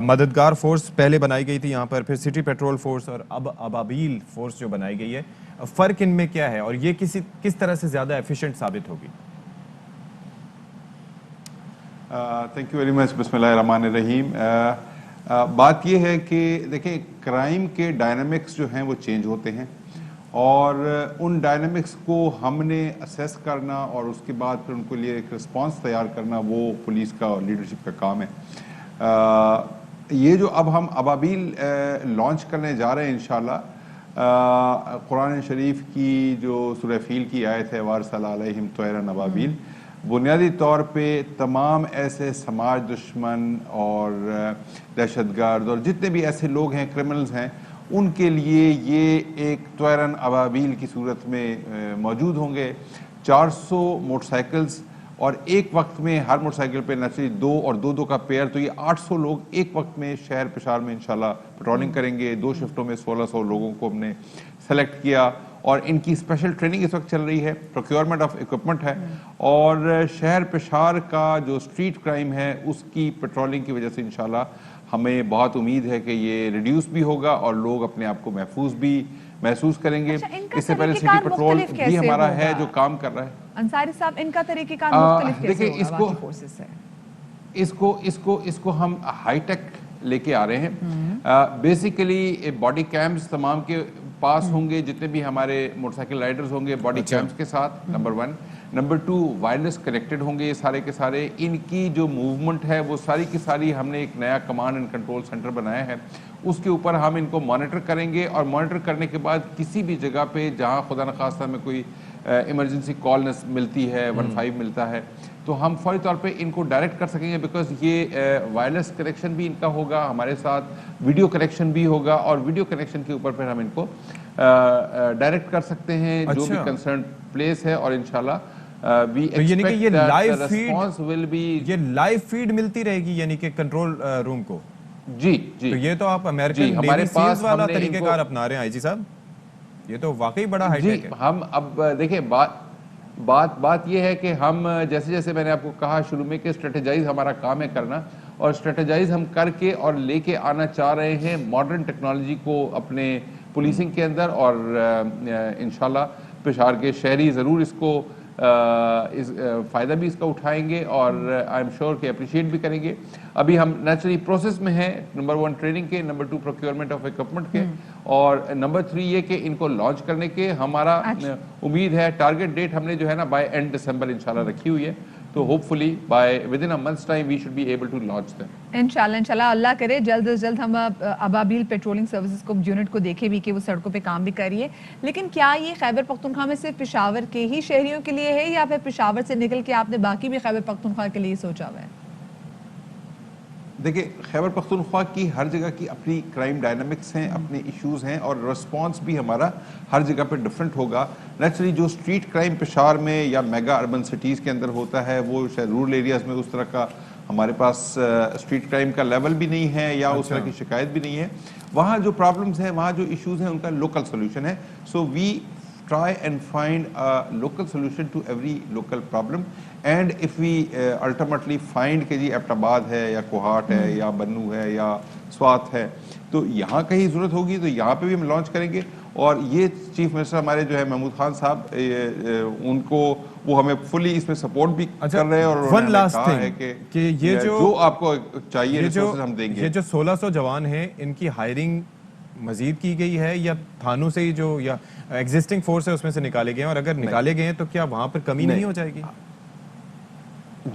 मददगार फोर्स पहले बनाई गई थी यहाँ पर, फिर सिटी पेट्रोल फोर्स, और अब अबाबील फोर्स जो बनाई गई है। फ़र्क इनमें क्या है और ये किस तरह से ज़्यादा एफिशिएंट साबित होगी? Thank you very much. बिस्मिल्लाहिर्रहमानिर्रहीम। बात यह है कि देखिए, क्राइम के डायनामिक्स जो हैं वो चेंज होते हैं, और उन डायनामिक्स को हमने असेस करना और उसके बाद फिर उनके लिए एक रिस्पांस तैयार करना वो पुलिस का और लीडरशिप का काम है। یہ جو اب ہم ابابیل لانچ کرنے جا رہے ہیں انشاءاللہ، قرآن شریف کی جو سورہ فیل کی آیت ہے وارسل علیہم طیرا ابابیل، بنیادی طور پہ تمام ایسے سماج دشمن اور دہشت گرد اور جتنے بھی ایسے لوگ ہیں کرمنلز ہیں ان کے لیے یہ ایک طیرا ابابیل کی صورت میں موجود ہوں گے۔ 400 موٹر سائیکلز اور ایک وقت میں ہر موٹر سائیکل پہ نیچرلی 2 اور 2 کا پیئر، تو یہ 800 لوگ ایک وقت میں شہر پشاور میں انشاءاللہ پٹرولنگ کریں گے۔ 2 شفٹوں میں 1600 لوگوں کو ہم نے سلیکٹ کیا اور ان کی اسپیشل ٹریننگ اس وقت چل رہی ہے، پروکیورمنٹ آف اکوپمنٹ ہے، اور شہر پشاور کا جو اسٹریٹ کرائم ہے اس کی پٹرولنگ کی وجہ سے انشاءاللہ ہمیں بہت امید ہے کہ یہ ریڈیوس بھی ہوگا اور لوگ اپنے آپ کو محفوظ بھی محسوس کریں گے۔ اس سے پہلے سٹی پٹرول بھی ہمارا ہے جو کام کر رہا ہے۔ انصاری صاحب، ان کا طریقہ کار مختلف کیسے ہوگا باقی فورسز سے؟ اس کو ہم ہائی ٹیک لے کے آ رہے ہیں۔ بیسیکلی باڈی کیمز تمام کے پاس ہوں گے، جتنے بھی ہمارے موٹر سائیکل رائڈرز ہوں گے باڈی کیمز کے ساتھ، نمبر 1۔ نمبر 2، وائرلیس کنیکٹڈ ہوں گے یہ سارے کے سارے۔ ان کی جو موومنٹ ہے وہ ساری کی ساری ہم نے ایک نیا کمانڈ اینڈ کنٹرول سینٹر بنایا ہے، اس کے اوپر ہم ان کو مانیٹر کریں گے، اور مانیٹر کرنے کے بعد کسی بھی جگہ پہ جہاں خدا نخواستہ میں کوئی ایمرجنسی کال ملتی ہے، 15 ملتا ہے، تو ہم فوری طور پہ ان کو ڈائریکٹ کر سکیں گے، بیکاز یہ وائرلیس کنیکشن بھی ان کا ہوگا ہمارے ساتھ، ویڈیو کنیکشن بھی ہوگا، اور ویڈیو کنیکشن کے اوپر پھر ہم ان کو ڈائریکٹ کر سکتے ہیں جو بھی کنسرن پلیس ہے، اور انشاءاللہ یعنی کہ یہ لائیو فیڈ ملتی رہے گی یعنی کہ کنٹرول روم کو؟ جی تو یہ تو آپ امریکن نیوی سیلز والا طریقہ کار اپنا رہے ہیں آئی جی صاحب، یہ تو واقعی بڑا ہائی ٹیک ہے۔ ہم اب دیکھیں بات یہ ہے کہ ہم جیسے میں نے آپ کو کہا شروع میں کہ اسٹریٹجائز ہمارا کام ہے کرنا، اور اسٹریٹجائز ہم کر کے اور لے کے آنا چاہ رہے ہیں ماڈرن ٹیکنالوجی کو اپنے پولیسنگ کے اندر، اور انشاءاللہ پشاور کے شہری ضرور اس کو فائدہ بھی اس کا اٹھائیں گے، اور آئی ایم شیور کہ اپریشیٹ بھی کریں گے۔ ابھی ہم نیچرلی پروسیس میں ہیں، نمبر 1 ٹریننگ کے، نمبر 2 پروکیورمنٹ آف اکوپمنٹ کے، اور نمبر 3 یہ کہ ان کو لانچ کرنے کے ہمارا امید ہے، ٹارگٹ ڈیٹ ہم نے جو ہے نا بائی اینڈ دسمبر انشاءاللہ رکھی ہوئی ہے، تو hopefully by within a months time we should be able to launch them انشاءاللہ اللہ کرے جلد از جلد ہم ابابیل پیٹرولنگ سروسز کو یونٹ کو دیکھے بھی کہ وہ سڑکوں پہ کام بھی کر رہی ہے۔ لیکن کیا یہ خیبر پختونخوا میں صرف پشاور کے ہی شہریوں کے لیے ہے، یا پھر پشاور سے نکل کے آپ نے باقی بھی خیبر پختونخوا کے لیے سوچا ہوا ہے؟ دیکھیں، خیبر پختونخوا کی ہر جگہ کی اپنی کرائم ڈائنامکس ہیں، اپنے ایشوز ہیں، اور رسپانس بھی ہمارا ہر جگہ پہ ڈفرینٹ ہوگا۔ نیچرلی جو اسٹریٹ کرائم پشاور میں یا میگا اربن سٹیز کے اندر ہوتا ہے، وہ شاید رورل ایریاز میں اس طرح کا ہمارے پاس اسٹریٹ کرائم کا لیول بھی نہیں ہے، یا اس طرح کی شکایت بھی نہیں ہے۔ وہاں جو پرابلمز ہیں، وہاں جو ایشوز ہیں، ان کا لوکل سولوشن ہے۔ سو وی try and find a local solution to every local problem, and if we ultimately find کہ جی ایبٹ آباد ہے یا کوہاٹ ہے یا بنو ہے یا سوات ہے تو یہاں کہیں ضرورت ہوگی تو یہاں پہ بھی ہم لانچ کریں گے۔ اور یہ چیف منسٹر ہمارے جو ہے محمود خان صاحب، ان کو وہ ہمیں فلی اس میں سپورٹ بھی کر رہے ہیں، اور ون لاسٹ تھنگ کہ یہ جو آپ کو چاہیے ریسورسز ہم دیں گے۔ یہ جو 1600 جوان ہیں، ان کی ہائرنگ مزید کی گئی ہے یا تھانوں سے ہی جو یا ایگزسٹنگ فورس ہے اس میں سے نکالے گئے ہیں، اور اگر نکالے گئے ہیں تو کیا وہاں پر کمی نہیں ہو جائے گی؟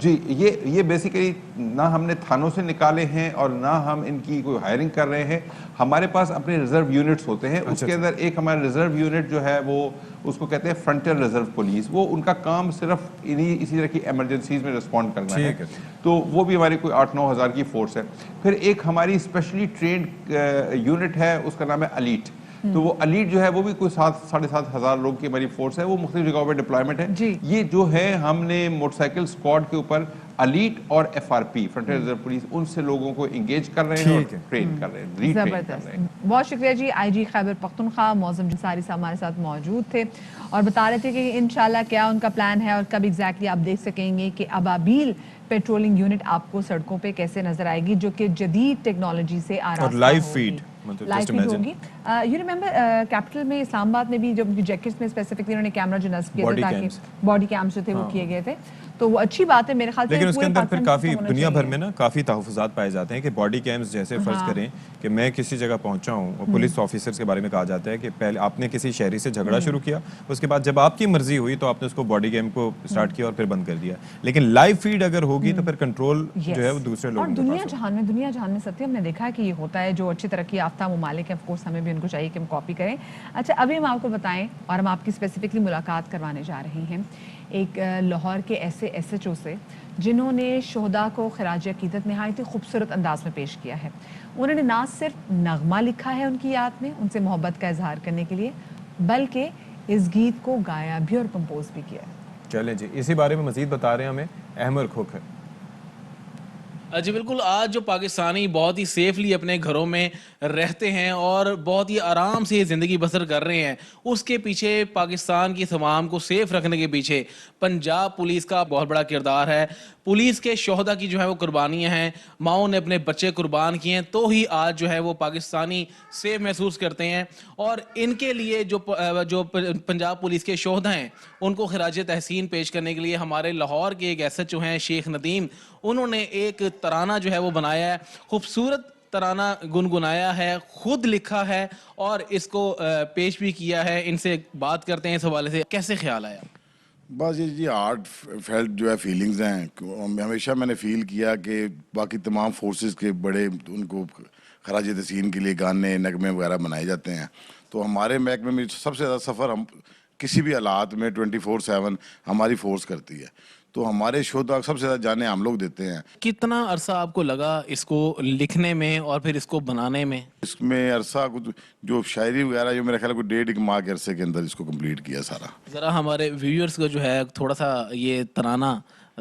جی، یہ بیسیکلی نہ ہم نے تھانوں سے نکالے ہیں اور نہ ہم ان کی کوئی ہائرنگ کر رہے ہیں۔ ہمارے پاس اپنے ریزرو یونٹس ہوتے ہیں، اس کے اندر ایک ہمارا ریزرو یونٹ جو ہے وہ اس کو کہتے ہیں فرنٹیئر ریزرو پولیس، وہ ان کا کام صرف اسی طرح کی ایمرجنسیز میں رسپونڈ کرنا ہے، تو وہ بھی ہماری کوئی 8-9 ہزار کی فورس ہے۔ پھر ایک ہماری اسپیشلی ٹرینڈ یونٹ ہے، اس کا نام ہے الیٹ، تو وہ الیٹ جو ہے وہ بھی کوئی 7-7.5 ہزار لوگ کی ہماری فورس ہے، وہ مختلف جگہوں پہ ڈپلائمنٹ ہے۔ یہ جو ہے ہم نے موٹر سائیکل اسکواڈ کے اوپر الیٹ اور FRP فرنٹیئر ریزرو پولیس، ان سے لوگوں کو انگیج کر رہے ہیں اور ٹرین کر رہے ہیں، ری ٹرین کر رہے ہیں۔ بہت شکریہ جی، آئی جی خیبر پختونخوا معظم انصاری صاحب ہمارے ساتھ موجود تھے اور بتا رہے تھے کہ انشاءاللہ کیا ان کا پلان ہے اور کب ایگزیکٹلی آپ دیکھ سکیں گے کہ ابابیل پیٹرولنگ یونٹ آپ کو سڑکوں پہ کیسے نظر آئے گی، جو کہ جدید ٹیکنالوجی سے آراستہ ہوگی، لائیو فیڈ ہوگی۔ یو ریممبر کیپٹل میں اسلام آباد میں بھی جب جیکٹس میں اسپیسیفکلی انہوں نے کیمرہ جو نصب کیا تھا تاکہ باڈی کیمز جو تھے وہ کیے گئے تھے، तो वो अच्छी बात है मेरे ख्याल से। लेकिन उसके अंदर फिर काफ़ी दुनिया भर में चाहिए। ना काफ़ी तहफ़्फ़ुज़ात पाए जाते हैं कि बॉडी कैम्स जैसे फ़र्ज़ करें कि मैं किसी जगह पहुंचा हूँ और पुलिस ऑफिसर्स के बारे में कहा जाता है कि पहले आपने किसी शहरी से झगड़ा शुरू किया, उसके बाद जब आपकी मर्जी हुई तो आपने उसको बॉडी कैम को स्टार्ट किया और फिर बंद कर दिया। लेकिन लाइव फीड अगर होगी तो फिर कंट्रोल जो है वो दूसरे लोगों के पास दुनिया जहान में सत्य हमने देखा है कि ये होता है। जो अच्छी तरक्की याफ्ता ममालिक है, ऑफ कोर्स हमें भी उनको चाहिए कि हम कॉपी करें। अच्छा, अभी हम आपको बताएं और हम आपकी स्पेसिफिकली मुलाकात करवाने जा रहे हैं एक लाहौर के ऐसे SHO से जिन्होंने शोहदा को खिराज अकीदत नहायत ही खूबसूरत अंदाज में पेश किया है। उन्होंने ना सिर्फ नगमा लिखा है उनकी याद में, उनसे मोहब्बत का इजहार करने के लिए, बल्कि इस गीत को गाया भी और कंपोज भी किया है। चलें जी, इसी बारे में मजीद बता रहे हैं हमें अहमद खोखर। जी बिल्कुल, आज जो पाकिस्तानी बहुत ही सेफली अपने घरों में रहते हैं और बहुत ही आराम से ज़िंदगी बसर कर रहे हैं, उसके पीछे पाकिस्तान की तमाम को सेफ रखने के पीछे पंजाब पुलिस का बहुत बड़ा किरदार है। पुलिस के शोहदा की जो है वो कुर्बानियां हैं, माओं ने अपने बच्चे कुर्बान किए हैं, तो ही आज जो है वो पाकिस्तानी सेफ महसूस करते हैं। और इनके लिए जो पंजाब पुलिस के शोहदा हैं उनको खिराज तहसीन पेश करने के लिए हमारे लाहौर के एक SHO हैं शेख नदीम, उन्होंने एक तराना जो है वो बनाया है, खूबसूरत तराना गुनगुनाया है, खुद लिखा है और इसको पेश भी किया है। इनसे बात करते हैं इस हवाले से, कैसे ख्याल आया? बस ये जी हार्ट फेल्ट जो है फीलिंग्स हैं। हमेशा मैंने फील किया कि बाकी तमाम फोर्सेस के बड़े उनको खराज तहसीन के लिए गाने नगमे वगैरह बनाए जाते हैं, तो हमारे महकमे में सबसे ज़्यादा सफ़र हम किसी भी हालात में 24/7 हमारी फोर्स करती है, तो हमारे शोधा सबसे ज़्यादा जाने हम लोग देते हैं। कितना अरसा आपको लगा इसको लिखने में और फिर इसको बनाने में? इसमें अरसा कुछ जो शायरी वगैरह जो मेरा ख्याल है 1.5 माह के अरसे के अंदर इसको कंप्लीट किया सारा। ज़रा हमारे व्यूअर्स को जो है थोड़ा सा ये तराना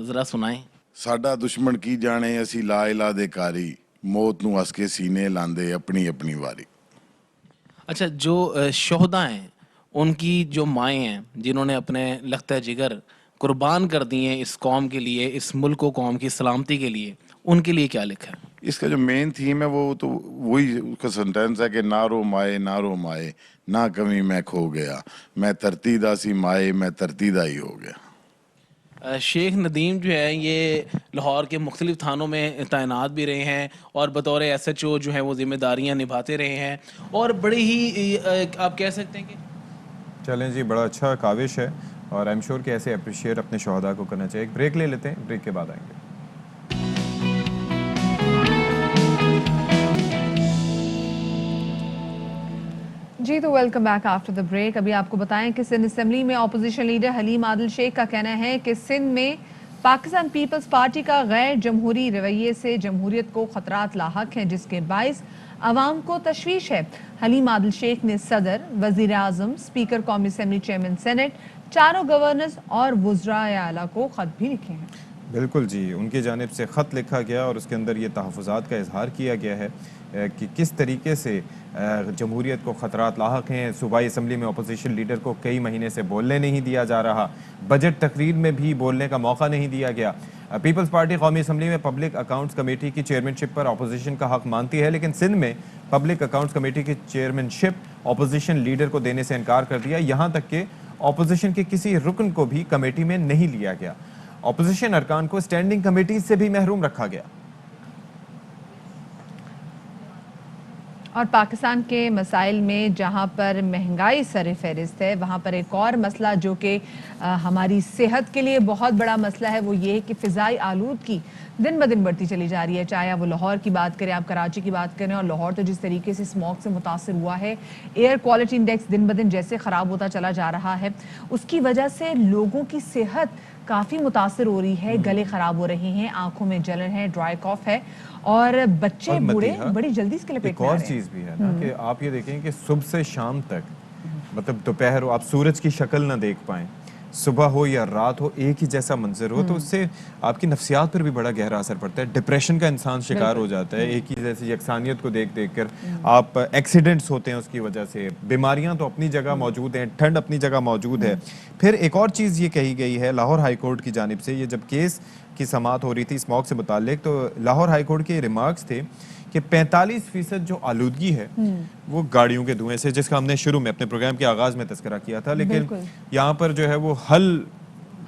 ज़रा सुनाएं। साडा दुश्मन की जाने असी ला इला दे कारी, मौत नू हस के सीने लांदे अपनी अपनी वारी। अच्छा, जो शोहदा हैं उनकी जो माएँ हैं जिन्होंने अपने लख्त जिगर कुर्बान कर दिए हैं इस कौम के लिए, इस मुल्क व कौम की सलामती के लिए, उनके लिए क्या लिखा है? इसका जो मेन थीम है वो तो वही उसका सेंटेंस है कि ना रो माए ना कमी मैं खो गया, मैं तरतीदा सी माए मैं तरतीदा ही हो गया। शेख नदीम जो है ये लाहौर के मुख्तलिफ थानों में तैनात भी रहे हैं और बतौर SHO जो है वो जिम्मेदारियाँ निभाते रहे हैं और बड़ी ही आप कह सकते हैं कि चलें जी, बड़ा अच्छा काविश है और आई एम श्योर कि ऐसे अप्रिशिएट अपने शोहदा को करना चाहिए। एक ब्रेक ले लेते हैं, ब्रेक के बाद आएंगे। जी तो welcome back after the break. अभी आपको बताएं कि सिंध असेंबली में अपोजिशन लीडर हलीम आदिल शेख का कहना है कि सिंध में पाकिस्तान पीपल्स पार्टी का गैर जमहूरी रवैये से जमहूरियत को खतरात लाहक हैं, जिसके बाइस अवाम को तशवीश है। हलीम आदिल शेख ने सदर, वजीर आजम, स्पीकर कौमी असेंबली, चेयरमैन सेनेट, चारों गवर्नर्स और वुज़राए आला को खत भी लिखे हैं। बिल्कुल जी, उनकी जानिब से ख़त लिखा गया और उसके अंदर ये तहफ़्फ़ुज़ात का इजहार किया गया है कि किस तरीके से जमहूरियत को ख़तरात लाहक हैं। सूबाई असम्बली में अपोजिशन लीडर को कई महीने से बोलने नहीं दिया जा रहा, बजट तकरीर में भी बोलने का मौका नहीं दिया गया। पीपल्स पार्टी कौमी असम्बली में पब्लिक अकाउंट्स कमेटी की चेयरमैनशिप पर अपोजिशन का हक़ मानती है, लेकिन सिंध में पब्लिक अकाउंट्स कमेटी की चेयरमैनशिप अपोजिशन लीडर को देने से इनकार कर दिया। यहाँ तक कि अपोजिशन के किसी रुकन को भी कमेटी में नहीं लिया गया। अपोजिशन अरकान को स्टैंडिंग कमेटी से भी महरूम रखा गया। और पाकिस्तान के मसाइल में जहां पर महंगाई सर फहरिस्त है, वहां पर एक और मसला जो कि हमारी सेहत के लिए बहुत बड़ा मसला है, वो ये है कि फ़िज़ाई आलूदगी दिन ब दिन बढ़ती चली जा रही है। चाहे आप वो लाहौर की बात करें, आप कराची की बात करें, और लाहौर तो जिस तरीके से स्मॉग से मुतासर हुआ है, एयर क्वालिटी इंडेक्स दिन ब दिन जैसे ख़राब होता चला जा रहा है, उसकी वजह से लोगों की सेहत काफ़ी मुतासर हो रही है। गले ख़राब हो रहे हैं, आंखों में जलन है, ड्राई कॉफ है और बच्चे बूढ़े बड़ी जल्दी इसके लपेट में आ रहे हैं। एक और चीज़ भी है ना कि आप ये देखें कि सुबह से शाम तक, मतलब दोपहर हो, आप सूरज की शक्ल ना देख पाएं, सुबह हो या रात हो, एक ही जैसा मंजर हो, तो उससे आपकी नफ्सियात पर भी बड़ा गहरा असर पड़ता है। डिप्रेशन का इंसान शिकार हो जाता है, एक ही जैसी यकसानियत को देख देख कर। आप एक्सीडेंट्स होते हैं उसकी वजह से, बीमारियां तो अपनी जगह मौजूद हैं, ठंड अपनी जगह मौजूद है। फिर एक और चीज़ ये कही गई है लाहौर हाई कोर्ट की जानिब से, ये जब केस की समाअत हो रही थी स्मॉग से मुतालिक, तो लाहौर हाई कोर्ट के रिमार्क्स थे कि 45% जो आलूदगी है वो गाड़ियों के धुएं से, जिसका हमने शुरू में अपने प्रोग्राम के आगाज में तज़किरा किया था, लेकिन यहाँ पर जो है वो हल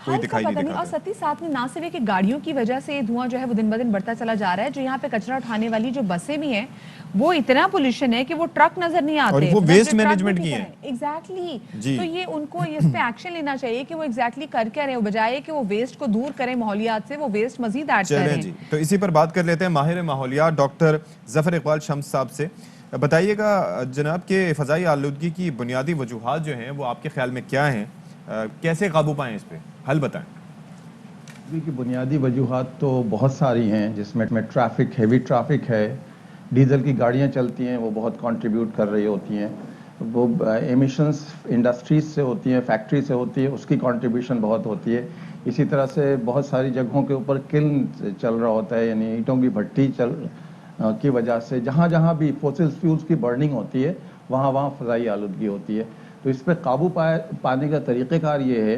कोई दिखाई नहीं और देता। साथ ही साथ में ना सिर्फ कि गाड़ियों की वजह से धुआं जो है वो दिन ब दिन बढ़ता चला जा रहा है, जो यहाँ पे कचरा उठाने वाली जो बसें भी हैं वो इतना पोल्यूशन है कि वो ट्रक नजर नहीं आते, और वो वेस्ट मैनेजमेंट की हैं। एग्जैक्टली। जी। तो ये उनको इस पे एक्शन लेना चाहिए कि वो एग्जैक्टली कर क्या रहे हो, बजाय कि वो वेस्ट को दूर करें माहौलियात से, वो वेस्ट मजीद ऐड चलें करें। जी, तो इसी पर बात कर लेते हैं माहिर माहौलियात डॉक्टर जफर इकबाल शम्स साहब से। बताइएगा जनाब के फ़ज़ाई आलूदगी की बुनियादी वजूहात जो हैं वो आपके ख्याल में क्या हैं, कैसे काबू पाएं इस पे, हल बताएं। की बुनियादी वजूहात तो बहुत सारी हैं, जिसमें ट्रैफिक, हेवी ट्रैफिक है, डीजल की गाड़ियां चलती हैं वो बहुत कंट्रीब्यूट कर रही होती हैं, वो एमिशंस इंडस्ट्रीज से होती हैं, फैक्ट्री से होती है, उसकी कंट्रीब्यूशन बहुत होती है। इसी तरह से बहुत सारी जगहों के ऊपर किल्न चल रहा होता है, यानी ईंटों की भट्टी की वजह से जहाँ जहाँ भी फॉसिल फ्यूल्स की बर्निंग होती है वहाँ वहाँ फ़ज़ाई आलूदगी होती है। तो इस पर काबू पाने का तरीक़ेकार ये है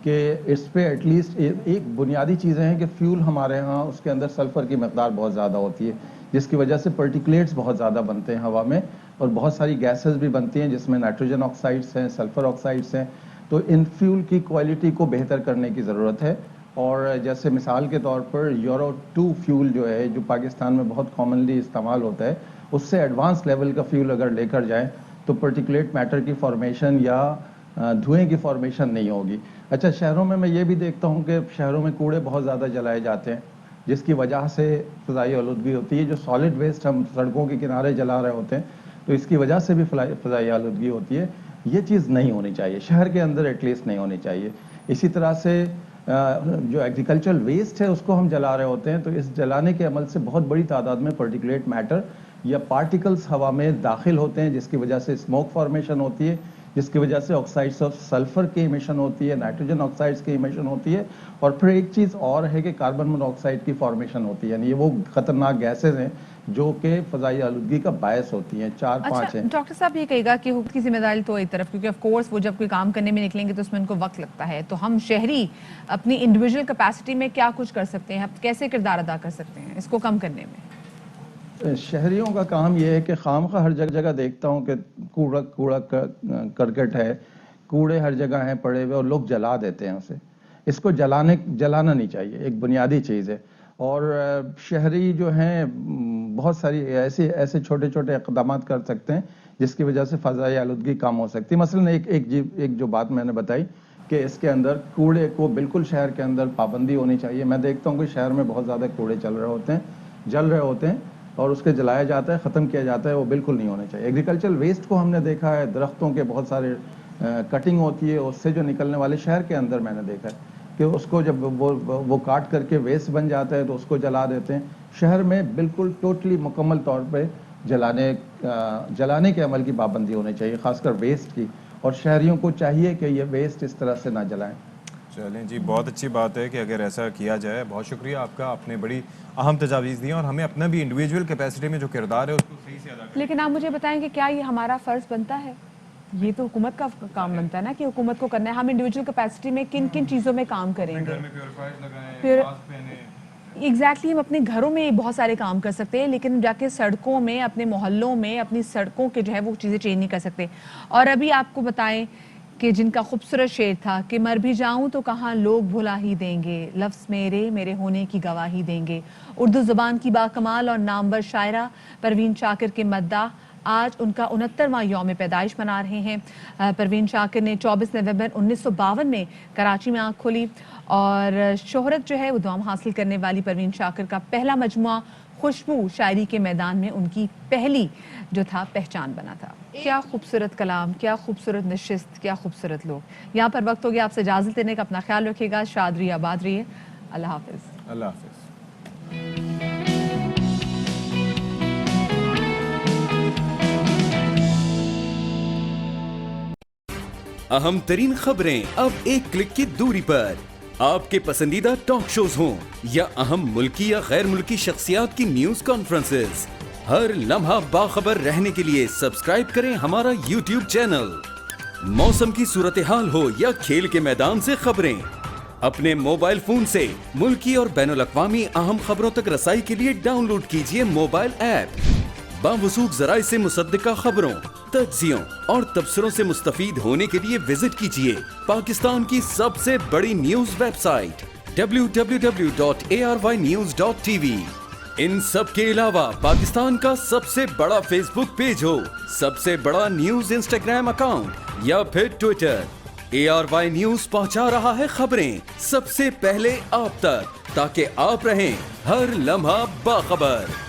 कि इस पे एटलीस्ट एक बुनियादी चीज़ें हैं कि फ्यूल हमारे यहाँ उसके अंदर सल्फ़र की मकदार बहुत ज़्यादा होती है, जिसकी वजह से पर्टिकुलेट्स बहुत ज़्यादा बनते हैं हवा में, और बहुत सारी गैसेस भी बनती हैं जिसमें नाइट्रोजन ऑक्साइड्स हैं, सल्फ़र ऑक्साइड्स हैं। तो इन फ्यूल की क्वालिटी को बेहतर करने की ज़रूरत है। और जैसे मिसाल के तौर पर यूरो 2 फ्यूल जो है, जो पाकिस्तान में बहुत कॉमनली इस्तेमाल होता है, उससे एडवांस लेवल का फ्यूल अगर लेकर जाएं तो पर्टिकुलेट मैटर की फॉर्मेशन या धुएं की फॉर्मेशन नहीं होगी। अच्छा, शहरों में मैं ये भी देखता हूँ कि शहरों में कूड़े बहुत ज़्यादा जलाए जाते हैं, जिसकी वजह से फ़ज़ाई आलूदगी होती है। जो सॉलिड वेस्ट हम सड़कों के किनारे जला रहे होते हैं तो इसकी वजह से भी फ़ज़ाई आलूदगी होती है। ये चीज़ नहीं होनी चाहिए, शहर के अंदर एटलीस्ट नहीं होनी चाहिए। इसी तरह से जो एग्रीकल्चरल वेस्ट है उसको हम जला रहे होते हैं, तो इस जलाने के अमल से बहुत बड़ी तादाद में पर्टिकुलेट मैटर या पार्टिकल्स हवा में दाखिल होते हैं, जिसकी वजह से स्मोक फॉर्मेशन होती है, जिसकी वजह से ऑक्साइड्स ऑफ सल्फर की इमिशन होती है, नाइट्रोजन ऑक्साइड्स की इमिशन होती है, और फिर एक चीज़ और है कि कार्बन मोनोऑक्साइड की फॉर्मेशन होती है। यानी ये वो खतरनाक गैसेज हैं जो कि फ़ज़ाई आलूदगी का बायस होती हैं। 4-5 हैं। डॉक्टर साहब ये कहेगा कि हुकूमत की जिम्मेदारी तो एक तरफ, क्योंकि ऑफ कोर्स वो जब कोई काम करने में निकलेंगे तो उसमें उनको वक्त लगता है, तो हम शहरी अपनी इंडिविजुअल कैपेसिटी में क्या कुछ कर सकते हैं, कैसे किरदार अदा कर सकते हैं इसको कम करने में? शहरियों का काम यह है कि खामखा हर जगह देखता हूँ कि कूड़ा करकट है, कूड़े हर जगह हैं पड़े हुए और लोग जला देते हैं उसे। इसको जलाना नहीं चाहिए, एक बुनियादी चीज़ है। और शहरी जो हैं बहुत सारी ऐसे छोटे छोटे इक़दाम कर सकते हैं जिसकी वजह से फ़ज़ाई आलूदगी कम हो सकती है। मसलन एक जो बात मैंने बताई कि इसके अंदर कूड़े को बिल्कुल शहर के अंदर पाबंदी होनी चाहिए। मैं देखता हूँ कि शहर में बहुत ज़्यादा कूड़े जल रहे होते हैं और उसके जलाया जाता है, ख़त्म किया जाता है, वो बिल्कुल नहीं होना चाहिए। एग्रीकल्चरल वेस्ट को हमने देखा है, दरख्तों के बहुत सारे कटिंग होती है, उससे जो निकलने वाले शहर के अंदर मैंने देखा है कि उसको जब वो काट करके वेस्ट बन जाता है तो उसको जला देते हैं। शहर में बिल्कुल टोटली मुकम्मल तौर पे जलाने के अमल की पाबंदी होनी चाहिए, खासकर वेस्ट की, और शहरियों को चाहिए कि ये वेस्ट इस तरह से ना जलाएं। चलें जी, बहुत अच्छी बात है कि अगर ऐसा किया जाए। बहुत शुक्रिया आपका, आपने बड़ी अहम तजावीज़ दी और हमें अपना भी इंडिविजुअल कैपेसिटी में जो किरदार है उसको सही से अदा करना। लेकिन आप मुझे बताएं कि क्या ये हमारा फ़र्ज़ बनता है? ये तो हुकूमत का काम बनता है ना कि हुकूमत को करना है। हम इंडिविजुअल कैपेसिटी में किन किन चीज़ों में काम करेंगे? फिर एग्जैक्टली हम अपने घरों में बहुत सारे काम कर सकते हैं, लेकिन जाके सड़कों में, अपने मोहल्लों में, अपनी सड़कों के जो है वो चीज़ें चेंज नहीं कर सकते। और अभी आपको बताएं कि जिनका खूबसूरत शेर था कि मर भी जाऊं तो कहाँ लोग भुला ही देंगे, लफ्ज़ मेरे होने की गवाही देंगे। उर्दू ज़ुबान की बाकमाल और नामवर शायरा परवीन शाकिर के मद्दाह आज उनका 69वां यौम पैदाइश मना रहे हैं। परवीन शाकिर ने 24 नवंबर 1952 में कराची में आँख खोली और शोहरत जो है वो दुआम हासिल करने वाली परवीन शाकिर का पहला मजमुआ खुशबू शायरी के मैदान में उनकी पहली जो था पहचान बना था। क्या खूबसूरत कलाम, क्या खूबसूरत नशिस्त, क्या खूबसूरत लोग। यहाँ पर वक्त हो गया आपसे इजाज़त लेने का। अपना ख्याल रखिएगा, शाद रहिए, आबाद रहिए। अल्लाह हाफिज़। अल्लाह हाफिज़। अहम तरीन खबरें अब एक क्लिक की दूरी पर। आपके पसंदीदा टॉक शोज हों या अहम मुल्की या गैर मुल्की शख्सियात की न्यूज कॉन्फ्रेंसेस, हर लम्हा बाखबर रहने के लिए सब्सक्राइब करें हमारा YouTube चैनल। मौसम की सूरत हाल हो या खेल के मैदान से खबरें, अपने मोबाइल फोन से मुल्की और बैनुल अक़वामी अहम खबरों तक रसाई के लिए डाउनलोड कीजिए मोबाइल ऐप बावसूख ज़राए से मुसद्दिका खबरों, तज्जियों और तबसरों से मुस्तफीद होने के लिए विजिट कीजिए पाकिस्तान की सबसे बड़ी न्यूज वेबसाइट www.arYnews.tv। इन सब के अलावा पाकिस्तान का सबसे बड़ा फेसबुक पेज हो, सबसे बड़ा न्यूज इंस्टाग्राम अकाउंट या फिर ट्विटर, ARY न्यूज पहुंचा रहा है खबरें सबसे पहले आप तक, ताकि आप रहें हर लम्हा बाखबर।